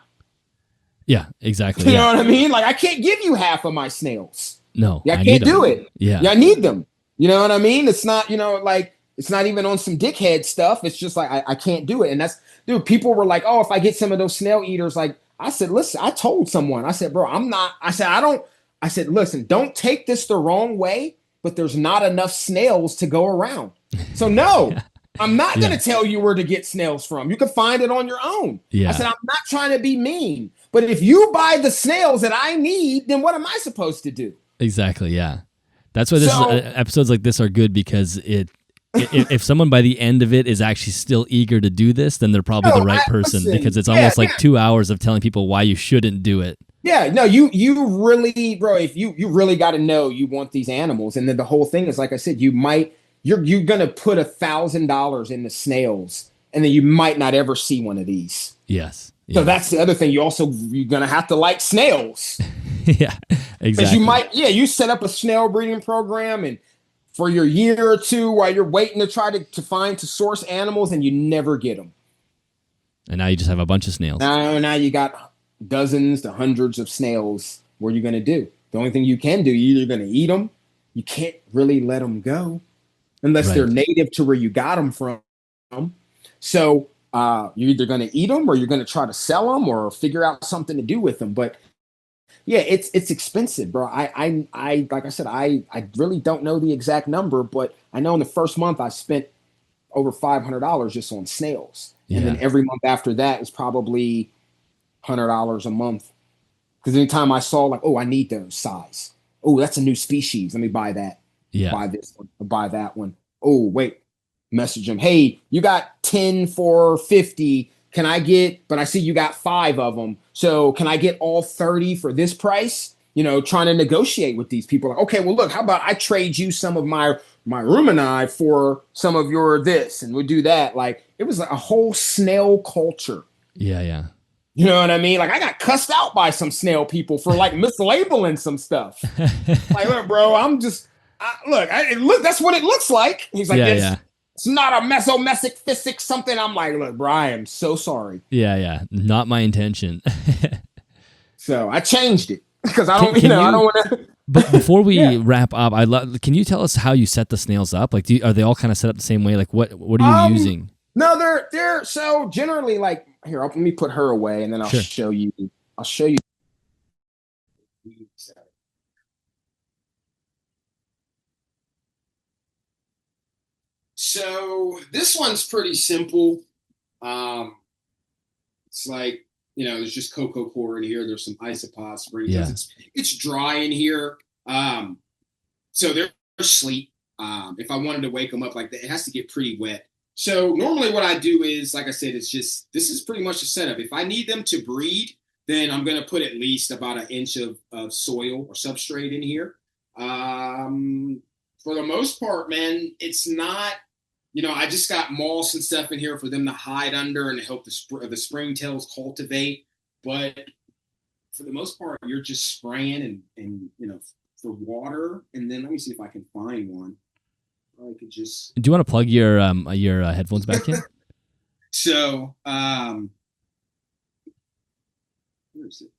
Yeah, exactly. You Yeah. know what I mean? Like, I can't give you half of my snails. No, Yeah, I I need can't them. do it. Yeah. Yeah, I need them. You know what I mean? It's not, like, it's not even on some dickhead stuff. It's just like, I can't do it. And that's, dude, people were like, oh, if I get some of those snail eaters, like, I said, listen, I told someone, I said, bro, I'm not, I said, listen, don't take this the wrong way, but there's not enough snails to go around. So, no, I'm not going to tell you where to get snails from. You can find it on your own. Yeah. I said, I'm not trying to be mean, but if you buy the snails that I need, then what am I supposed to do? Exactly. Yeah. That's why episodes like this are good, because if someone by the end of it is actually still eager to do this, then they're probably the right person, because it's almost like 2 hours of telling people why you shouldn't do it. Yeah, no, you really, bro, if you really got to know you want these animals. And then the whole thing is, like I said, you're going to put $1,000 into snails, and then you might not ever see one of these. Yes. So that's the other thing. You're going to have to like snails. Yeah, exactly. Because you set up a snail breeding program, and for your year or two while you're waiting to try to source animals, and you never get them. And now you just have a bunch of snails. Now you got dozens to hundreds of snails. What are you going to do? The only thing you can do, you're either going to eat them. You can't really let them go unless they're native to where you got them from. So you're either going to eat them, or you're going to try to sell them, or figure out something to do with them. But yeah, it's expensive, bro. I like I said, I really don't know the exact number, but I know in the first month I spent over $500 just on snails. And then every month after that is probably $100 a month. Because anytime I saw, like, oh, I need those size. Oh, that's a new species. Let me buy that. Yeah. Buy this one. Buy that one. Oh, wait. Message them. Hey, you got 10 for 50. Can I get, but I see you got 5 of them. So can I get all 30 for this price? Trying to negotiate with these people. Like, okay, well, look, how about I trade you some of my rumini for some of your this, and we'll do that. Like, it was like a whole snail culture. Yeah, yeah. You know what I mean? Like, I got cussed out by some snail people for like mislabeling some stuff. Like, look, bro, look, that's what it looks like. He's like, it's not a mesomesic physics something. I'm like, look, bro, I am so sorry. Yeah. Not my intention. So I changed it because I don't want to. But before we wrap up, can you tell us how you set the snails up? Like, are they all kind of set up the same way? Like, what are you using? No, they're so generally, like, here, let me put her away, and then I'll show you. I'll show you. So this one's pretty simple. It's like, there's just cocoa core in here. There's some isopods, spring. Yeah. It's dry in here. So they're asleep. If I wanted to wake them up like that, it has to get pretty wet. So normally what I do is, like I said, this is pretty much the setup. If I need them to breed, then I'm going to put at least about 1 inch of soil or substrate in here. For the most part, man, it's not, I just got moss and stuff in here for them to hide under and to help the springtails cultivate. But for the most part, you're just spraying and for water. And then let me see if I can find one. I could just. Do you want to plug your headphones back in? So, where is it?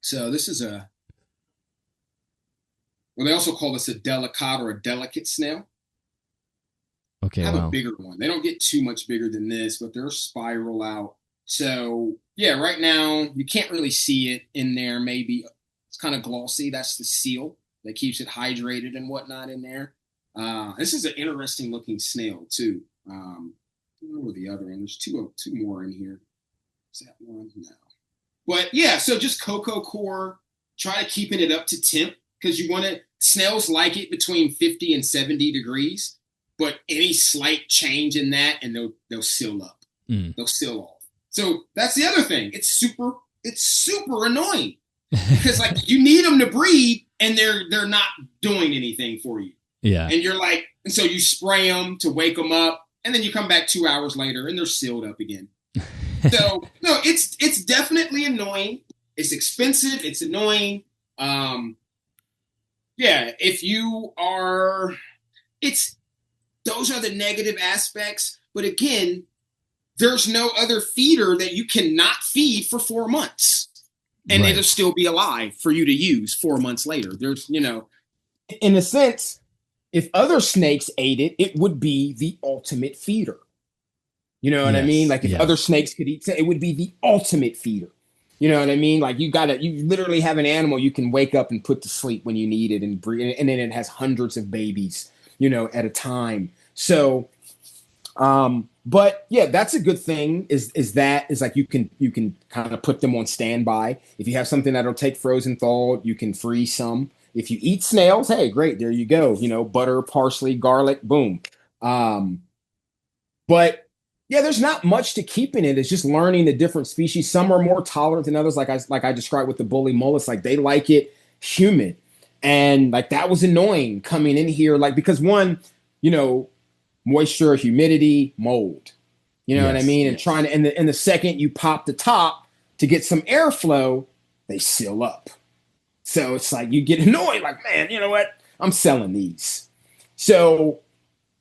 So this is well, they also call this a delicate or a delicate snail. Okay, I have a bigger one. They don't get too much bigger than this, but they're spiral out. So yeah, right now you can't really see it in there. Maybe it's kind of glossy. That's the seal that keeps it hydrated and whatnot in there. This is an interesting looking snail too. I don't know the other one. There's two more in here. Is that one? No. But yeah, so just cocoa core. Try to keeping it up to temp because snails like it between 50 and 70 degrees. But any slight change in that, and they'll seal up. They'll seal off. So that's the other thing. It's super annoying because like you need them to breed, and they're not doing anything for you. Yeah. And you're like, and so you spray them to wake them up, and then you come back 2 hours later, and they're sealed up again. So no, it's definitely annoying. It's expensive. It's annoying. Yeah, if you are, it's those are the negative aspects. But again, there's no other feeder that you cannot feed for 4 months and it'll still be alive for you to use 4 months later. There's, in a sense, if other snakes ate it, it would be the ultimate feeder. You know what I mean? Like if other snakes could eat, it would be the ultimate feeder. You know what I mean? Like you literally have an animal you can wake up and put to sleep when you need it and breathe, and then it has hundreds of babies, at a time. So, but yeah, that's a good thing is like you can kind of put them on standby. If you have something that'll take frozen thawed, you can freeze some. If you eat snails, hey, great, there you go. Butter, parsley, garlic, boom. But yeah, there's not much to keeping it. It's just learning the different species. Some are more tolerant than others, like I described with the bully mullis. Like they like it humid, and like that was annoying coming in here. Like because one, moisture, humidity, mold. You know what I mean? And trying to, and the second you pop the top to get some airflow, they seal up. So it's like you get annoyed. Like, man, you know what? I'm selling these. So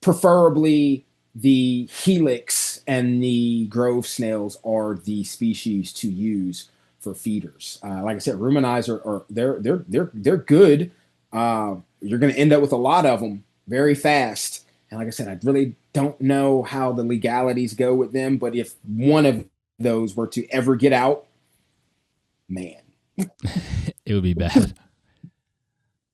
preferably the helix and the grove snails are the species to use for feeders. Like I said, ruminizer are they're good. You're going to end up with a lot of them very fast. And like I said, I really don't know how the legalities go with them, but if one of those were to ever get out, man, it would be bad.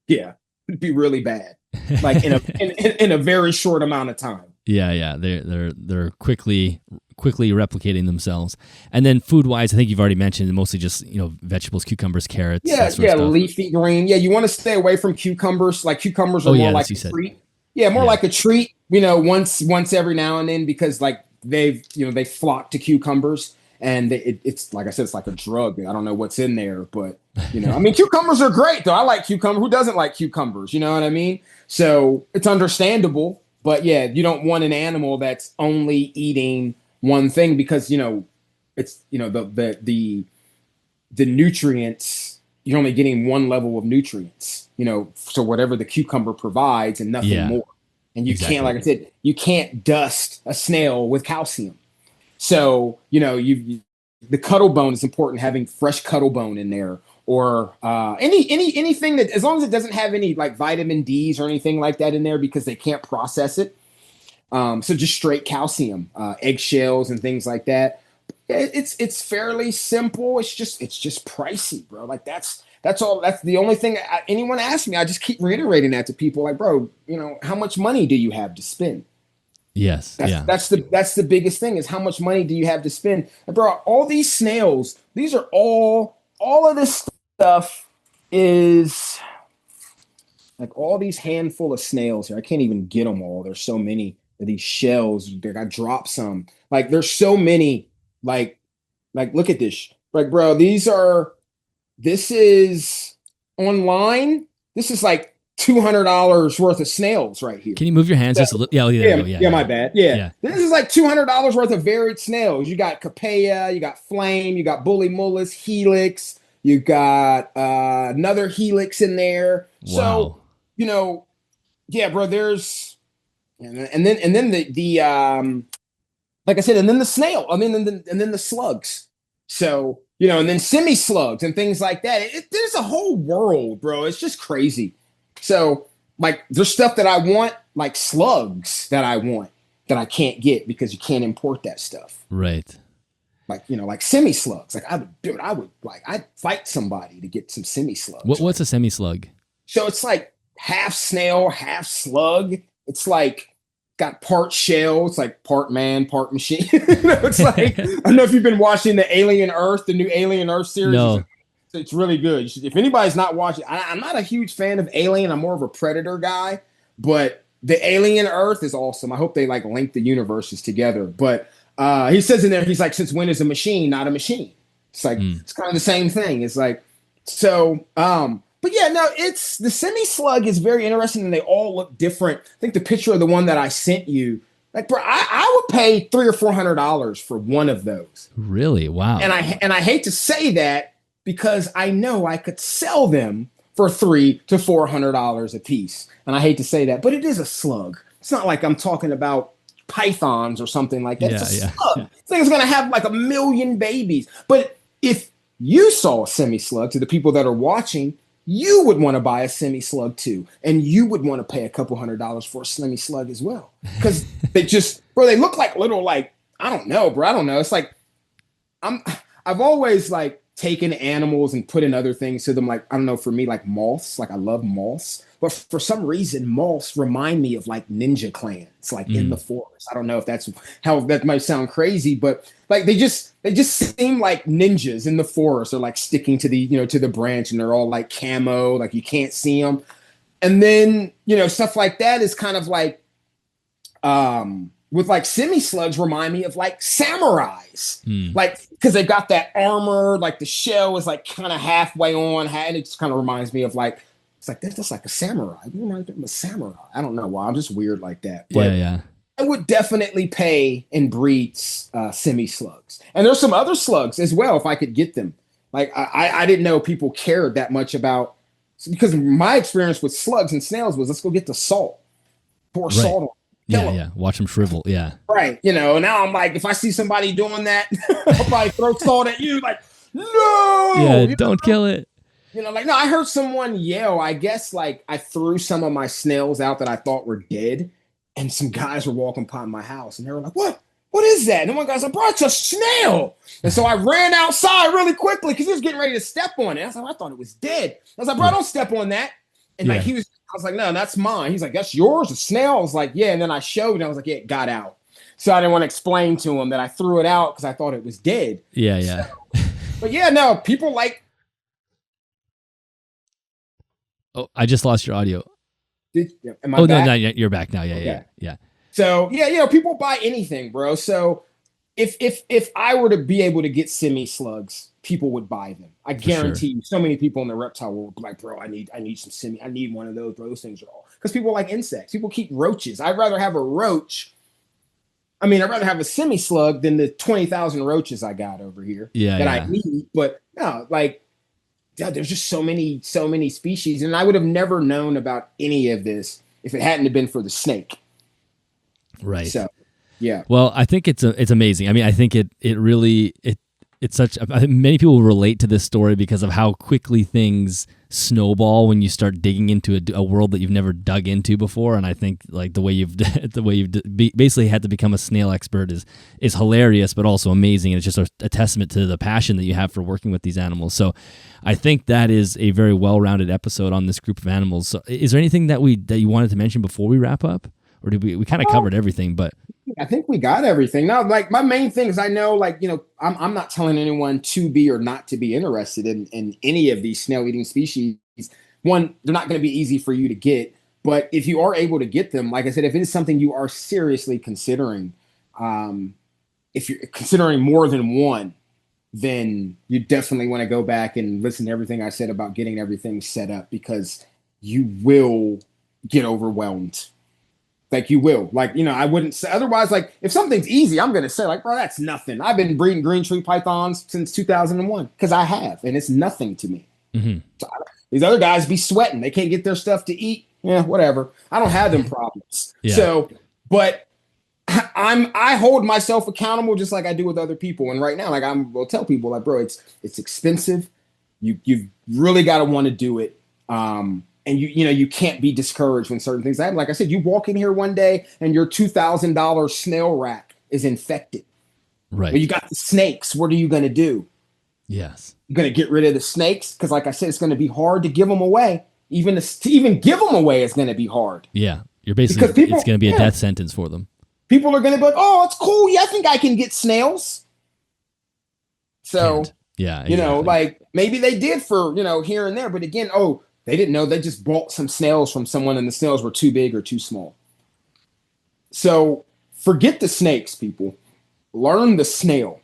Yeah, it'd be really bad. Like in a very short amount of time. Yeah, they're quickly replicating themselves. And then food wise, I think you've already mentioned mostly just vegetables, cucumbers, carrots. Yeah, leafy green. Yeah, you want to stay away from cucumbers. Like cucumbers are more like a treat. Yeah, more like a treat. Once every now and then, because like they flock to cucumbers, and it's like I said, it's like a drug. I don't know what's in there, but I mean, cucumbers are great though. I like cucumbers. Who doesn't like cucumbers? You know what I mean? So it's understandable. But yeah, you don't want an animal that's only eating one thing because it's the nutrients, you're only getting one level of nutrients, so whatever the cucumber provides and nothing more. And you can't, like I said, you can't dust a snail with calcium. So the cuttle bone is important, having fresh cuttle bone in there, or anything that, as long as it doesn't have any like vitamin D's or anything like that in there, because they can't process it. So just straight calcium, eggshells and things like that. It's fairly simple. It's just pricey, bro. Like that's all. That's the only thing anyone asks me. I just keep reiterating that to people. Like, bro, how much money do you have to spend? Yes. That's the biggest thing is how much money do you have to spend? And bro, all these snails, these are all of this stuff is like all these handful of snails here. I can't even get them all. There's so many of these shells. I dropped some. Like there's so many. Like look at this. Like, bro, this is online. This is like $200 worth of snails right here. Can you move your hands just a little? Yeah, my bad. Yeah. This is like $200 worth of varied snails. You got Capella, you got Flame, you got Bully Mullis, Helix, you got another Helix in there. Wow. So, yeah, bro, there's and then the like I said, and then the snail, and then the slugs. So, and then semi-slugs and things like that. There's a whole world, bro. It's just crazy. So, like, there's stuff that I want, like slugs that I want that I can't get because you can't import that stuff. Right. Like, like semi-slugs. Like, I'd fight somebody to get some semi-slugs. What's a semi-slug? So it's like half snail, half slug. It's like got part shell. It's like part man, part machine. It's like, I don't know if you've been watching the Alien Earth, the new Alien Earth series. No. It's really good. If anybody's not watching, I'm not a huge fan of Alien. I'm more of a Predator guy, but the Alien Earth is awesome. I hope they like link the universes together. But he says in there, he's like, since when is a machine not a machine? It's like, it's kind of the same thing. It's like, so, but yeah, no, it's the semi-slug is very interesting and they all look different. I think the picture of the one that I sent you, like, bro, I would pay $300 or $400 for one of those. Really? Wow. And I hate to say that because I know I could sell them for $300 to $400 a piece. And I hate to say that, but it is a slug. It's not like I'm talking about pythons or something like that. Yeah, it's a yeah. slug. This thing's gonna have like 1 million babies. But if you saw a semi-slug, to the people that are watching, you would want to buy a semi-slug too, and you would want to pay a couple $100s for a semi-slug as well, because they just, bro, they look like little, like, I don't know, bro. I don't know. It's like I've always like taken animals and put in other things to them. Like, I don't know, for me, like moths, like I love moths, but for some reason, moths remind me of like ninja clans, like in the forest. I don't know if that's how that might sound crazy, but like they just seem like ninjas in the forest. They're like sticking to the, you know, to the branch, and they're all like camo, like you can't see them. And then, you know, stuff like that is kind of like, with like semi-slugs remind me of like samurais, like, because they've got that armor, like the shell is like kind of halfway on, and it just kind of reminds me of like, it's like, that's just like a samurai. You remind me of a samurai. I don't know why. I'm just weird like that. But yeah. I would definitely pay and breed semi-slugs. And there's some other slugs as well if I could get them. Like, I didn't know people cared that much about, because my experience with slugs and snails was, let's go get the salt. Pour salt on. Yeah. Watch them shrivel. Yeah. Right. You know, now I'm like, if I see somebody doing that, I'll probably throw salt at you. Like, no. Yeah, don't kill it. You know, like, no, I heard someone yell. I guess like I threw some of my snails out that I thought were dead, and some guys were walking by my house, and they were like, "What? What is that?" And one guy's like, "Bro, it's a snail." And so I ran outside really quickly because he was getting ready to step on it. I was like, I thought it was dead. I was like, "Bro, don't step on that." And like I was like, "No, that's mine." He's like, "That's yours, a snail." I was like, "Yeah." And then I showed, and I was like, "Yeah, it got out." So I didn't want to explain to him that I threw it out because I thought it was dead. Yeah. So, but yeah, no, people like. Oh, I just lost your audio. Am I back? No, you're back now. Yeah. So yeah, you know, people buy anything, bro. So if I were to be able to get semi-slugs, people would buy them. I guarantee you. So many people in the reptile world like, bro, I need some semi. I need one of those. Bro, those things are all, because people like insects. People keep roaches. I'd rather have a roach. I mean, I'd rather have a semi-slug than the 20,000 roaches I got over here that I need. But no, like, yeah, there's just so many species, and I would have never known about any of this if it hadn't have been for the snake. Right. So, yeah. Well, I think it's amazing. I mean, I think it's such. I think many people relate to this story because of how quickly things snowball when you start digging into a world that you've never dug into before. And I think like the way you've basically had to become a snail expert is hilarious, but also amazing. And it's just a testament to the passion that you have for working with these animals. So I think that is a very well-rounded episode on this group of animals. So is there anything that you wanted to mention before we wrap up? Or did we kind of covered everything, but I think we got everything. Now, like, my main thing is, I know, like, you know, I'm not telling anyone to be or not to be interested in any of these snail-eating species. One, they're not going to be easy for you to get, but if you are able to get them, like I said, if it is something you are seriously considering, if you're considering more than one, then you definitely want to go back and listen to everything I said about getting everything set up, because you will get overwhelmed. Like, you will. Like, you know, I wouldn't say otherwise. Like, if something's easy, I'm going to say, like, bro, that's nothing. I've been breeding green tree pythons since 2001 because I have, and it's nothing to me. Mm-hmm. So these other guys be sweating. They can't get their stuff to eat. Yeah, whatever. I don't have them problems. Yeah. So, but I hold myself accountable just like I do with other people. And right now, like, will tell people, like, bro, it's expensive. You've really got to want to do it. And you know, you can't be discouraged when certain things happen. Like I said, you walk in here one day and your $2,000 snail rack is infected. Right. But you got the snakes. What are you going to do? Yes. You're going to get rid of the snakes? Because like I said, it's going to be hard to give them away. To even give them away is going to be hard. Yeah. You're basically, it's going to be a death sentence for them. People are going to be like, oh, it's cool. Yeah, I think I can get snails. So, yeah, exactly. You know, like, maybe they did for, you know, here and there. But again, they didn't know. They just bought some snails from someone, and the snails were too big or too small. So forget the snakes, people. Learn the snail.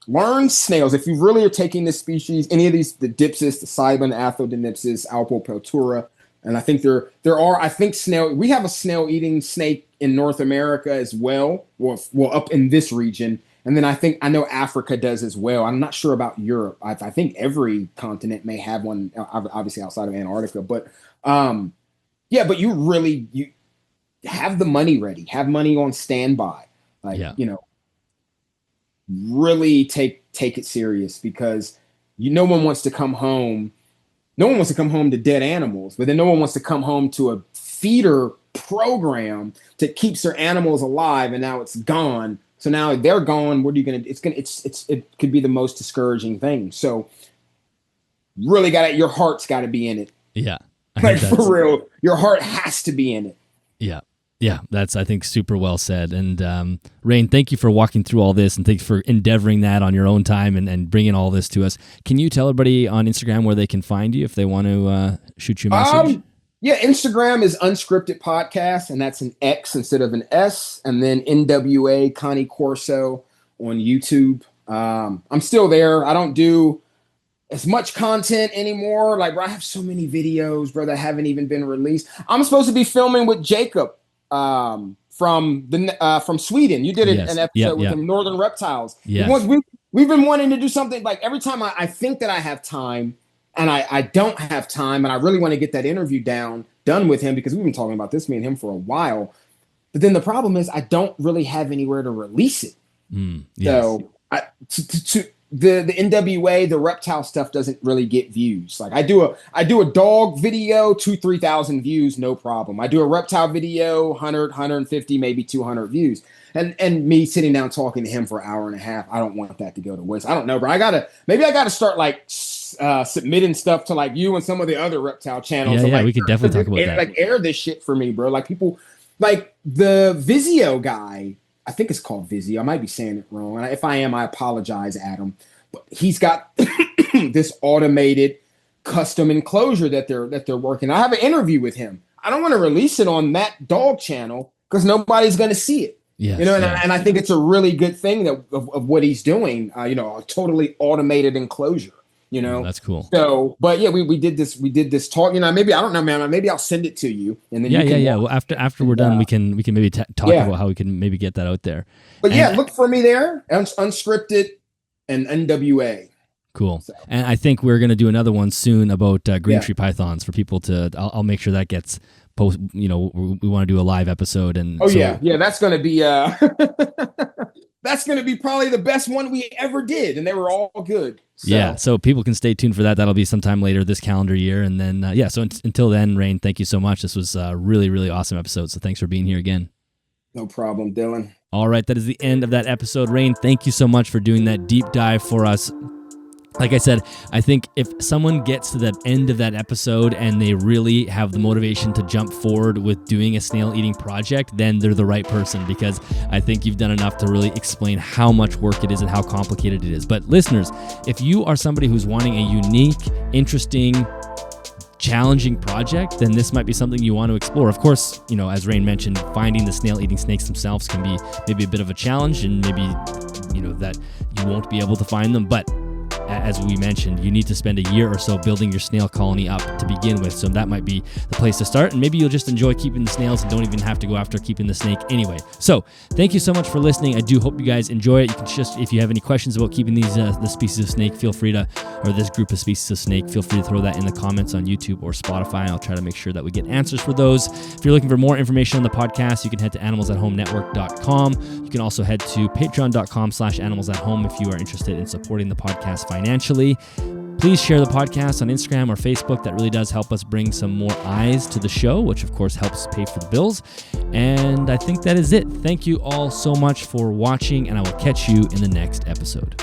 Learn snails. If you really are taking this species, any of these, the Dipsis, the Cybin, Athodonipsis, Alpopeltura, and I think there are, I think we have a snail-eating snake in North America as well, well, up in this region. And then I know Africa does as well. I'm not sure about Europe. I think every continent may have one, obviously outside of Antarctica. But yeah, but you have the money ready, have money on standby. Like, really take it serious, because no one wants to come home. No one wants to come home to dead animals, but then no one wants to come home to a feeder program that keeps their animals alive, and now it's gone. So now they're gone. What are you gonna? It could be the most discouraging thing. So really your heart's got to be in it. Yeah, like for real, your heart has to be in it. Yeah. Yeah, that's, I think, super well said. And Rain, thank you for walking through all this, and thanks for endeavoring that on your own time and bringing all this to us. Can you tell everybody on Instagram where they can find you if they want to shoot you a message? Yeah, Instagram is Unscripted Podcast, and that's an X instead of an S. And then NWA Connie Corso on YouTube. I'm still there. I don't do as much content anymore. Like, bro, I have so many videos, bro, that haven't even been released. I'm supposed to be filming with Jacob from Sweden. You did an episode with him, Northern Reptiles. Yes. We've been wanting to do something. Like, every time I think that I have time, and I don't have time, and I really want to get that interview done with him, because we've been talking about this, me and him, for a while. But then the problem is I don't really have anywhere to release it. Yes. So the NWA, the reptile stuff doesn't really get views. Like, I do a dog video, 2,000-3,000 views, no problem. I do a reptile video, 100, 150, maybe 200 views. And me sitting down talking to him for an hour and a half, I don't want that to go to waste. I don't know, bro. Maybe I gotta start like submitting stuff to like you and some of the other reptile channels. Yeah, we could definitely talk about that. Like, air this shit for me, bro. Like, people, like the Vizio guy. I think it's called Vizio. I might be saying it wrong. If I am, I apologize, Adam. But he's got this automated custom enclosure that they're working. I have an interview with him. I don't want to release it on that dog channel because nobody's going to see it. Yes, and I think it's a really good thing of what he's doing. A totally automated enclosure. That's cool. So, but yeah, we did this talk. Maybe, I don't know, man. Maybe I'll send it to you, and then Well, after we're done, we can maybe talk about how we can maybe get that out there. But look for me there, Unscripted and NWA. Cool. So. And I think we're gonna do another one soon about green tree pythons for people to. I'll make sure that gets post. We want to do a live episode, and that's gonna be that's gonna be probably the best one we ever did, and they were all good. So people can stay tuned for that. That'll be sometime later this calendar year. And then, so until then, Rain, thank you so much. This was a really, really awesome episode. So thanks for being here again. No problem, Dylan. All right. That is the end of that episode. Rain, thank you so much for doing that deep dive for us. Like I said, I think if someone gets to the end of that episode and they really have the motivation to jump forward with doing a snail eating project, then they're the right person, because I think you've done enough to really explain how much work it is and how complicated it is. But listeners, if you are somebody who's wanting a unique, interesting, challenging project, then this might be something you want to explore. Of course, as Rain mentioned, finding the snail-eating snakes themselves can be maybe a bit of a challenge, and maybe, that you won't be able to find them. But as we mentioned, you need to spend a year or so building your snail colony up to begin with. So that might be the place to start. And maybe you'll just enjoy keeping the snails and don't even have to go after keeping the snake anyway. So thank you so much for listening. I do hope you guys enjoy it. You can just, if you have any questions about keeping these the species of snake, feel free to, or this group of species of snake, feel free to throw that in the comments on YouTube or Spotify. I'll try to make sure that we get answers for those. If you're looking for more information on the podcast, you can head to animalsathomenetwork.com. You can also head to patreon.com/animalsathome if you are interested in supporting the podcast financially. Please share the podcast on Instagram or Facebook. That really does help us bring some more eyes to the show, which of course helps pay for the bills. And I think that is it. Thank you all so much for watching, and I will catch you in the next episode.